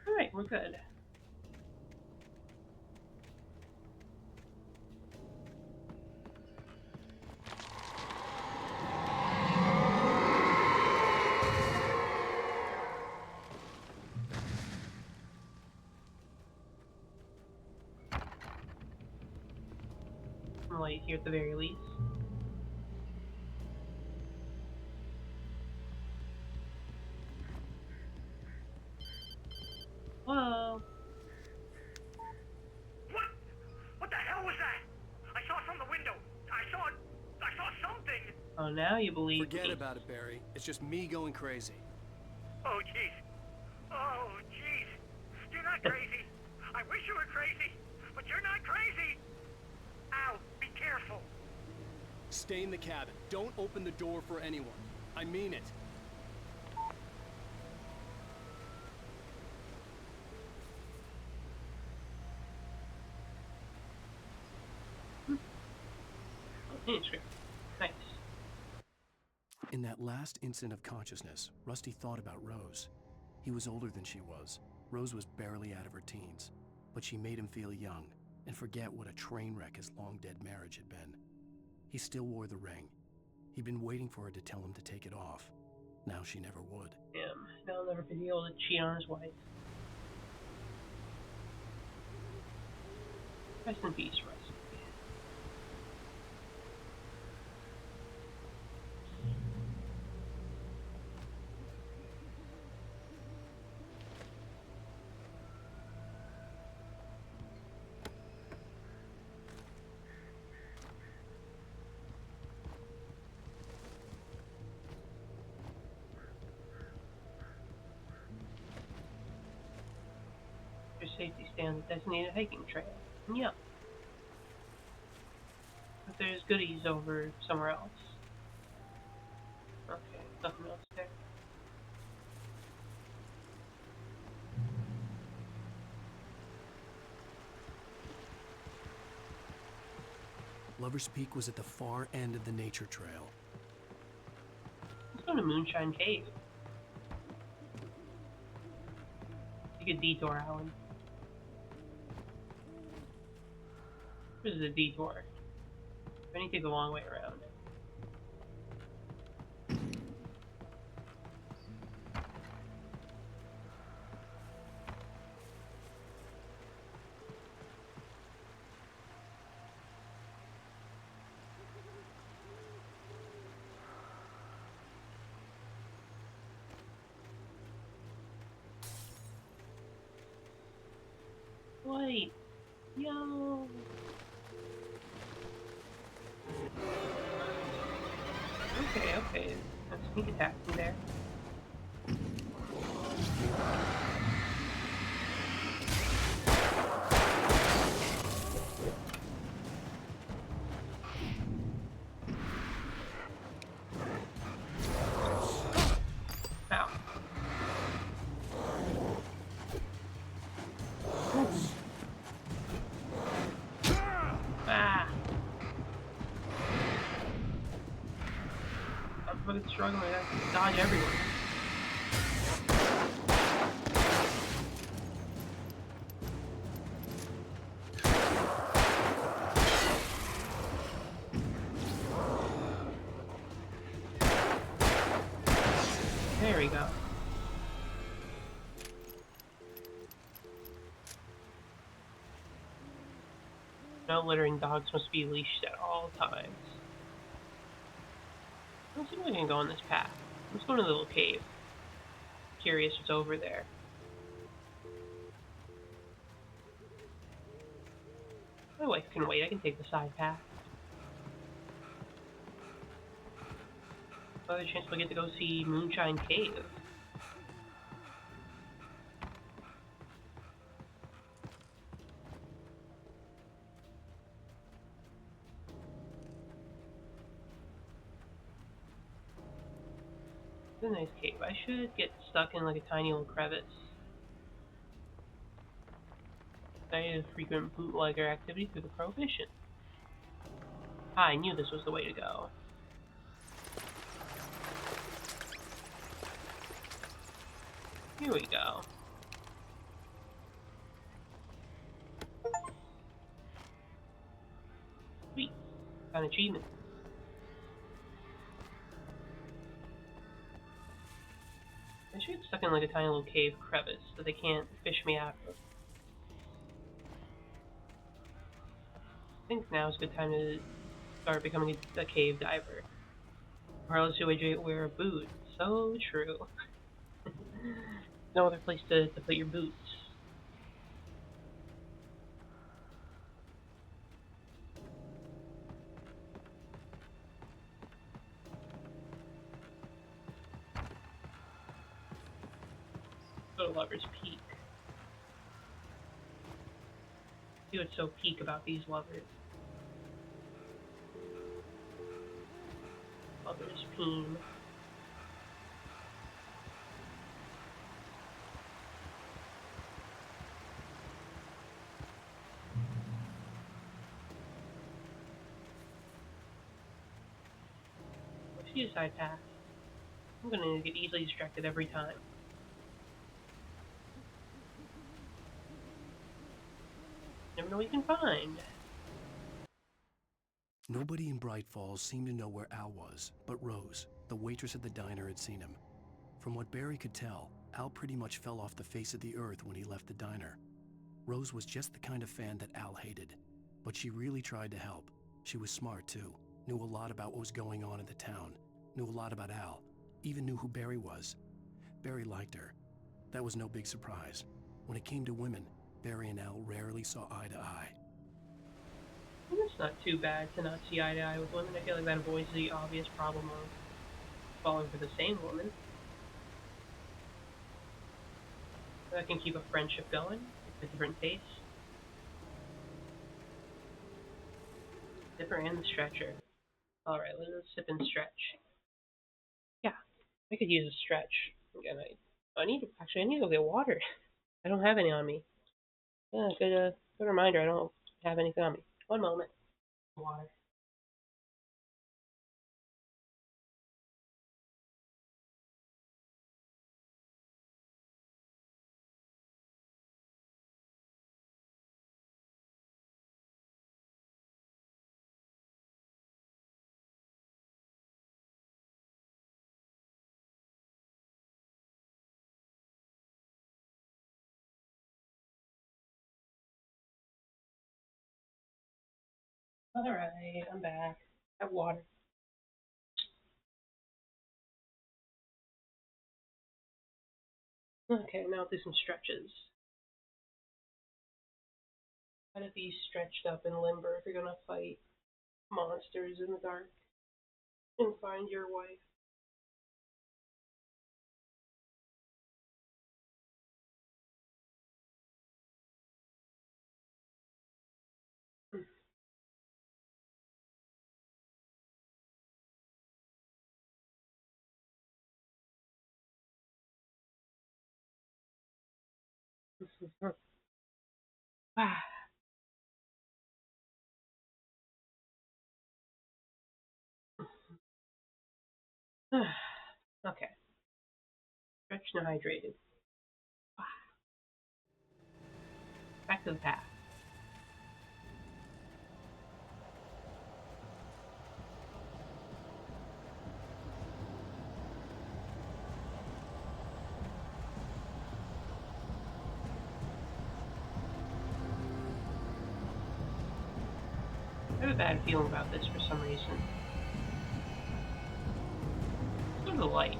Alright, we're good. Some light here at the very least. Whoa. What the hell was that? I saw it from the window. I saw something. Oh, now you believe Forget me. about it, Barry. It's just me going crazy. Oh, jeez. Oh, jeez. You're not crazy. I wish you were crazy, but you're not crazy. Ow, be careful. Stay in the cabin. Don't open the door for anyone. I mean it. Manuscript. Nice. In that last instant of consciousness, Rusty thought about Rose. He was older than she was. Rose was barely out of her teens, but she made him feel young and forget what a train wreck his long-dead marriage had been. He still wore the ring. He'd been waiting for her to tell him to take it off. Now she never would. Damn, now I'll never be able to cheat on his wife. Rest in peace, Rusty. Your safety stands a designated hiking trail. Yeah. But there's goodies over somewhere else. Okay, nothing else there. Lover's Peak was at the far end of the nature trail. Let's go to Moonshine Cave. Take a detour, Alan. This is a detour. I need to take the long way around. White! Yo! Okay, okay. That's sneak attack from there. Ow. Ah! I'm fucking struggling. I have to dodge everyone. There we go. No littering dogs must be leashed at all times. I don't think we can go on this path. Let's go to the little cave. Curious what's over there. My wife can wait. I can take the side path. Another chance we'll get to go see Moonshine Cave. It's a nice cave. I should get stuck in like a tiny little crevice. Cited frequent bootlegger activity through the Prohibition. I knew this was the way to go. Here we go. Sweet. Got an achievement. I should get stuck in like a tiny little cave crevice that they can't fish me out of. I think now is a good time to start becoming a cave diver. Or else you would wear a boot. So true. No other place to put your boots. Go to Lover's Peak. See what's so peak about these lovers. Lover's Peen. See a side path. I'm gonna get easily distracted every time. Never know what you can find. Nobody in Bright Falls seemed to know where Al was, but Rose, the waitress at the diner, had seen him. From what Barry could tell, Al pretty much fell off the face of the earth when he left the diner. Rose was just the kind of fan that Al hated, but she really tried to help. She was smart too, knew a lot about what was going on in the town, knew a lot about Al, even knew who Barry was. Barry liked her. That was no big surprise. When it came to women, Barry and Al rarely saw eye to eye. It's not too bad to not see eye to eye with women. I feel like that avoids the obvious problem of falling for the same woman. That can keep a friendship going, with a different pace. Zipper and the stretcher. Alright, let's sip and stretch. Yeah, I could use a stretch. Again, I need to go get water. I don't have any on me. Yeah, good reminder, I don't have anything on me. One moment. Water. Alright, I'm back. I have water. Okay, now I'll do some stretches. Gotta be stretched up and limber if you're gonna fight monsters in the dark and find your wife. Okay. Stretched and hydrated. Back to the path. I have a bad feeling about this for some reason. Let's go to the light.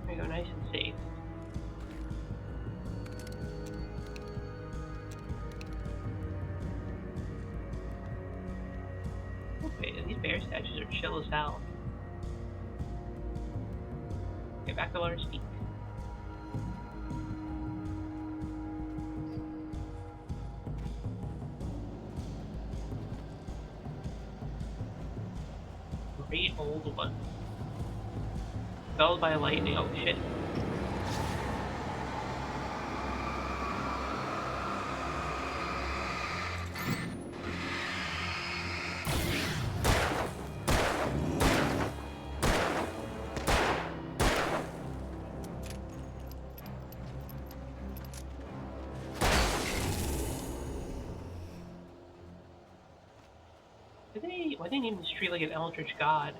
There we go, nice and safe. Okay, these bear statues are chill as hell. Get back to Lars Peak. Great old one. Felled by lightning, oh shit. Why didn't even treat like an eldritch god?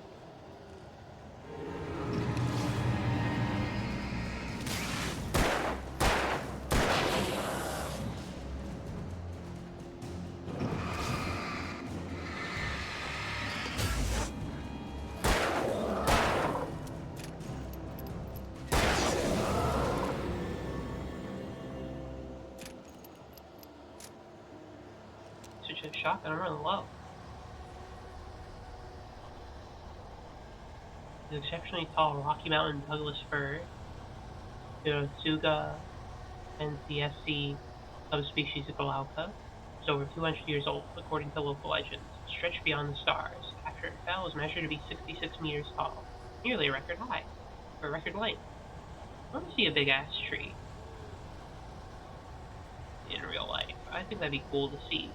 Such a shotgun, I'm running low. The exceptionally tall Rocky Mountain Douglas fir, the Tsuga NCSC subspecies of Glauca, is over 200 years old, according to local legends. Stretched beyond the stars, after it fell, was measured to be 66 meters tall, nearly a record high, or record length. I want to see a big ass tree in real life. I think that'd be cool to see.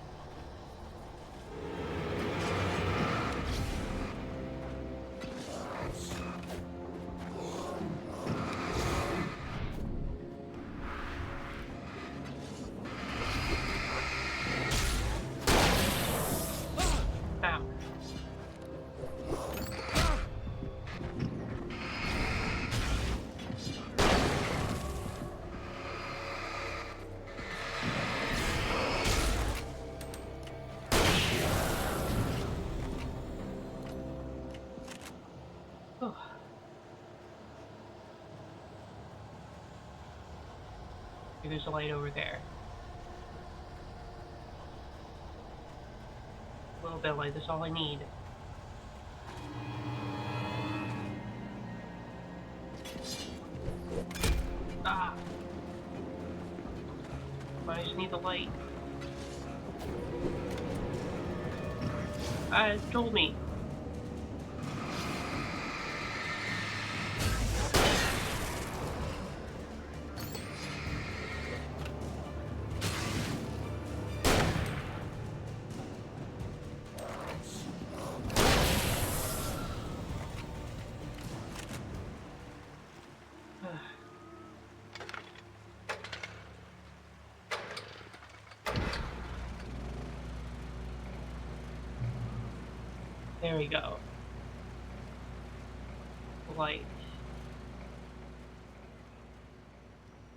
There's a light over there. A little bit of light, that's all I need. Ah! I just need the light. It told me. There we go. Light.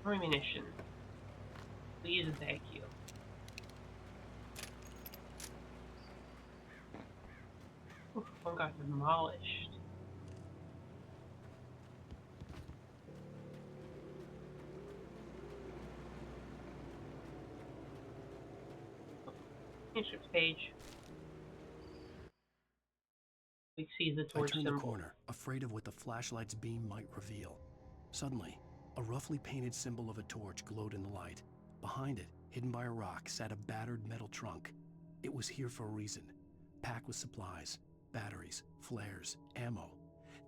More ammunition. Please and thank you. Oof, one got demolished. Manuscripts page. We see the I torch turned the symbol. corner, afraid of what the flashlight's beam might reveal. Suddenly, a roughly painted symbol of a torch glowed in the light. Behind it, hidden by a rock, sat a battered metal trunk. It was here for a reason. Packed with supplies, batteries, flares, ammo.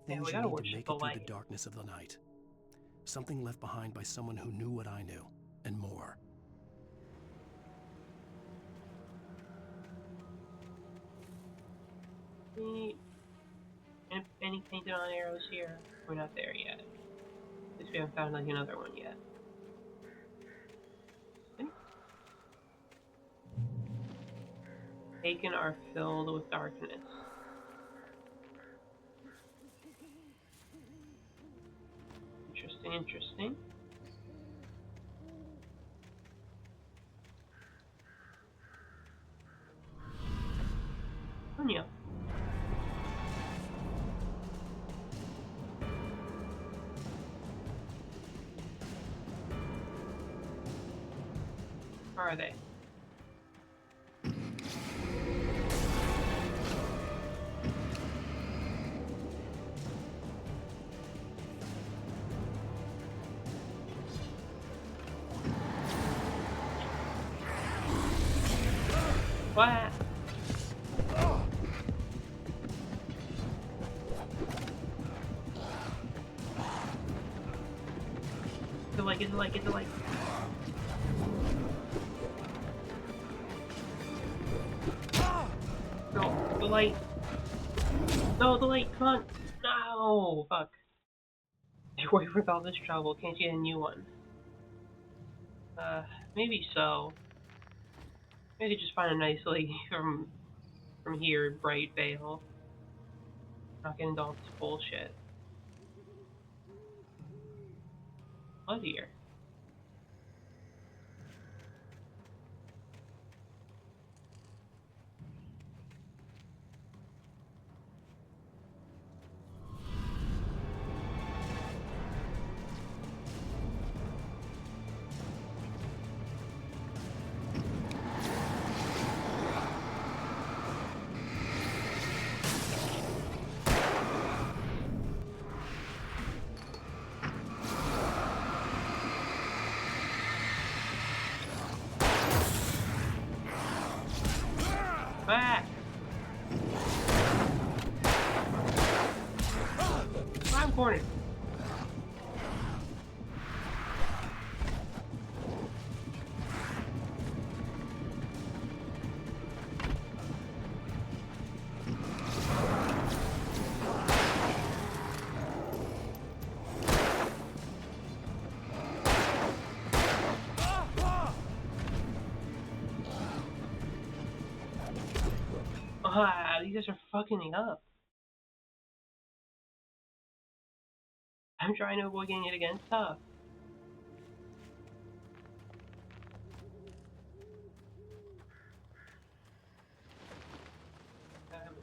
Things we you gotta need to worship make the it through light. the darkness of the night. Something left behind by someone who knew what I knew, and more. Any painted on arrows here? We're not there yet. At least we haven't found like another one yet. Taken are filled with darkness. Interesting, interesting. Sonia. Where are they? What? Get the light. No, the light. No, the light, come on. No, fuck. Worry with all this trouble, can't get a new one. Maybe so. Maybe just find a nice lady from here, Bright Vale. Not getting into all this bullshit. What here? Back! I'm cornered. These guys are fucking me up. I'm trying to avoid getting it again. Tough.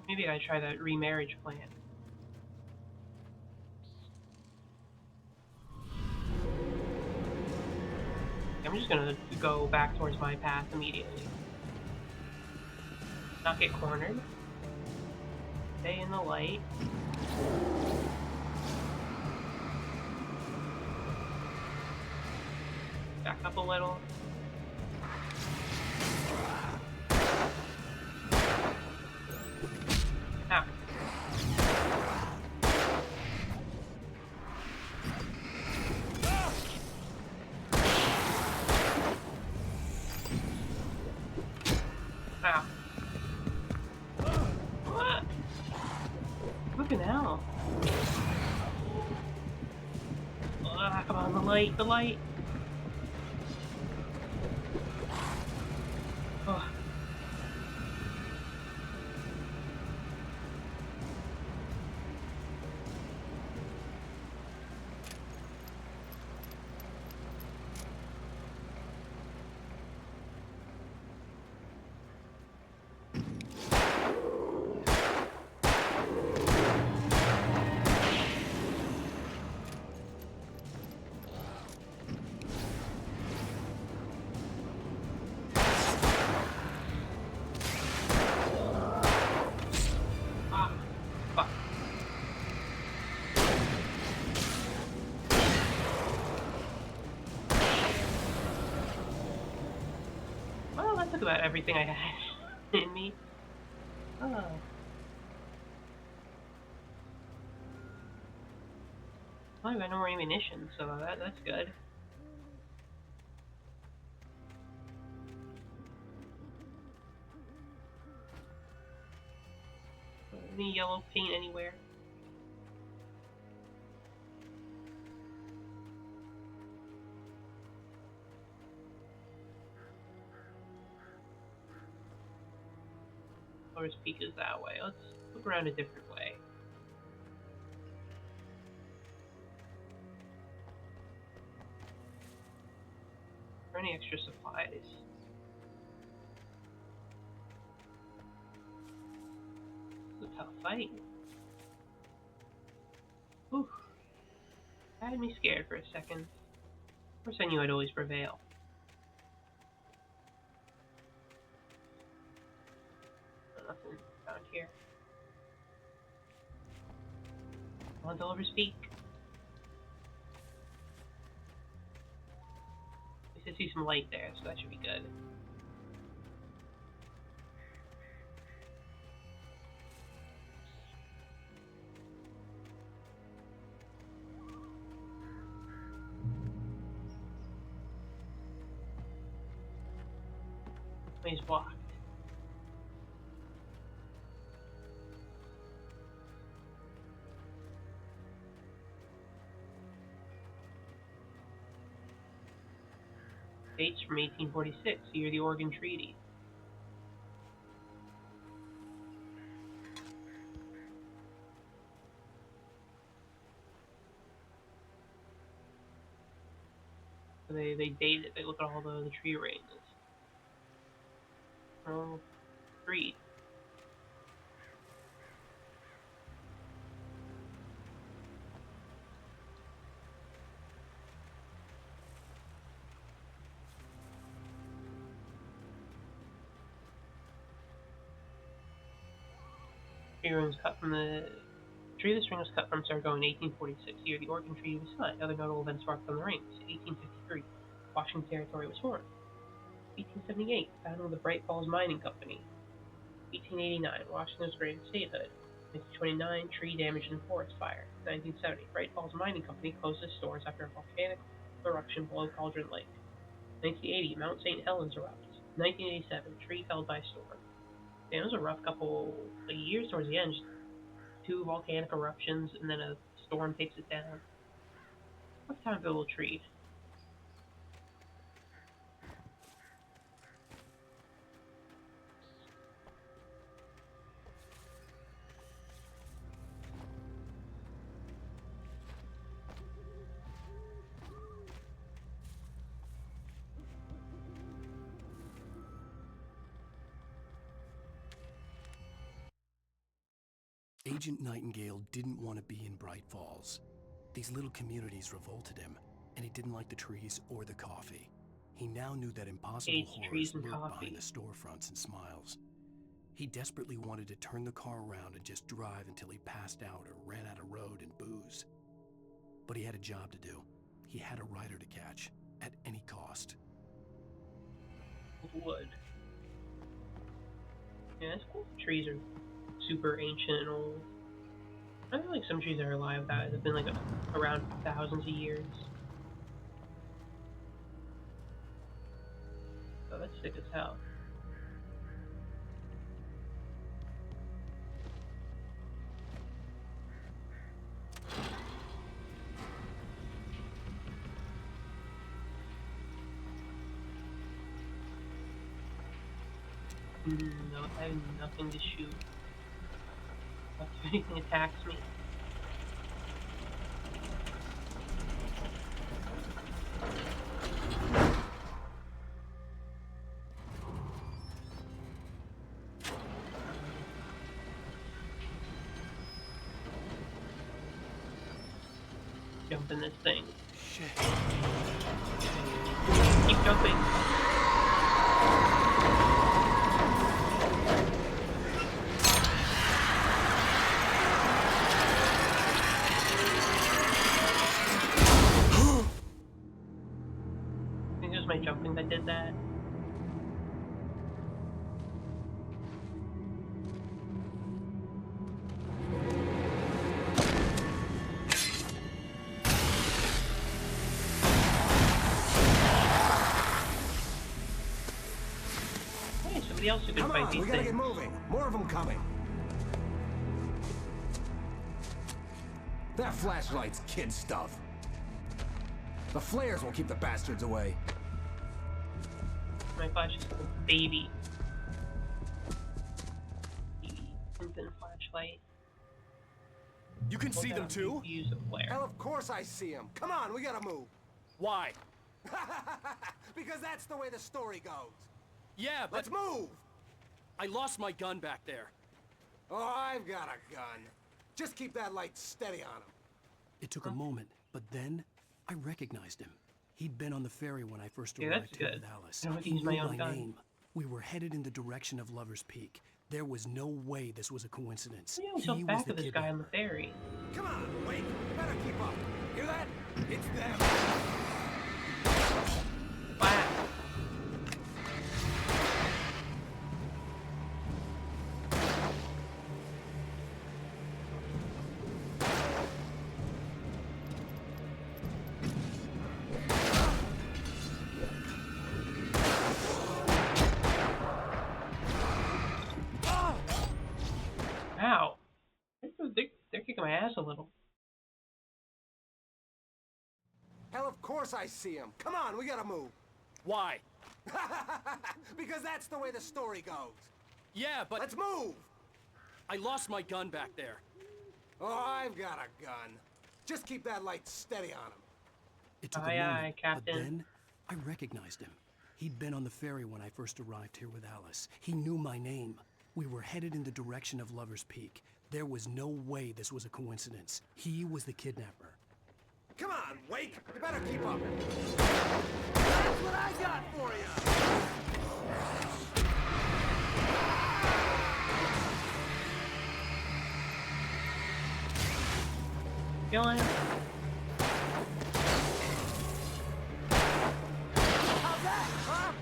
Maybe I try that remarriage plan. I'm just gonna go back towards my path immediately. Not get cornered. Stay in the light. Back up a little. Now. Now. What? Fucking hell. Come on, the light, the light. Oh. about everything I had in me. Oh. Well, I've got no more ammunition, so that's good. Any yellow paint anywhere? Lower's Peak is that way. Let's look around a different way. Are there any extra supplies? It's a tough fight. Whew. That had me scared for a second. Of course I knew I'd always prevail. Nothing around here. On to Lover's Peak. At least I see some light there, so that should be good. He's blocked. Dates from 1846, year of the Oregon Treaty. So they date it, they look at all the tree rings. Oh, agreed. Tree ring was cut from the tree this ring was cut from started going in 1846, year the Oregon Treaty was signed. Other notable events marked on the rings. 1853, Washington Territory was formed. 1878, founding of the Bright Falls Mining Company. 1889, Washington was granted statehood. 1929, tree damage and forest fire. 1970, Bright Falls Mining Company closed its doors after a volcanic eruption below Cauldron Lake. 1980, Mount St. Helens erupts. 1987, tree felled by storm. Damn, it was a rough couple of years towards the end. Just 2 volcanic eruptions and then a storm takes it down. Rough time for a little tree. Agent Nightingale didn't want to be in Bright Falls. These little communities revolted him, and he didn't like the trees or the coffee. He now knew that impossible horrors lurked behind the storefronts and smiles. He desperately wanted to turn the car around and just drive until he passed out or ran out of road and booze. But he had a job to do. He had a rider to catch, at any cost. Wood. Yeah, that's cool. The trees are super ancient and old. I feel like some trees that are alive that have been like around thousands of years. Oh, that's sick as hell. No, I have nothing to shoot. If anything attacks me. Jump in this thing. Shit. Keep jumping. I think it was my jumping that did that. nobody else who can Come fight on, these we gotta things. get moving. More of them coming. That flashlight's kid stuff. The flares will keep the bastards away. My flash is a baby. Infant flashlight. You can see them too? Use a flare. Hell, of course I see them. Come on, we gotta move. Why? Because that's the way the story goes. Yeah, but... Let's move! I lost my gun back there. Oh, I've got a gun. Just keep that light steady on him. It took a moment, but then I recognized him. He'd been on the ferry when I first Yeah, arrived that's here good. with Alice. I don't have to He use knew my own gun. name. We were headed in the direction of Lover's Peak. There was no way this was a coincidence. Yeah, we He saw was back the of this guy on kidnapper. the ferry. Come on, wait. You better keep up. Hear that? It's them. Wow. Ow. They're kicking my ass a little. Hell, of course I see him. Come on, we gotta move. Why? Because that's the way the story goes. Yeah, but... Let's move! I lost my gun back there. Oh, I've got a gun. Just keep that light steady on him. It took Aye, a moment, aye, Captain. but then I recognized him. He'd been on the ferry when I first arrived here with Alice. He knew my name. We were headed in the direction of Lover's Peak. There was no way this was a coincidence. He was the kidnapper. Come on, Wake! You better keep up. That's what I got for you! Kill him. How's that, huh?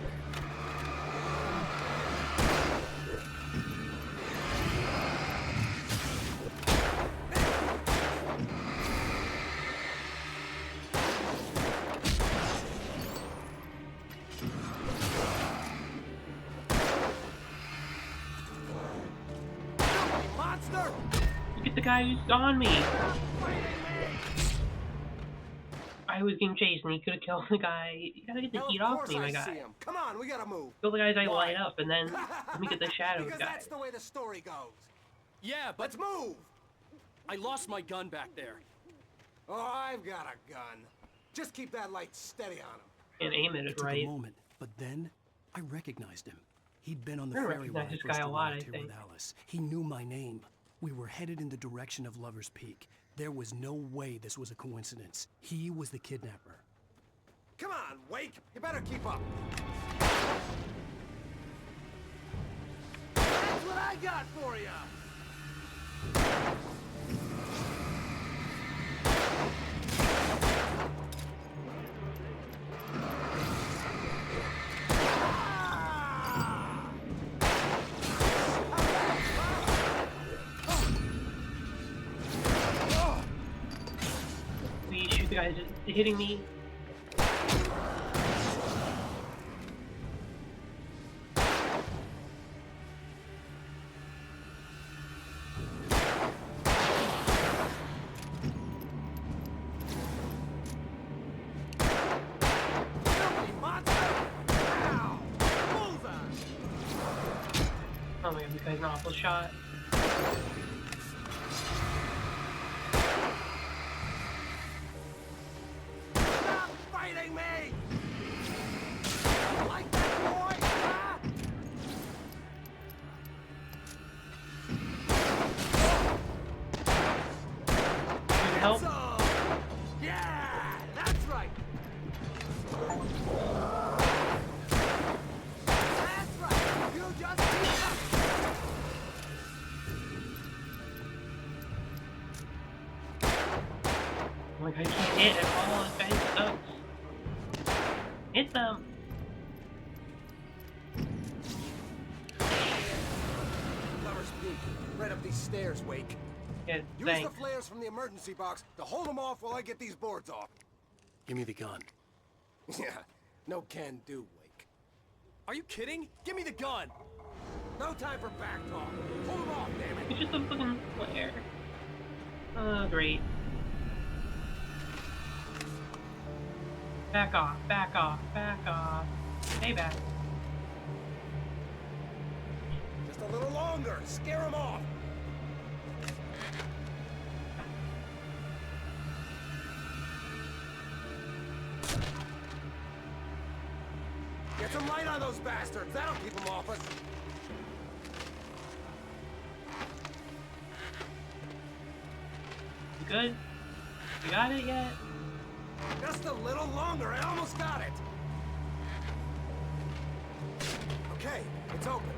Monster! Look at the guy who's on me. I was getting chased and he could have killed the guy. You gotta get the heat off me, my guy. Come on, we gotta move. Kill the guys I light up and then let me get the shadow Because guy. that's the way the story goes. Yeah, but... Let's move! I lost my gun back there. Oh, I've got a gun. Just keep that light steady on him. And aim at It it took right. a moment, but then I recognized him. He'd been on the I ferry when recognize I this first guy a lot, arrived I here think. with Alice. He knew my name. We were headed in the direction of Lover's Peak. There was no way this was a coincidence. He was the kidnapper. Come on, Wake! You better keep up. That's what I got for you! Please shoot the guys hitting me. Oh my god, this guy's an awful shot. Stop fighting me! Like that, boy? Huh? Need help? So, yeah, that's right. That's right. You just keep up. Oh my god, I can't hit at all. This guy sucks. Hit them. Lover's Peak. Right up these stairs, Wake. Yeah, Use thanks. the flares from the emergency box to hold them off while I get these boards off. Give me the gun. Yeah, no can do, Wake. Are you kidding? Give me the gun! No time for back talk. Pull him off, damn it. It's just a fucking flare. Oh, great. Back off, back off, back off. Stay back. Just a little longer. Scare him off. Get some light on those bastards. That'll keep them off us. You good? You got it yet? Just a little longer. I almost got it. Okay, it's open.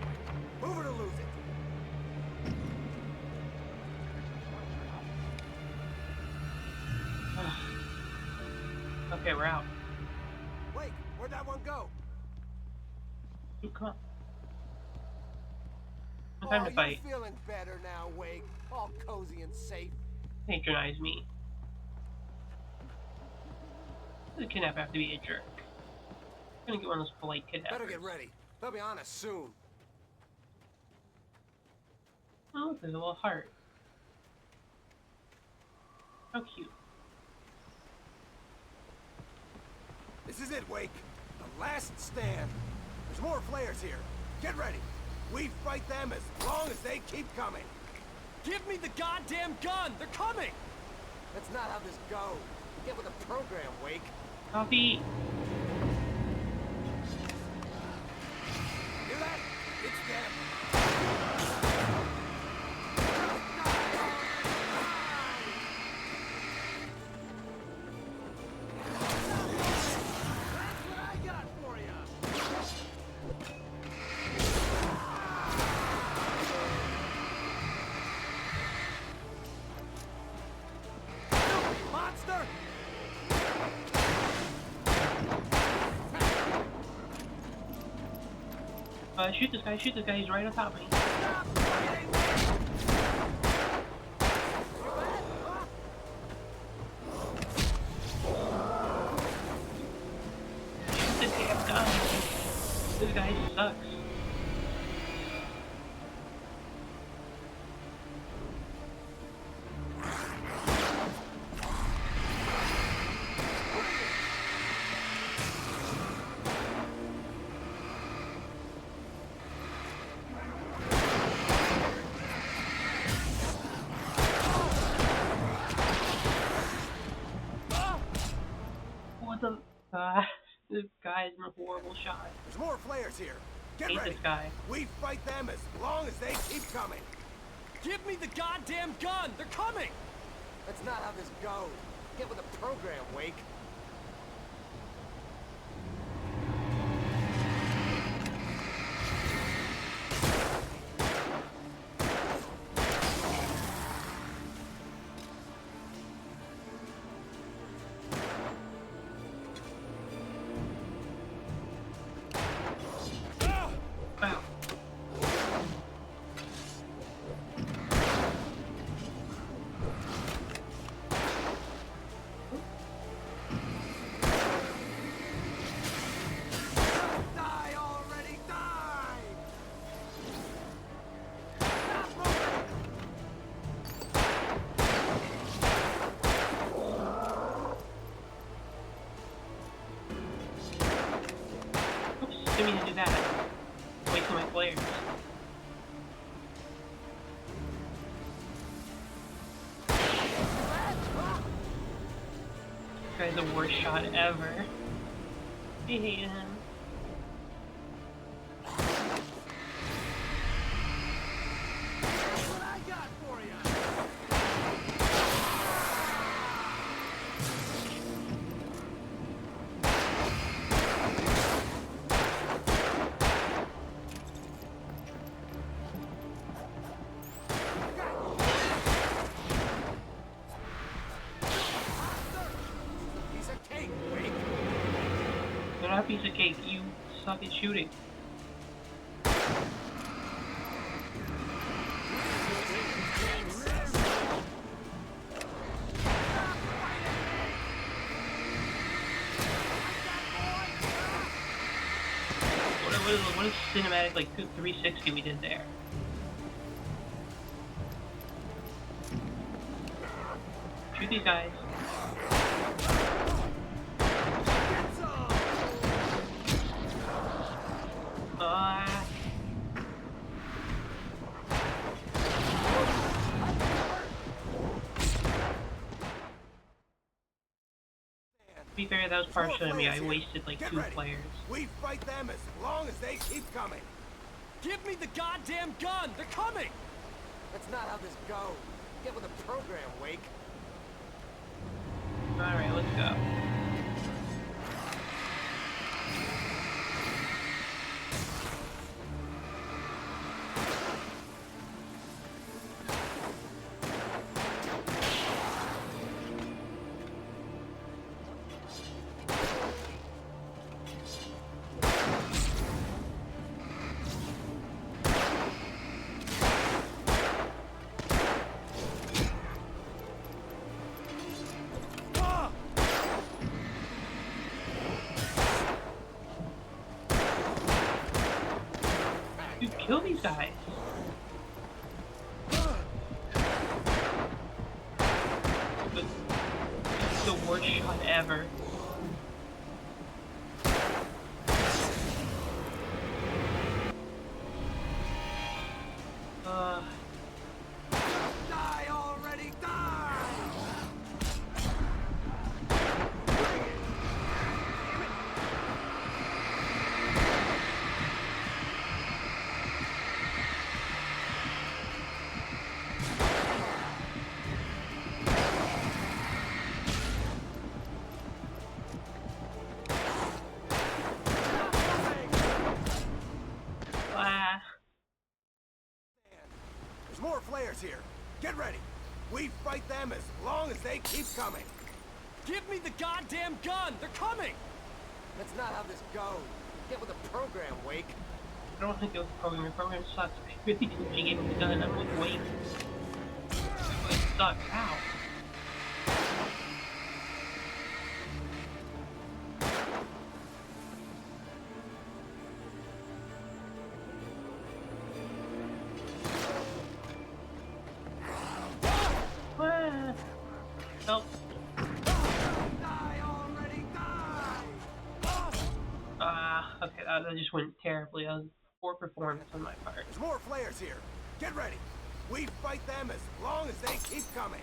Move it or lose it. Okay, we're out. Wait, where'd that one go? Come on. No time to fight. You're feeling better now, Wake. All cozy and safe. Patronize me. The kidnapper have to be a jerk. I'm gonna get one of those polite kidnappers. Better get ready. They'll be on us soon. Oh, look, there's a little heart. How cute. This is it, Wake. The last stand. There's more flares here. Get ready. We fight them as long as they keep coming. Give me the goddamn gun! They're coming! That's not how this goes. Get with the program, Wake. Copy. Hear that? It's them. Shoot this guy, he's right on top of me. Shoot the damn gun. This guy sucks. This guy's a horrible shot. There's more flares here. Get Hate ready. This guy. We fight them as long as they keep coming. Give me the goddamn gun! They're coming! That's not how this goes. Get with the program, Wake. Didn't mean to do that. Wasting my flares. This guy's the worst shot ever. I hate him. You're not a piece of cake, you suck at shooting. What what a cinematic, like, 360 we did there. Shoot these guys. To be fair, that was partially on me. I wasted like 2 players. We fight them as long as they keep coming. Give me the goddamn gun! They're coming! That's not how this goes. Get with the program, Wake. Alright, let's go. Kill these guys. It's the worst shot ever. Die already, die! There's more flares here. Get ready. We fight them as long as they keep coming. Give me the goddamn gun! They're coming! That's not how this goes. Get with the program, Wake. I don't think it was the program. Your program sucks. I really didn't make it with the gun. I'm like, Wake. It sucks. Ow. Help. Okay, that just went terribly. That was poor performance on my part. There's more flares here. Get ready. We fight them as long as they keep coming.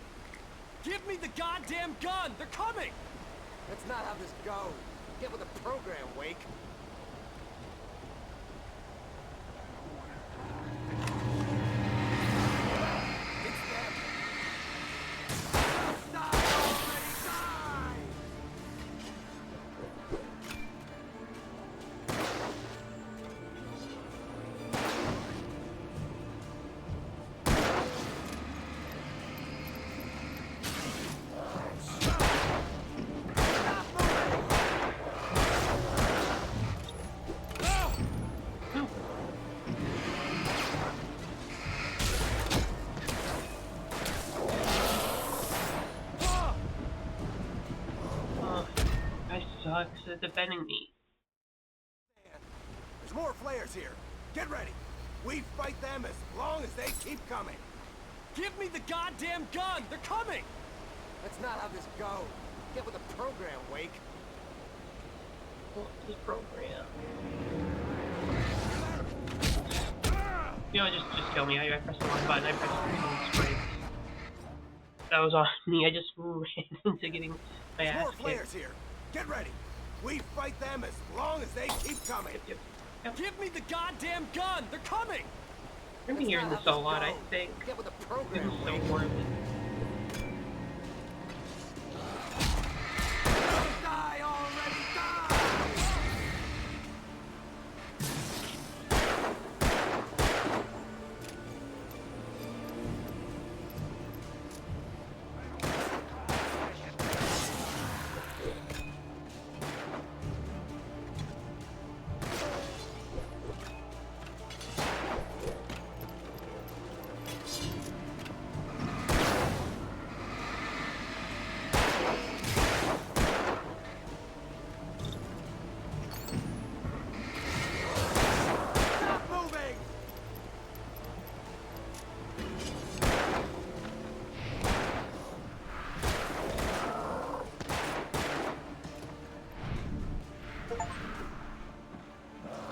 Give me the goddamn gun! They're coming! That's not how this goes. Get with the program, Wake. Sucks at defending me. There's more flares here. Get ready. We fight them as long as they keep coming. Give me the goddamn gun! They're coming! That's not how this goes. Get with the program, Wake. What's this program? You know, just kill me. I pressed the wrong button. I pressed the straight. That was on me. I just ran into getting my ass more kicked. Flares here. Get ready. We fight them as long as they keep coming. Yep. Give me the goddamn gun! They're coming! We're gonna be hearing this a lot, I think. Get with the program. This is so worth it. Die already, die!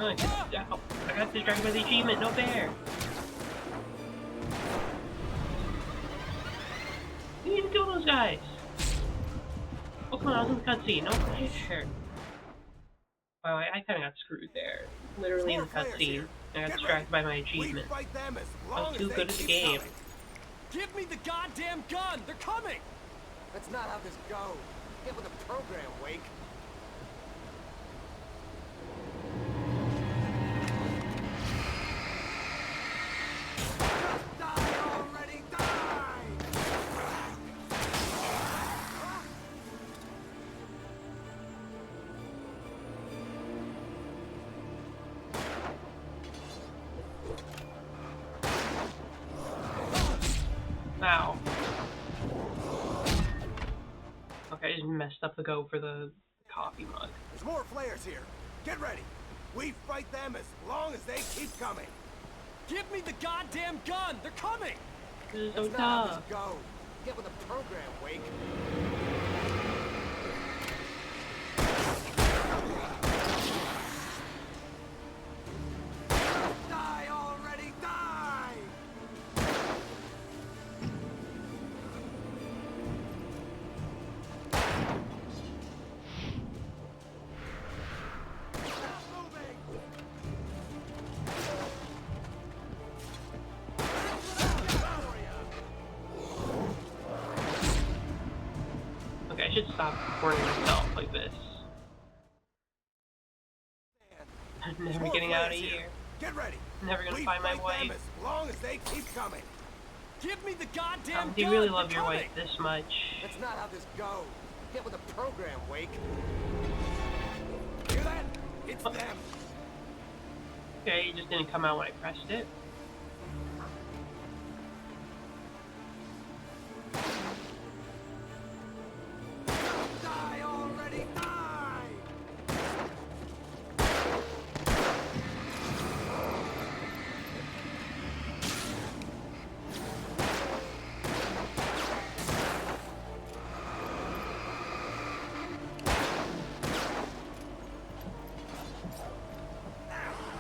Oh, I got distracted by the achievement, no fair! You need to kill those guys! Oh come on, I was in the cutscene, no fair! Wow, I kinda got screwed there. Literally in the cutscene, I got distracted by my achievement. I was too good at the game. Give me the goddamn gun! They're coming! That's not how this goes. Get with the program, Wake. Just die already, die! Wow. Okay, I just messed up the go for the coffee mug. There's more flares here. Get ready. We fight them as long as they keep coming. Give me the goddamn gun! They're coming! This is so That's not how tough. this goes. Get with the program, Wake. Die already, die! Stop moving! Okay, I should stop recording myself like this. I'm never getting out of here. Get ready. Never gonna We find my fight wife. them as long as they keep coming. Give me the goddamn Do you gun! really love They're your wife coming! this much? That's not how this goes. Get with the program, Wake. Hear that? It's them. Okay, it just didn't come out when I pressed it. Die already, die!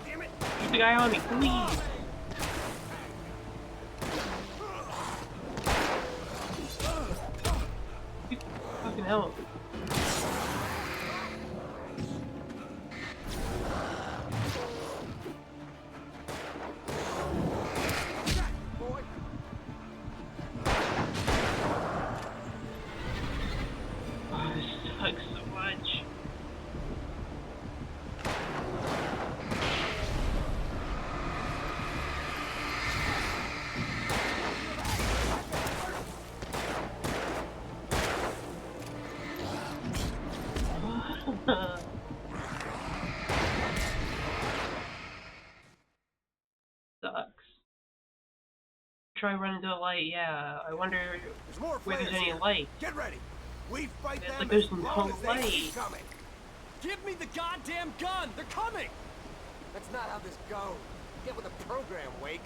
Damn it! Shoot the guy on me, please! Fucking hell. Boy. Oh, this sucks so much. Sucks. Try running to the light, yeah. I wonder There's more where there's flares any here. light. Get ready. We fight It's them like there's as no long as they light. keep coming. Give me the goddamn gun! They're coming! That's not how this goes. Get with the program, Wake.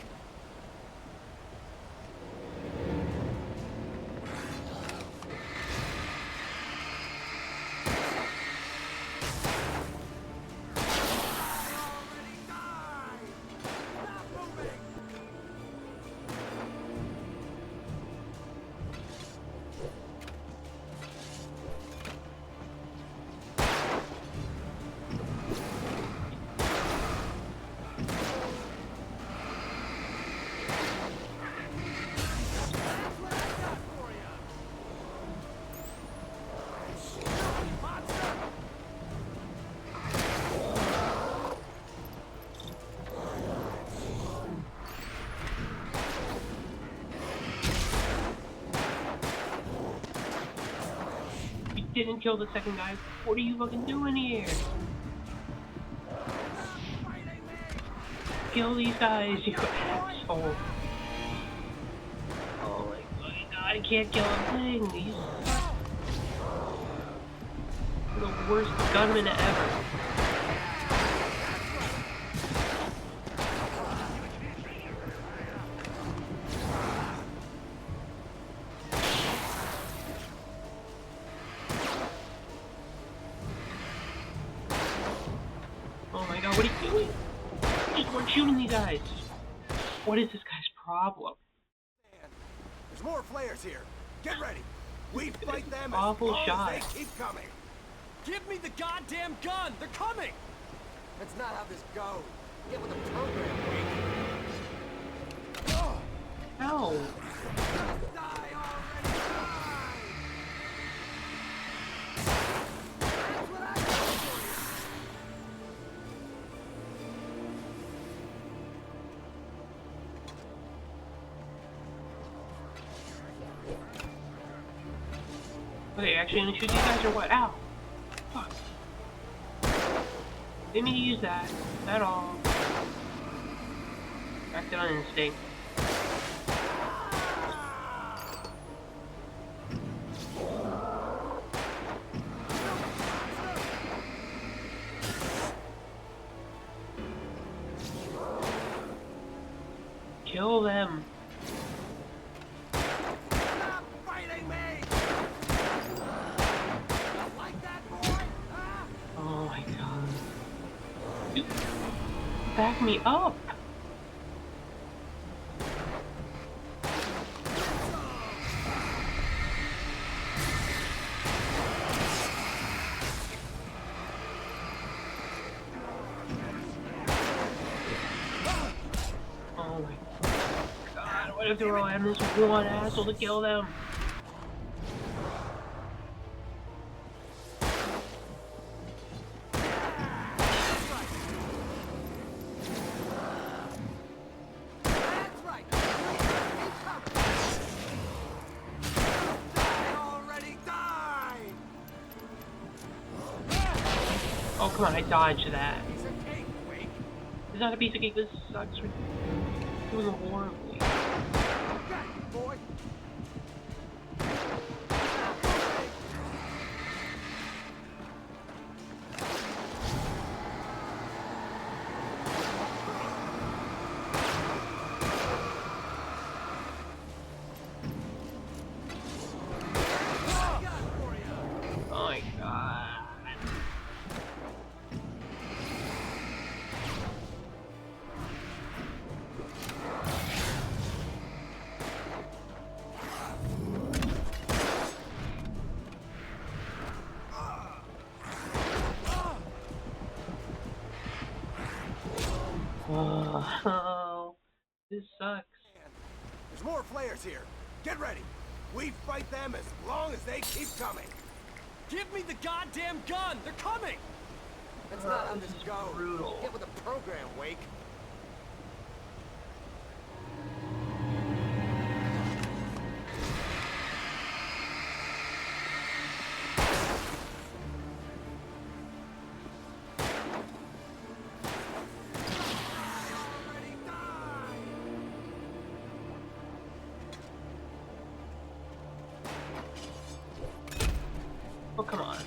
Already die! Stop moving! That's what I got for ya! Monster! You didn't kill the second guy. What are you fucking doing here? Kill these guys, you asshole. Oh my god, I can't kill a thing. He's the worst gunman ever. Oh my god, what are you doing? shooting these guys? What is this guy's problem? There's more flares here. Get ready. We fight them awful as long shot. as they keep coming. Give me the goddamn gun! They're coming! That's not how this goes. Get with the program, Wake. Ow. Die already! Die! That's what I got for you. Okay, actually gonna shoot these guys or what? Ow! Fuck. Didn't mean to use that at all. Acted on instinct. Kill them. Stop fighting me! Like that, boy? Huh? Oh my god. Dude, back me up! Oh my god, what if they were all having this one asshole to kill them? That's right. Keep coming. Die already, die! Oh come on, I dodged that. Piece of cake, Wake. It's not a piece of cake, this sucks. We're doing horribly. Okay, boy. Oh my god. Oh, this sucks. There's more flares here. Get ready. We fight them as long as they keep coming. Give me the goddamn gun! They're coming! That's not how this is goes. brutal. Get with the program, Wake. Already die! Oh, come on.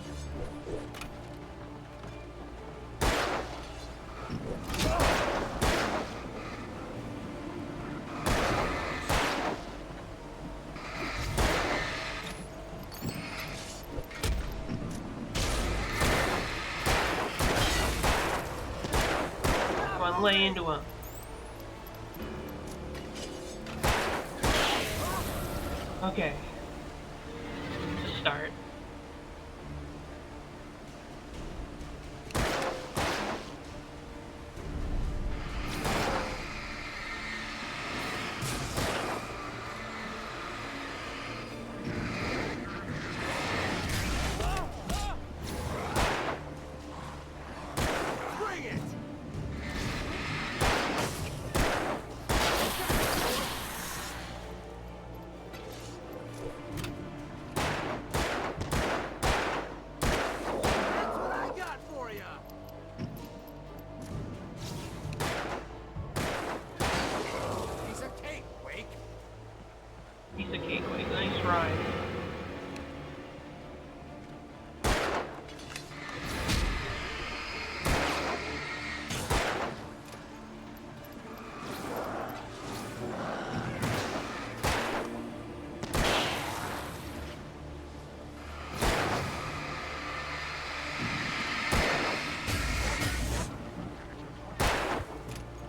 Come on, lay into him. Okay. To start. Bring it!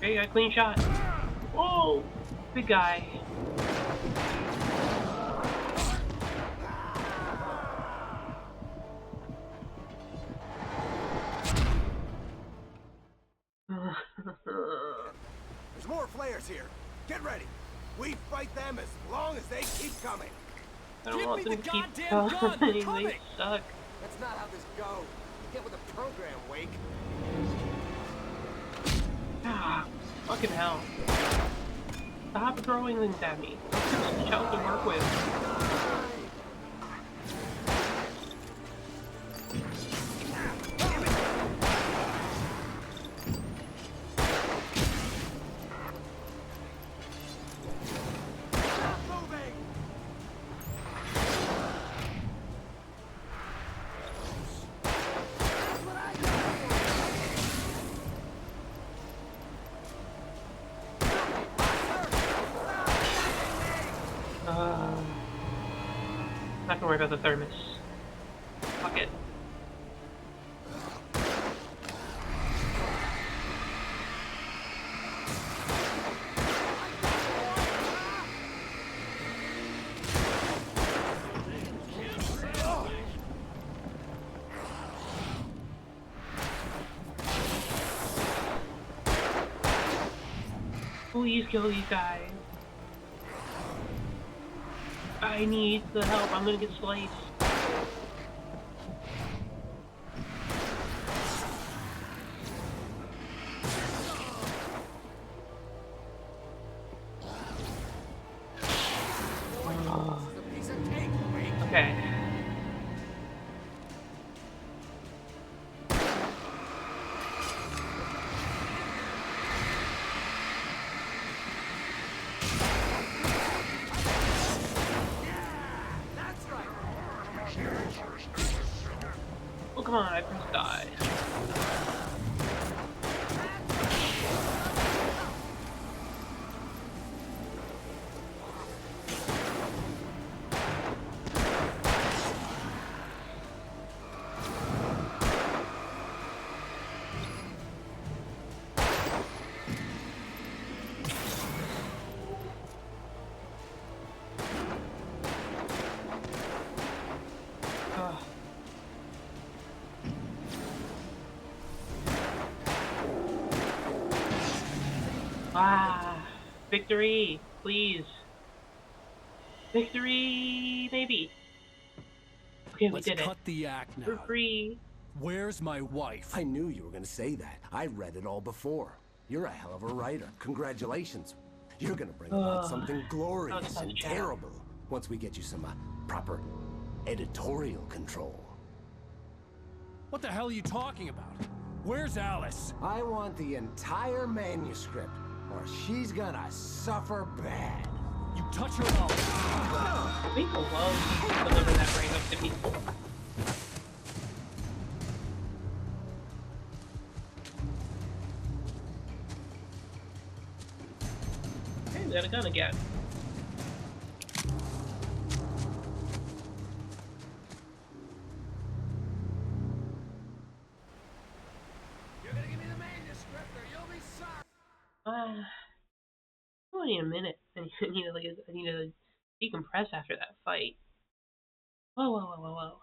Okay, got a clean shot. Whoa! Big guy. There's more flares here. Get ready. We fight them as long as they keep coming. I don't want them to keep coming. They suck. That's not how this goes. Get with the program, Wake. Ah, fucking hell. Stop throwing things at me. There's shells to work with. Not gonna worry about the thermos. Fuck it. Please kill these guys. I need the help. I'm gonna get sliced. Okay. Oh, come on, I pressed die. Ah, victory, please. Victory, maybe. Okay, we did it. Cut the act now. We're free. Where's my wife? I knew you were gonna say that. I read it all before. You're a hell of a writer. Congratulations. You're gonna bring about something glorious and terrible once we get you some proper editorial control. What the hell are you talking about? Where's Alice? I want the entire manuscript, or she's gonna suffer bad. You touch her mouth. People love delivering that right up to people. Hey, we got a gun again. I need a minute. I need to decompress after that fight. Whoa, whoa, whoa, whoa,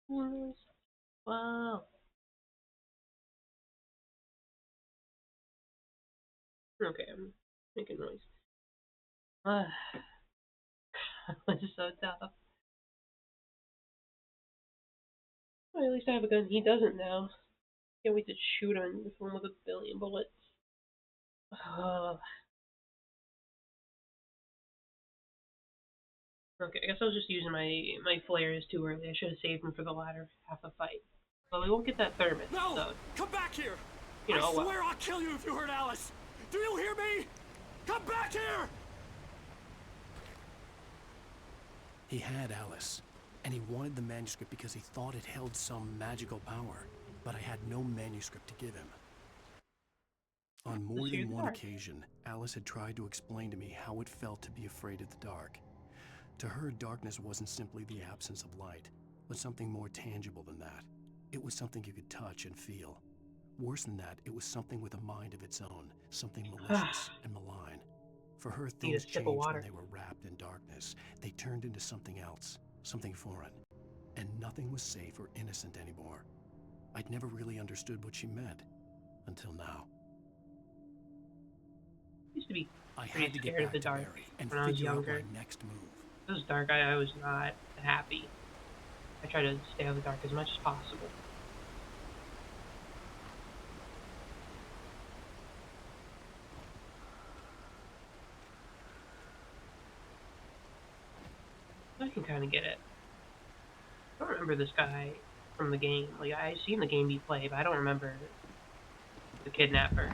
whoa. Wow. Okay, I'm making noise. This is so tough. Well, at least I have a gun. He doesn't now. Can't wait to shoot him with one with a billion bullets. Okay, I guess I was just using my flares too early. I should have saved them for the latter half of the fight. But we won't get that thermos. No! So, Come back here! You know, I swear I'll kill you if you hurt Alice! Do you hear me? Come back here! He had Alice, and he wanted the manuscript because he thought it held some magical power, but I had no manuscript to give him. On more than one occasion, Alice had tried to explain to me how it felt to be afraid of the dark. To her, darkness wasn't simply the absence of light, but something more tangible than that. It was something you could touch and feel. Worse than that, it was something with a mind of its own, something malicious and malign. For her, things changed when they were wrapped in darkness. They turned into something else, something foreign. And nothing was safe or innocent anymore. I'd never really understood what she meant, until now. I used to be I pretty had to scared get of the back to dark Barry and when I was figure out younger. my next move. It was dark, I was not happy. I tried to stay out of the dark as much as possible. I can kind of get it. I don't remember this guy from the game. Like, I've seen the game be played, but I don't remember the kidnapper.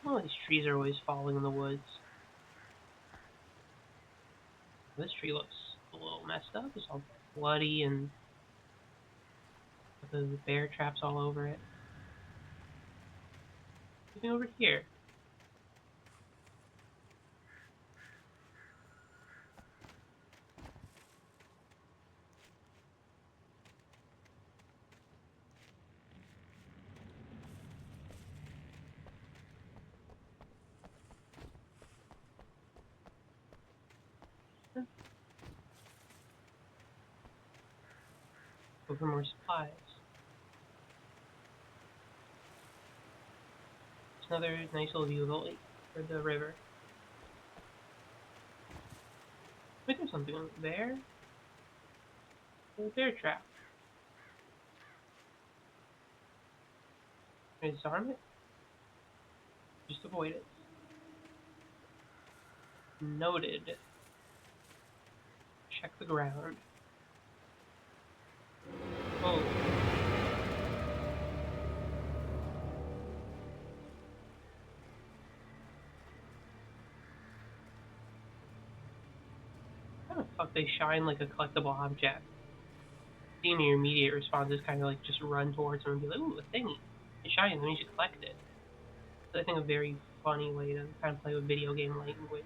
Oh, these trees are always falling in the woods. This tree looks a little messed up. It's all bloody and the bear traps all over it. Something over here. Go for more supplies. It's another nice little view of the lake, or the river. Wait, there's something over there. There's a bear trap. Can I disarm it? Just avoid it. Noted. Check the ground. Oh. How the fuck they shine like a collectible object? Seeing your immediate response is kind of like just run towards them and be like, ooh, a thingy. It shines, that means you collect it. So I think a very funny way to kind of play with video game language.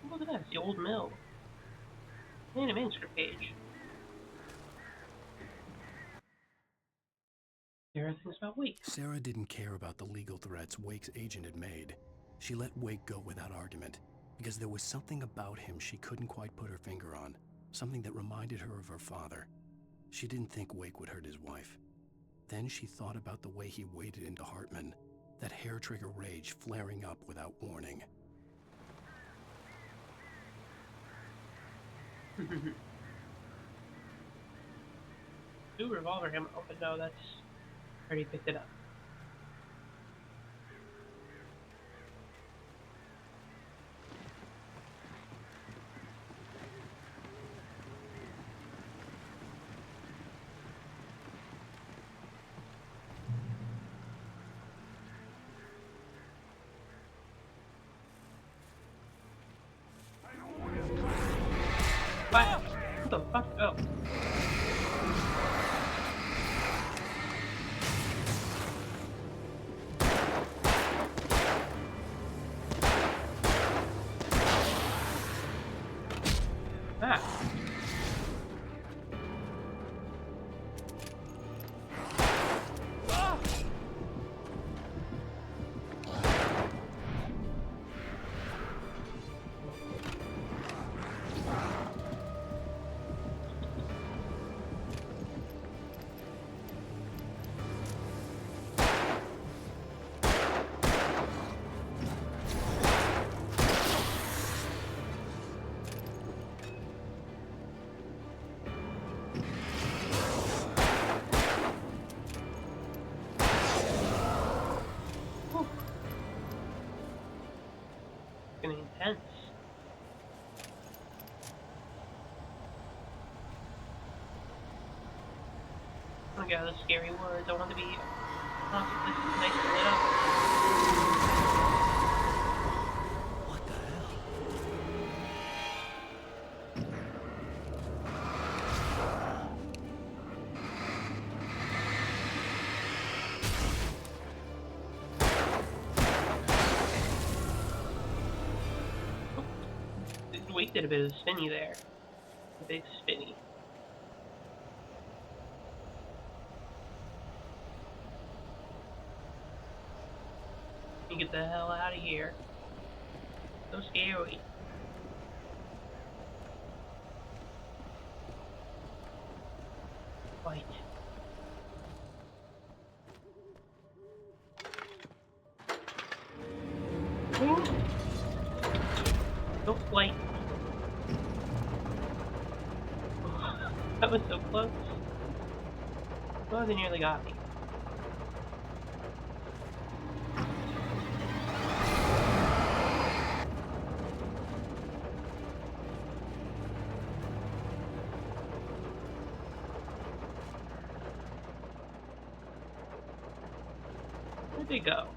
Look at that, it's the old mill. And a manuscript page. There are things about Wake. Sarah didn't care about the legal threats Wake's agent had made. She let Wake go without argument, because there was something about him she couldn't quite put her finger on, something that reminded her of her father. She didn't think Wake would hurt his wife. Then she thought about the way he waded into Hartman, that hair-trigger rage flaring up without warning. Two revolver ammo, but no, that's already picked it up. What the fuck? Oh. Ah. want to get out of the scary woods. I want to be constantly nice and lit up. What the hell? Wake did a bit of spinny there. A big spinny. You get the hell out of here. So scary. Fight. Don't fight. That was so close. Oh, they nearly got me. Where'd they go?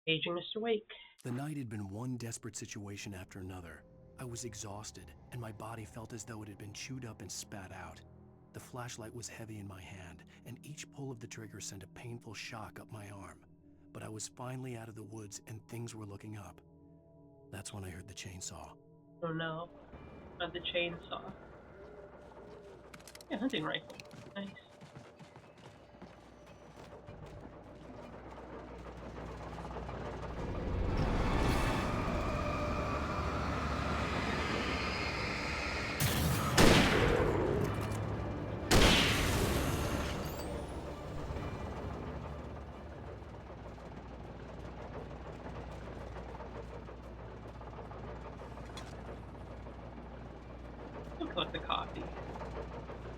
Paging Mr. Wake. The night had been one desperate situation after another. I was exhausted, and my body felt as though it had been chewed up and spat out. The flashlight was heavy in my hand, and each pull of the trigger sent a painful shock up my arm. But I was finally out of the woods, and things were looking up. That's when I heard the chainsaw. Oh no. Not the chainsaw. Yeah, hunting rifle. Nice. Collect the coffee.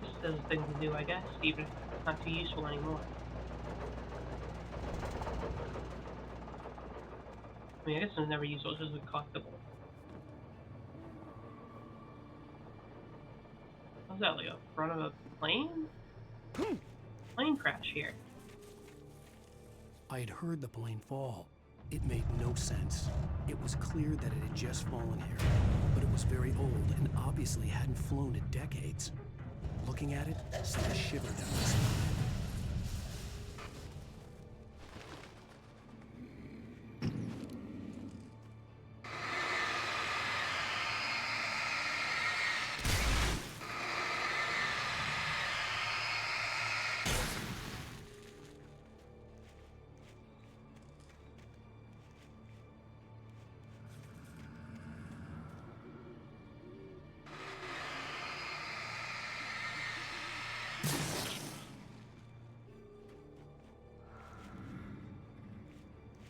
Just does things to do, I guess, even if it's not too useful anymore. I mean, I guess it was never useful, it's just a collectible. What's that, like a front of a plane? Plane crash here. I had heard the plane fall. It made no sense. It was clear that it had just fallen here, but it was very old and obviously hadn't flown in decades. Looking at it sent a shiver down my spine.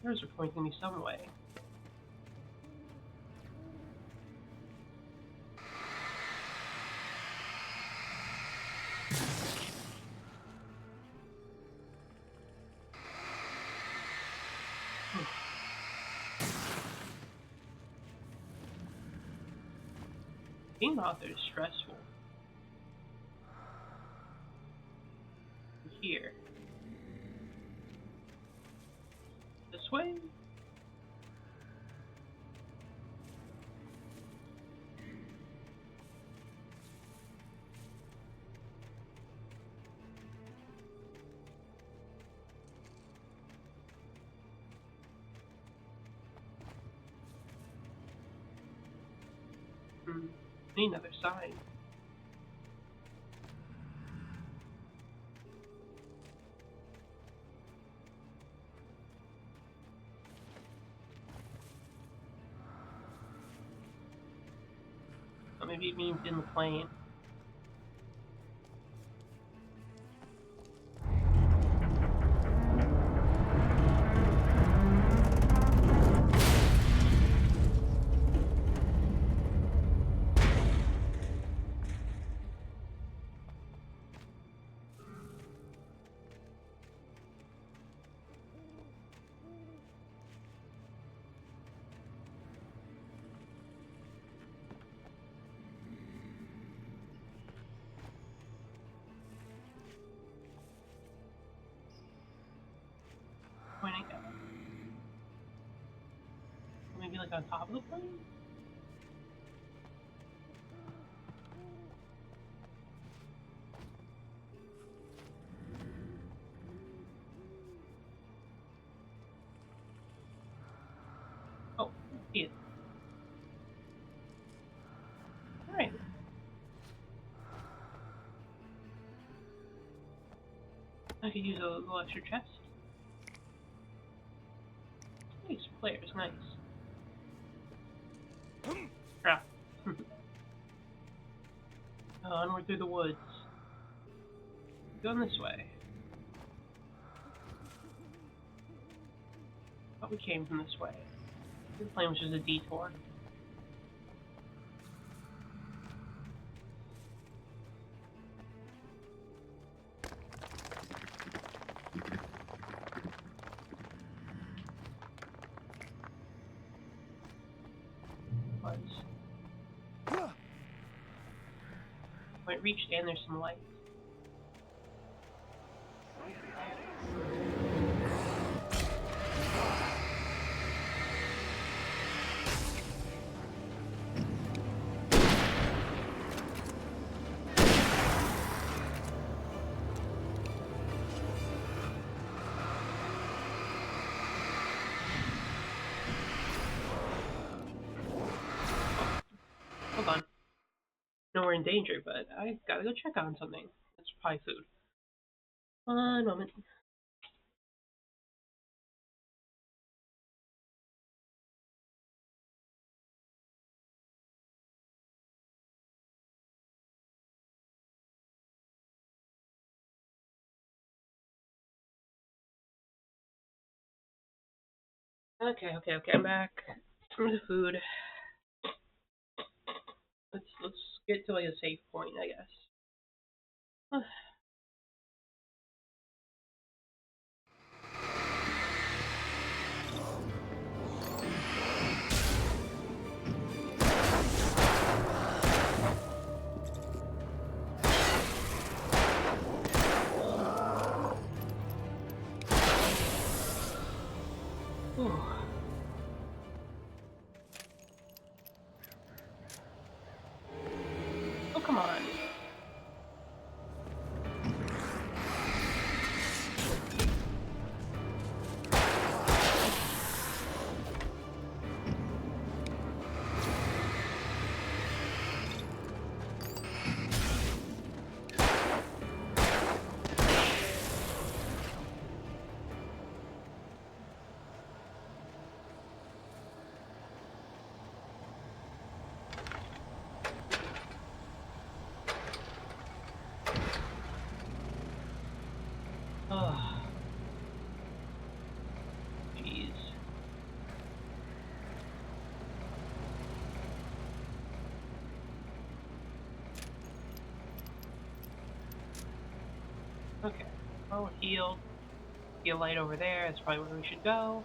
Arrows are pointing me some way. Being an author is stressful. Here. This way? Need another sign. Or maybe it means in the plane. pointing at? Maybe like on top of the plane? Oh, see it. Alright. I could use a little extra chest. Nice players, nice. Ah. Onward through the woods. Going this way. Thought we came from this way. The plane was just a detour. Point reached and there's some light. Hold on. No, we're in danger, but I gotta go check on something. That's probably food. One moment. Okay, I'm back. Here's the food. Let's get to like a safe point, I guess. Oh, come on. Oh. Jeez. Okay. Oh, healed. See a light over there. That's probably where we should go.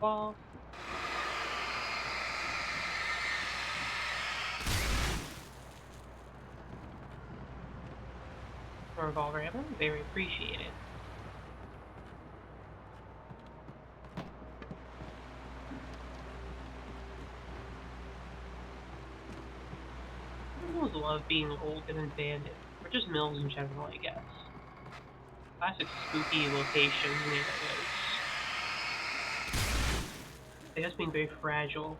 Ball. Revolver ammo, very appreciated. Mills love being old and abandoned, or just mills in general, I guess. Classic spooky locations and areas. I guess being very fragile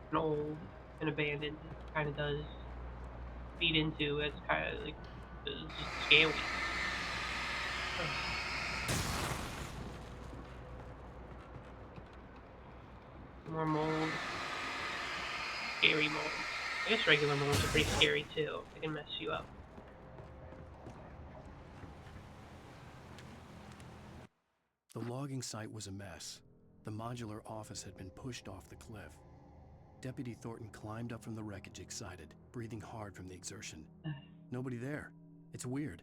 and old and abandoned kind of does feed into it's kind of like just scary. More mold. Scary mold. I guess regular molds are pretty scary too. They can mess you up. The logging site was a mess. The modular office had been pushed off the cliff. Deputy Thornton climbed up from the wreckage excited, breathing hard from the exertion. Nobody there. It's weird.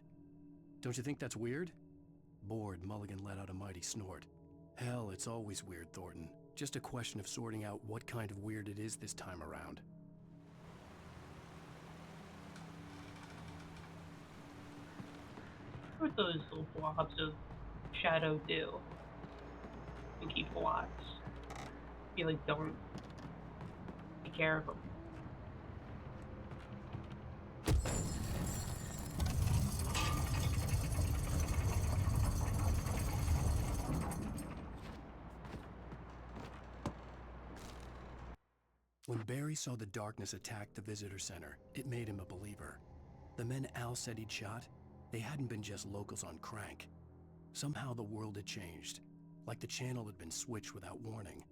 Don't you think that's weird? Bored, Mulligan let out a mighty snort. Hell, it's always weird, Thornton. Just a question of sorting out what kind of weird it is this time around. What would those little blobs of shadow do? Pinky blots. I feel like don't take care of them. When Barry saw the darkness attack the visitor center, it made him a believer. The men Al said he'd shot, they hadn't been just locals on crank. Somehow the world had changed, like the channel had been switched without warning.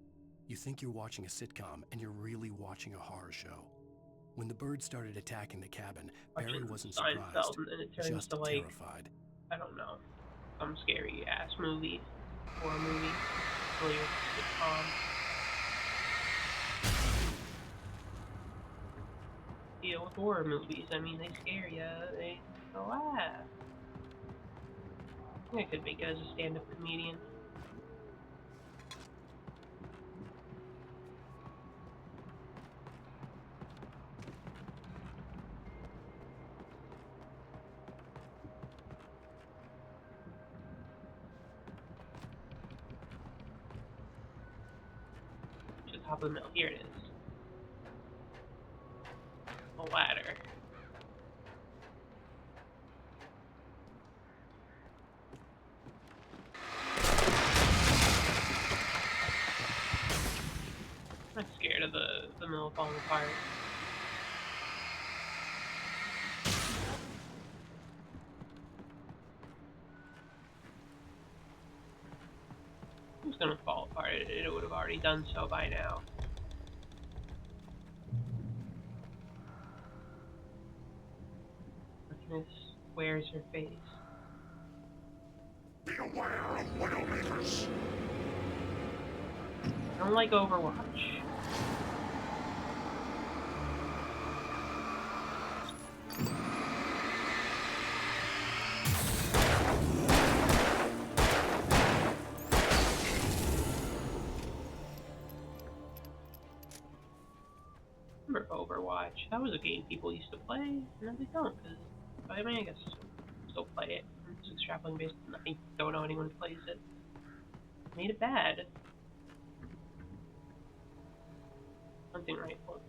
You think you're watching a sitcom, and you're really watching a horror show. When the birds started attacking the cabin, Barry wasn't surprised, And then it turns just to like, terrified. I don't know, some scary ass movie, horror movie, really sitcom. You know, with horror movies, I mean, they scare you, they laugh. I think I could make it as a stand-up comedian. Just top of the middle. Here it is. A ladder. I'm not scared of the mill falling apart. It was gonna fall apart. It would have already done so by now. Where's her face? Be aware of Widowmakers. I don't like Overwatch. Remember Overwatch? That was a game people used to play, and now they don't, because I mean, I guess still play it. It's extrapolating based. I don't know anyone who plays it. Made it bad. Hunting rifle.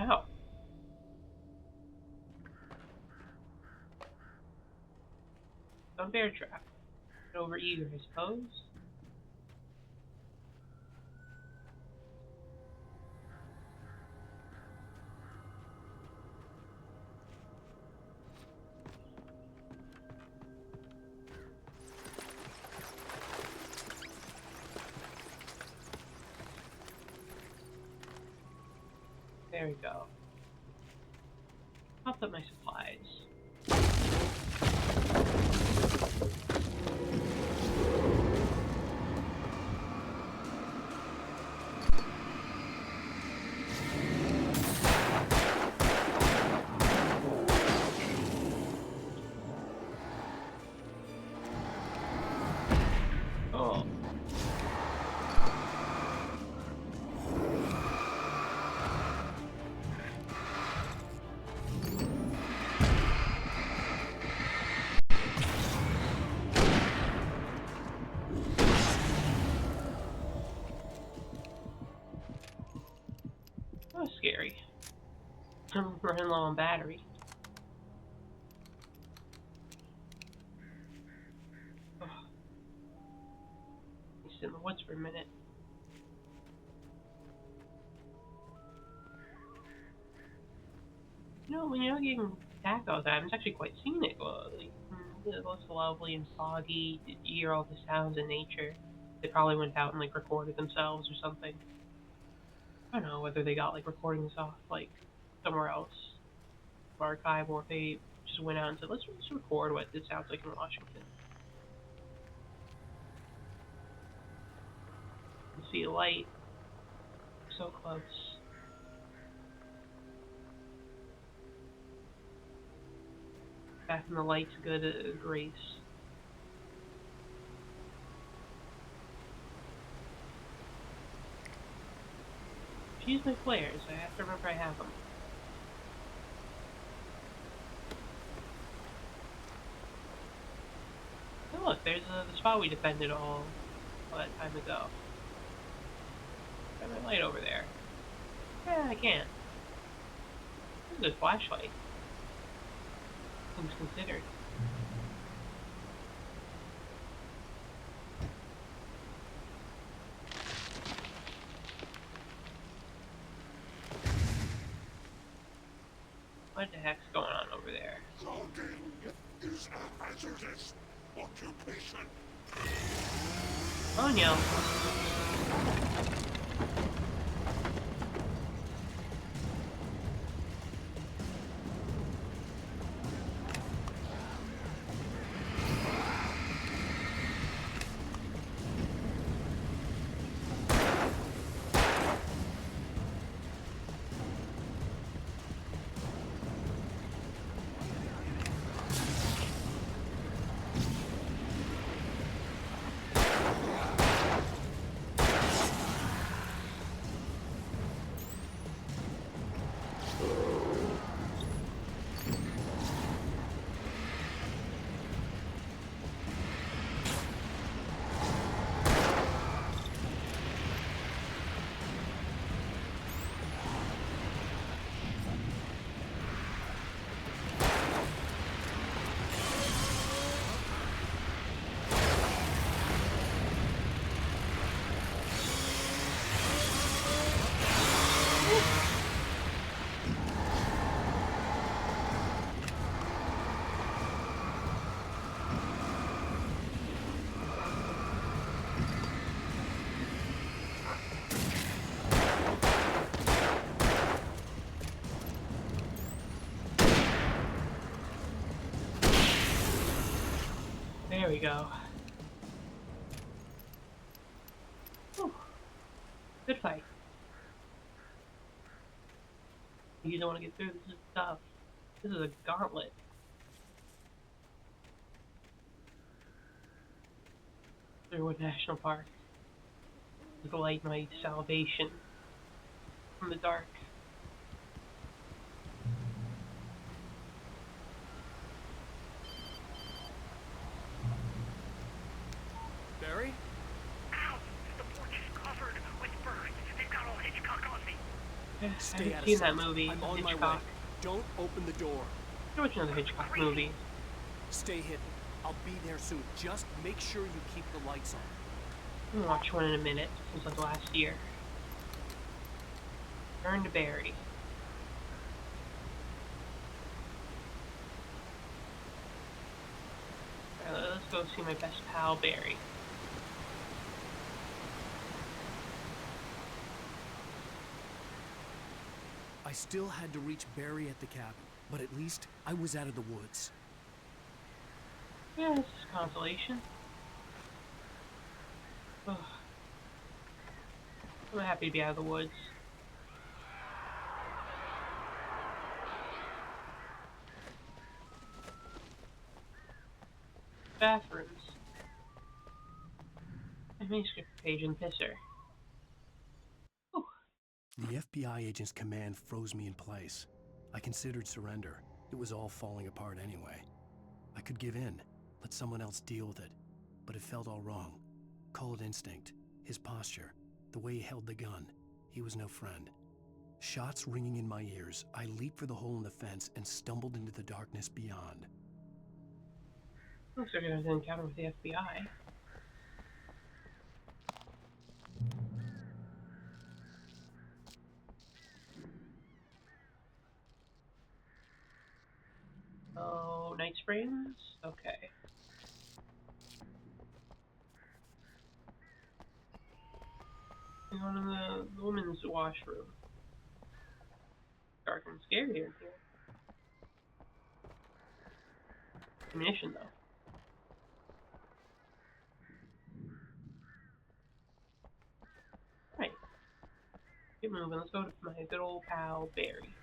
Ow. Some bear trap. Over eager, I suppose. There we go. I'll put my supplies. That was scary. I'm running low on battery. Oh. Let me sit in the woods for a minute. You know, when you're not getting attacked all the time, it's actually quite scenic. Like, it looks lovely and foggy. You hear all the sounds of nature. They probably went out and like recorded themselves or something. I don't know whether they got like recordings off like somewhere else, archive, or if they just went out and said, let's record what this sounds like in Washington. You see a light so close. Back in the light's good grace. Use my flares. I have to remember I have them. Oh look, there's the spot we defended all that time ago. Got my light over there. Yeah, I can. This is a good flashlight. Things considered. What the heck's going on over there? Cloaking is a hazardous occupation. Oh no. There we go. Whew. Good fight. You don't want to get through. This is tough. This is a gauntlet. Sherwood National Park. The light, my salvation from the dark. Barry? Ow! The porch is covered with birds. They've got all Hitchcock on me. I Stay haven't out seen of sight. that movie. I'm on Hitchcock. my way. Don't open the door. I watch another Hitchcock movie. Stay hidden. I'll be there soon. Just make sure you keep the lights on. I'm gonna watch one in a minute, since like last year. Turn to Barry. Alright, let's go see my best pal, Barry. I still had to reach Barry at the cabin, but at least I was out of the woods. Yeah, this is consolation. Ugh. I'm happy to be out of the woods. Bathrooms. A manuscript page in Pisser. The FBI agent's command froze me in place. I considered surrender. It was all falling apart anyway. I could give in, let someone else deal with it. But it felt all wrong. Call it instinct. His posture. The way he held the gun. He was no friend. Shots ringing in my ears, I leaped for the hole in the fence and stumbled into the darkness beyond. Looks like there's an encounter with the FBI. Oh, Night Springs? Okay. We're going in the women's washroom. Dark and scary in here. Ammunition, though. Right. Keep moving. Let's go to my good old pal, Barry.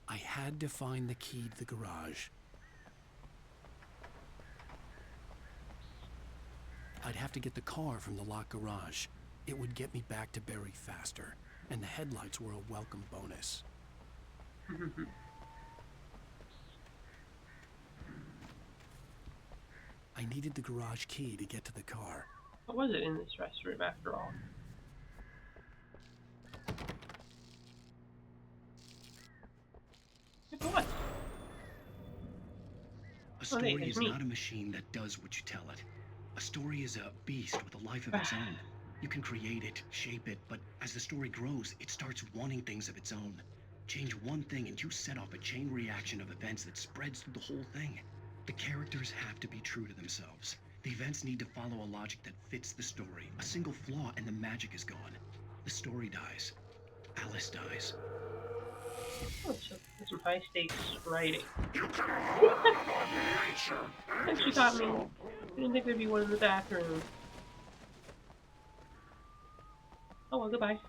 I had to find the key to the garage. I'd have to get the car from the locked garage. It would get me back to Barry faster, and the headlights were a welcome bonus. I needed the garage key to get to the car. What was it in this restroom, after all? What? A story is not a machine that does what you tell it. A story is a beast with a life of its own. You can create it, shape it, but as the story grows, it starts wanting things of its own. Change one thing and you set off a chain reaction of events that spreads through the whole thing. The characters have to be true to themselves. The events need to follow a logic that fits the story. A single flaw and the magic is gone. The story dies. Alice dies. Oh, so that's some high stakes writing. Actually got me. I didn't think there'd be one in the bathroom. Oh well, goodbye.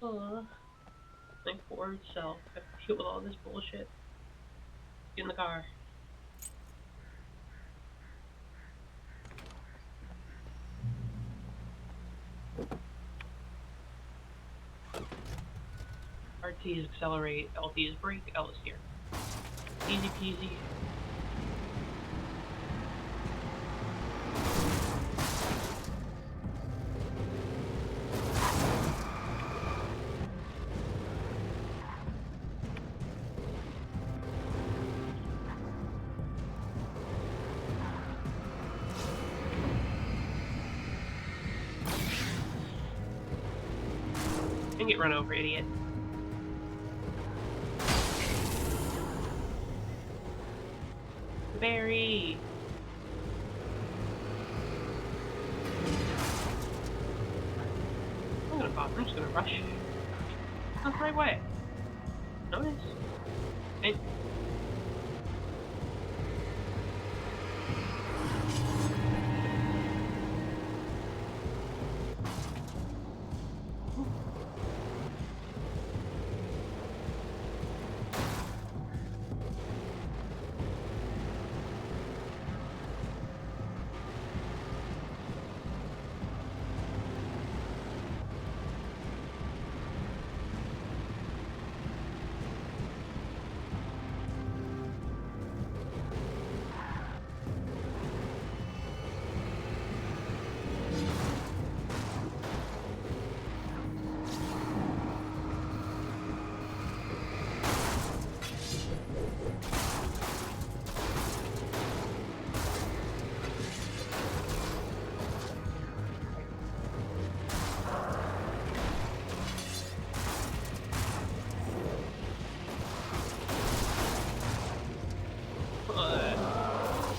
My poor self. I have to deal with all this bullshit. Get in the car. RT is accelerate, LT is brake, L is steer. Easy peasy. And get run over, idiot. Barry! I'm gonna pop, I'm just gonna rush. That's the right way. Notice. Hey.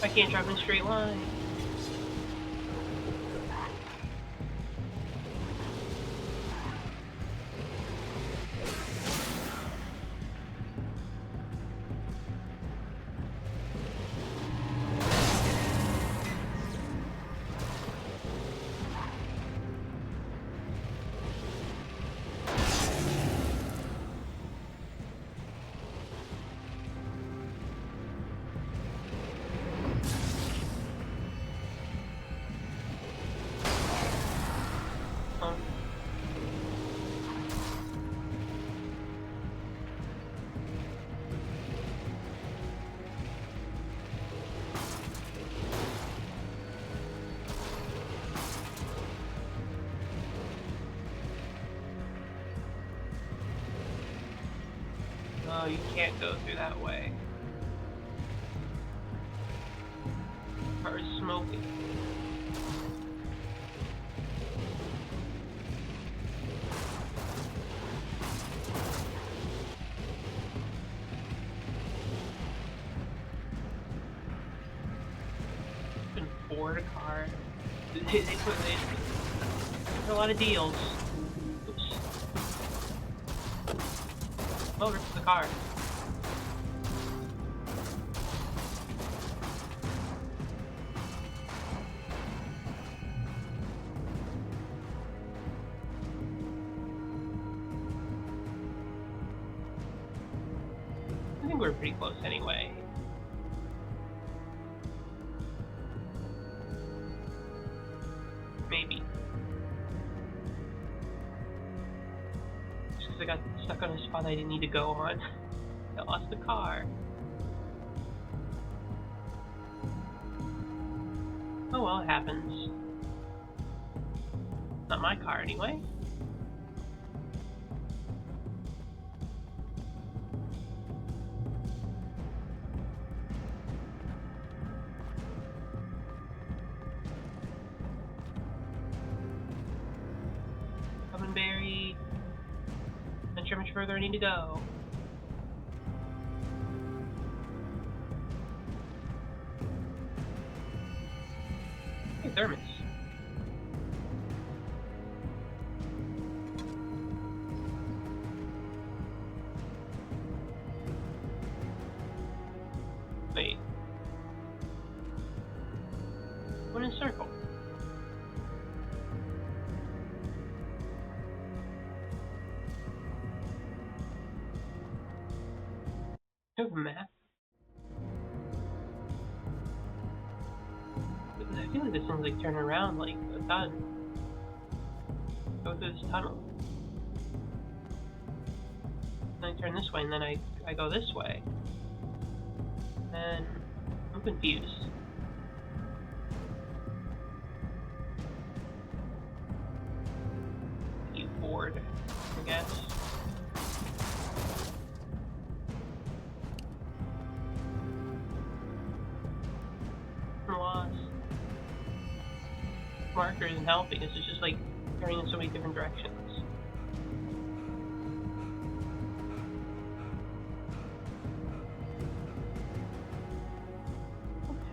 I can't drive in a straight line. Oh, you can't go through that way. Car is smoking. Ford car. They put a lot of deals. Oops. Over to the car. I think we're pretty close anyway. Maybe. Just because I got stuck on a spot I didn't need to go on. I lost the car. Oh well, it happens. Not my car anyway. Berry. Not sure how much further I need to go. Hey, Thermos. Wait. What in a circle? I map. I feel like this thing's like turn around like a ton. Go through this tunnel. Then I turn this way and then I go this way. And I'm confused. You Ford, I guess. Marker isn't helping us, it's just like turning in so many different directions.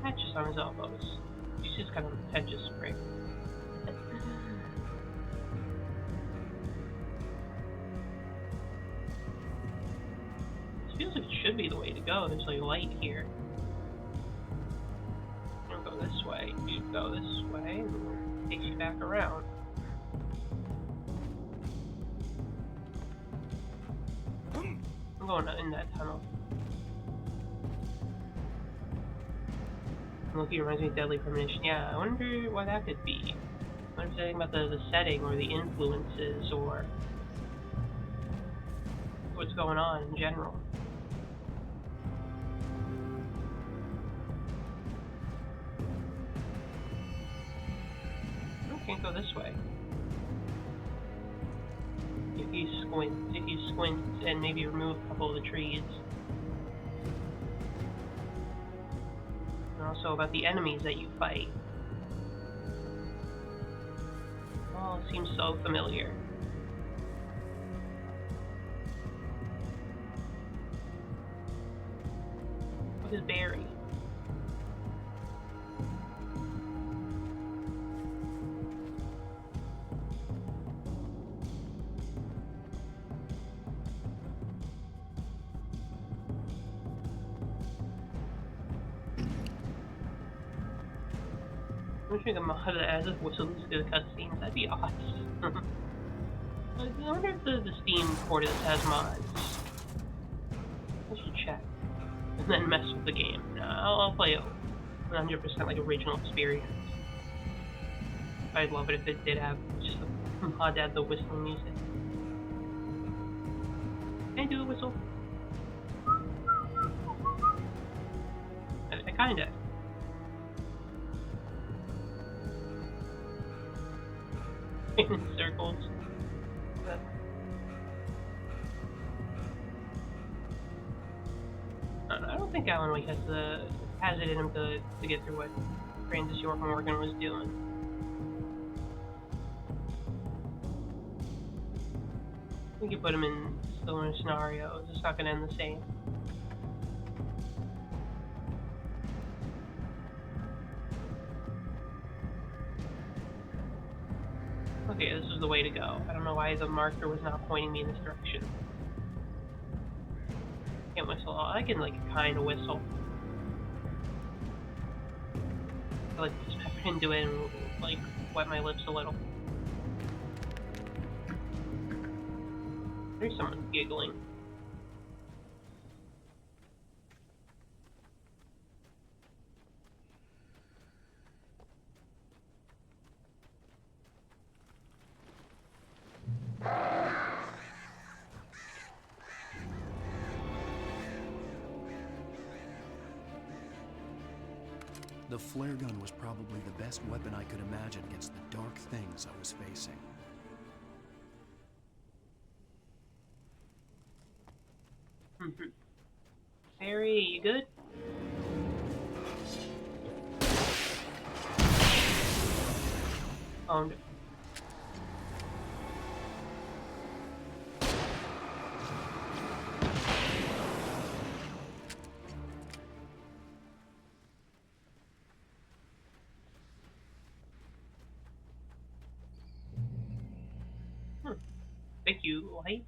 Patches on his elbows. He's just kind of patches spray. This feels like it should be the way to go. There's like light here. Don't go this way. You go this way. Takes you back around. I'm going in that tunnel. Look, it reminds me of Deadly Premonition. Yeah, I wonder why that could be. I wonder if anything about the setting or the influences or what's going on in general. Can't go this way. If you squint and maybe remove a couple of the trees. And also about the enemies that you fight. Oh, it seems so familiar. What is Barry? I wish we could mod it as if whistles through the cutscenes. That'd be awesome. I wonder if the Steam port of this has mods. I should check. And then mess with the game. I'll play it 100% like original experience. I'd love it if it did have just a mod to add the whistling music. Can I do a whistle? I kinda. In circles. don't think Alan Wake has it in him to get through what Francis York Morgan was doing. We could put him in similar scenarios. It's not gonna end the same. Okay, this is the way to go. I don't know why the marker was not pointing me in this direction. Can't whistle. I can like kind of whistle. I like just pepper into it and like wet my lips a little. There's someone giggling. The flare gun was probably the best weapon I could imagine against the dark things I was facing. Barry, you good? Owned it. Thank you, Light.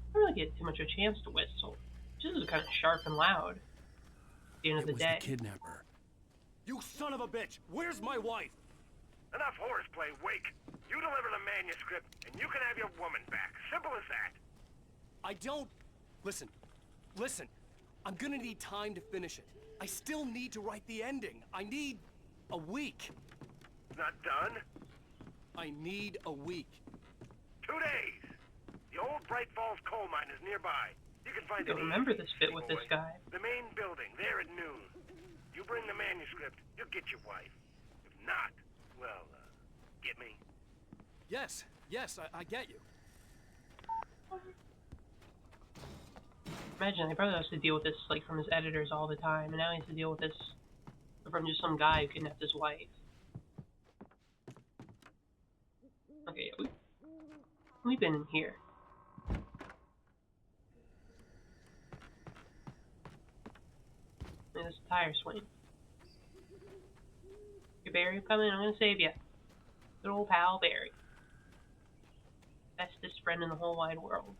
I don't really get too much of a chance to whistle. This is kind of sharp and loud. At the end of the day. The kidnapper. You son of a bitch! Where's my wife? Enough horseplay, Wake. You deliver the manuscript, and you can have your woman back. Simple as that. I don't... Listen. I'm gonna need time to finish it. I still need to write the ending. I need a week. Not done? I need a week. 2 days. The old Bright Falls coal mine is nearby. You can find I don't remember this bit with this guy. The main building, there at noon. You bring the manuscript, you'll get your wife. If not, well, get me? Yes, I get you. Imagine, he probably has to deal with this like from his editors all the time, and now he has to deal with this from just some guy who kidnapped his wife. Okay, we've been in here. There's a tire swing. Hey Barry, I'm coming. I'm gonna save you. Good old pal Barry. Bestest friend in the whole wide world.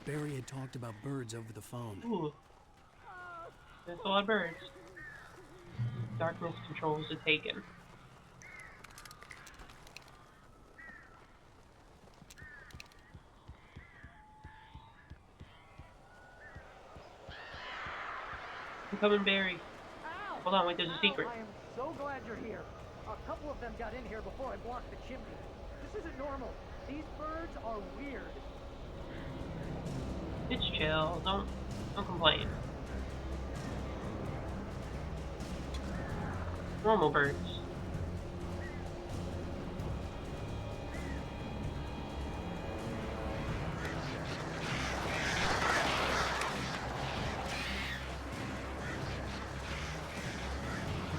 Barry had talked about birds over the phone. Ooh. There's a lot of birds. Darkness controls the Taken. I'm coming, Barry. Ow! Hold on, wait, there's a secret. I am so glad you're here. A couple of them got in here before I blocked the chimney. This isn't normal. These birds are weird. It's chill. Don't complain. Normal birds.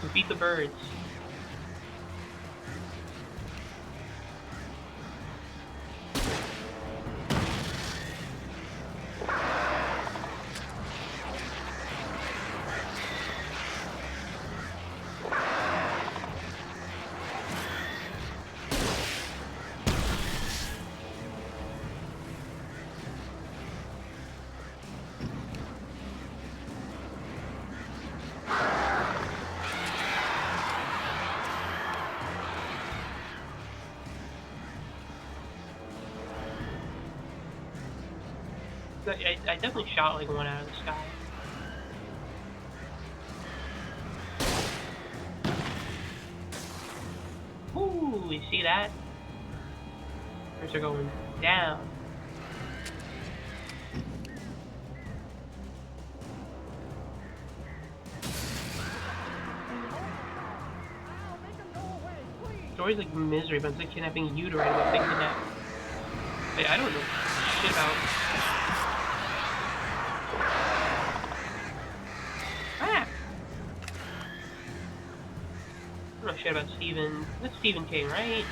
Defeat the birds. I definitely shot like one out of the sky. Ooh, you see that? Birds are going down. story's like misery, but it's like kidnapping you to write about they kidnap. Wait, I don't know shit about. Ah! I don't know shit about Stephen. That's Stephen King, right?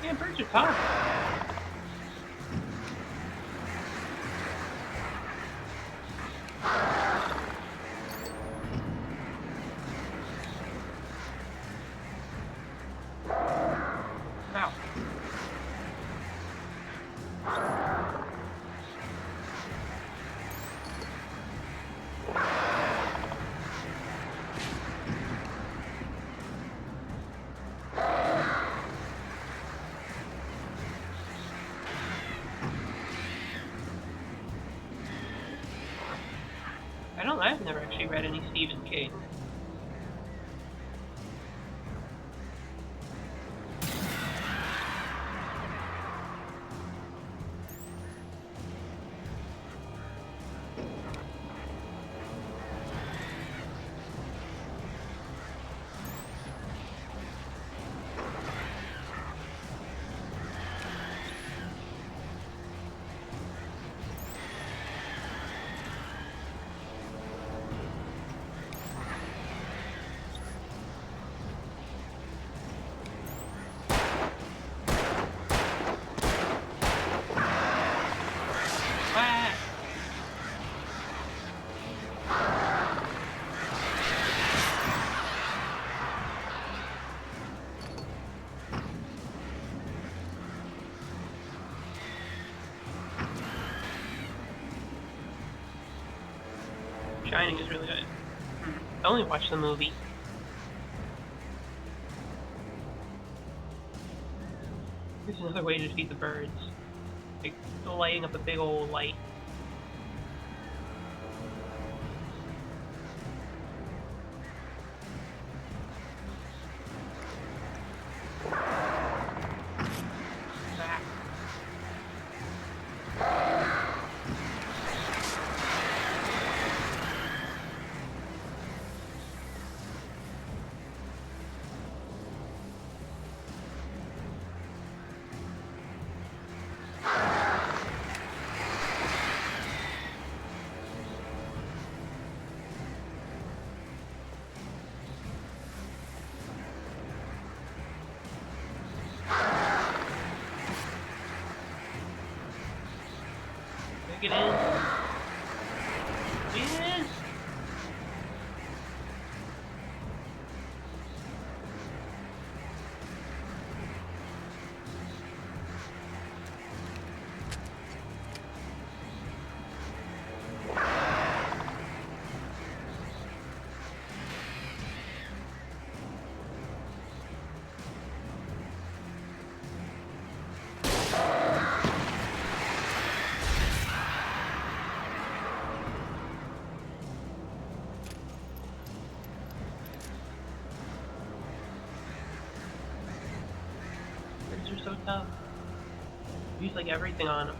Yeah, birds are tough. Ow. I've never actually read any Stephen King. Shining is really good. I only watched the movie. This is another way to defeat the birds. Like, lighting up a big old light. Get in. Yes. Are so tough. Use like everything on them.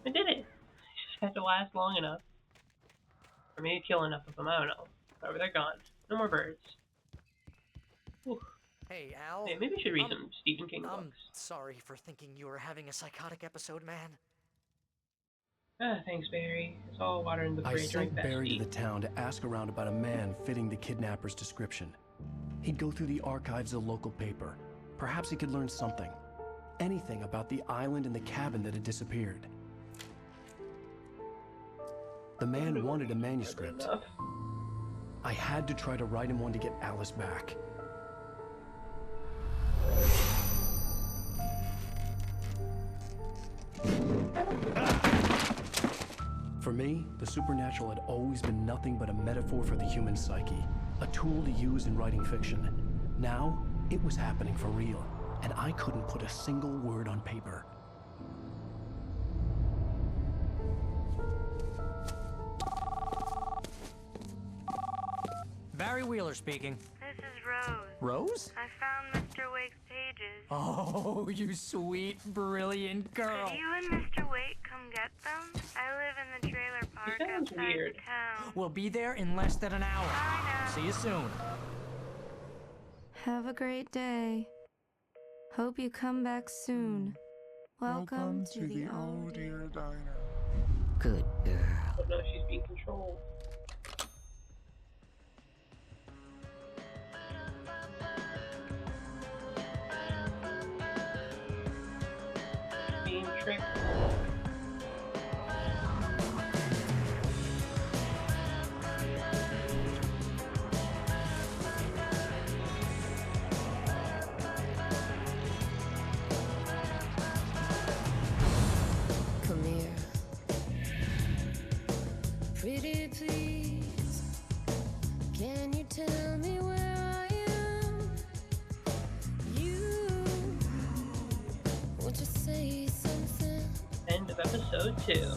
I did it! I just had to last long enough. Or maybe kill enough of them, I don't know. However, they're gone. No more birds. Whew. Hey, Al. Yeah, maybe I should read some Stephen King books. I'm sorry for thinking you were having a psychotic episode, man. Thanks, Barry. It's all water in the I bridge, sent right, Barry bestie? to the town to ask around about a man fitting the kidnapper's description. He'd go through the archives of the local paper. Perhaps he could learn something. Anything about the island and the cabin that had disappeared. The man wanted a manuscript. I had to try to write him one to get Alice back. For me, the supernatural had always been nothing but a metaphor for the human psyche, a tool to use in writing fiction. Now, it was happening for real, and I couldn't put a single word on paper. Barry Wheeler speaking. This is Rose. Rose? I found Mr. Wake's pages. Oh, you sweet, brilliant girl. Could you and Mr. Wake come get them? I live in the trailer park outside the town. We'll be there in less than an hour. See you soon. Have a great day. Hope you come back soon. Welcome to the Oh Dear Diner. Good girl. Oh no, she's being controlled. Being tricked. Come here. Pretty please, can you tell me where I am? You, won't you say something? End of episode 2.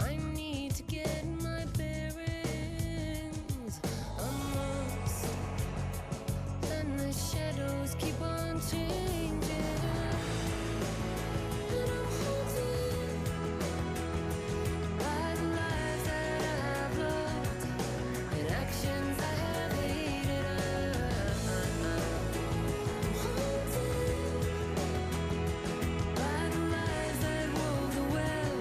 I need to get my bearings amongst, and the shadows keep on changing. And I'm haunted by the lives that I have loved and actions I have hated. I'm haunted by the lies that wove the web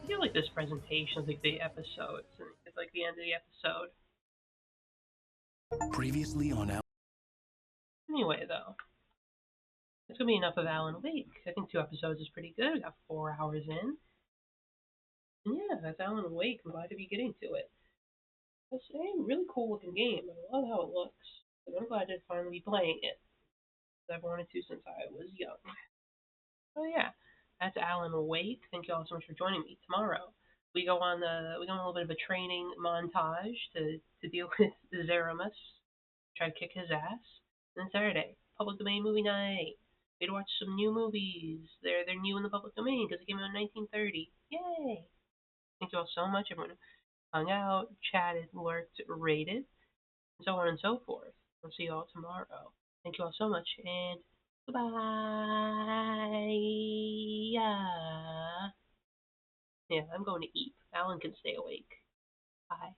I feel like this presentation is like the episodes, and it's like the end of the episode. Previously on Alan. Anyway, though, that's gonna be enough of Alan Wake. I think 2 episodes is pretty good. We got 4 hours in. And yeah, that's Alan Wake. I'm glad to be getting to it. It's a really cool looking game. I love how it looks. And I'm glad to finally be playing it. I've wanted to since I was young. So yeah, that's Alan Wake. Thank you all so much for joining me. Tomorrow we go on a little bit of a training montage to deal with Zeramus, try to kick his ass. And then Saturday, public domain movie night. We'd watch some new movies. They're new in the public domain because they came out in 1930. Yay! Thank you all so much. Everyone hung out, chatted, lurked, rated, and so on and so forth. I'll see you all tomorrow. Thank you all so much, and goodbye. Yeah, I'm going to eat. Alan can stay awake. Bye.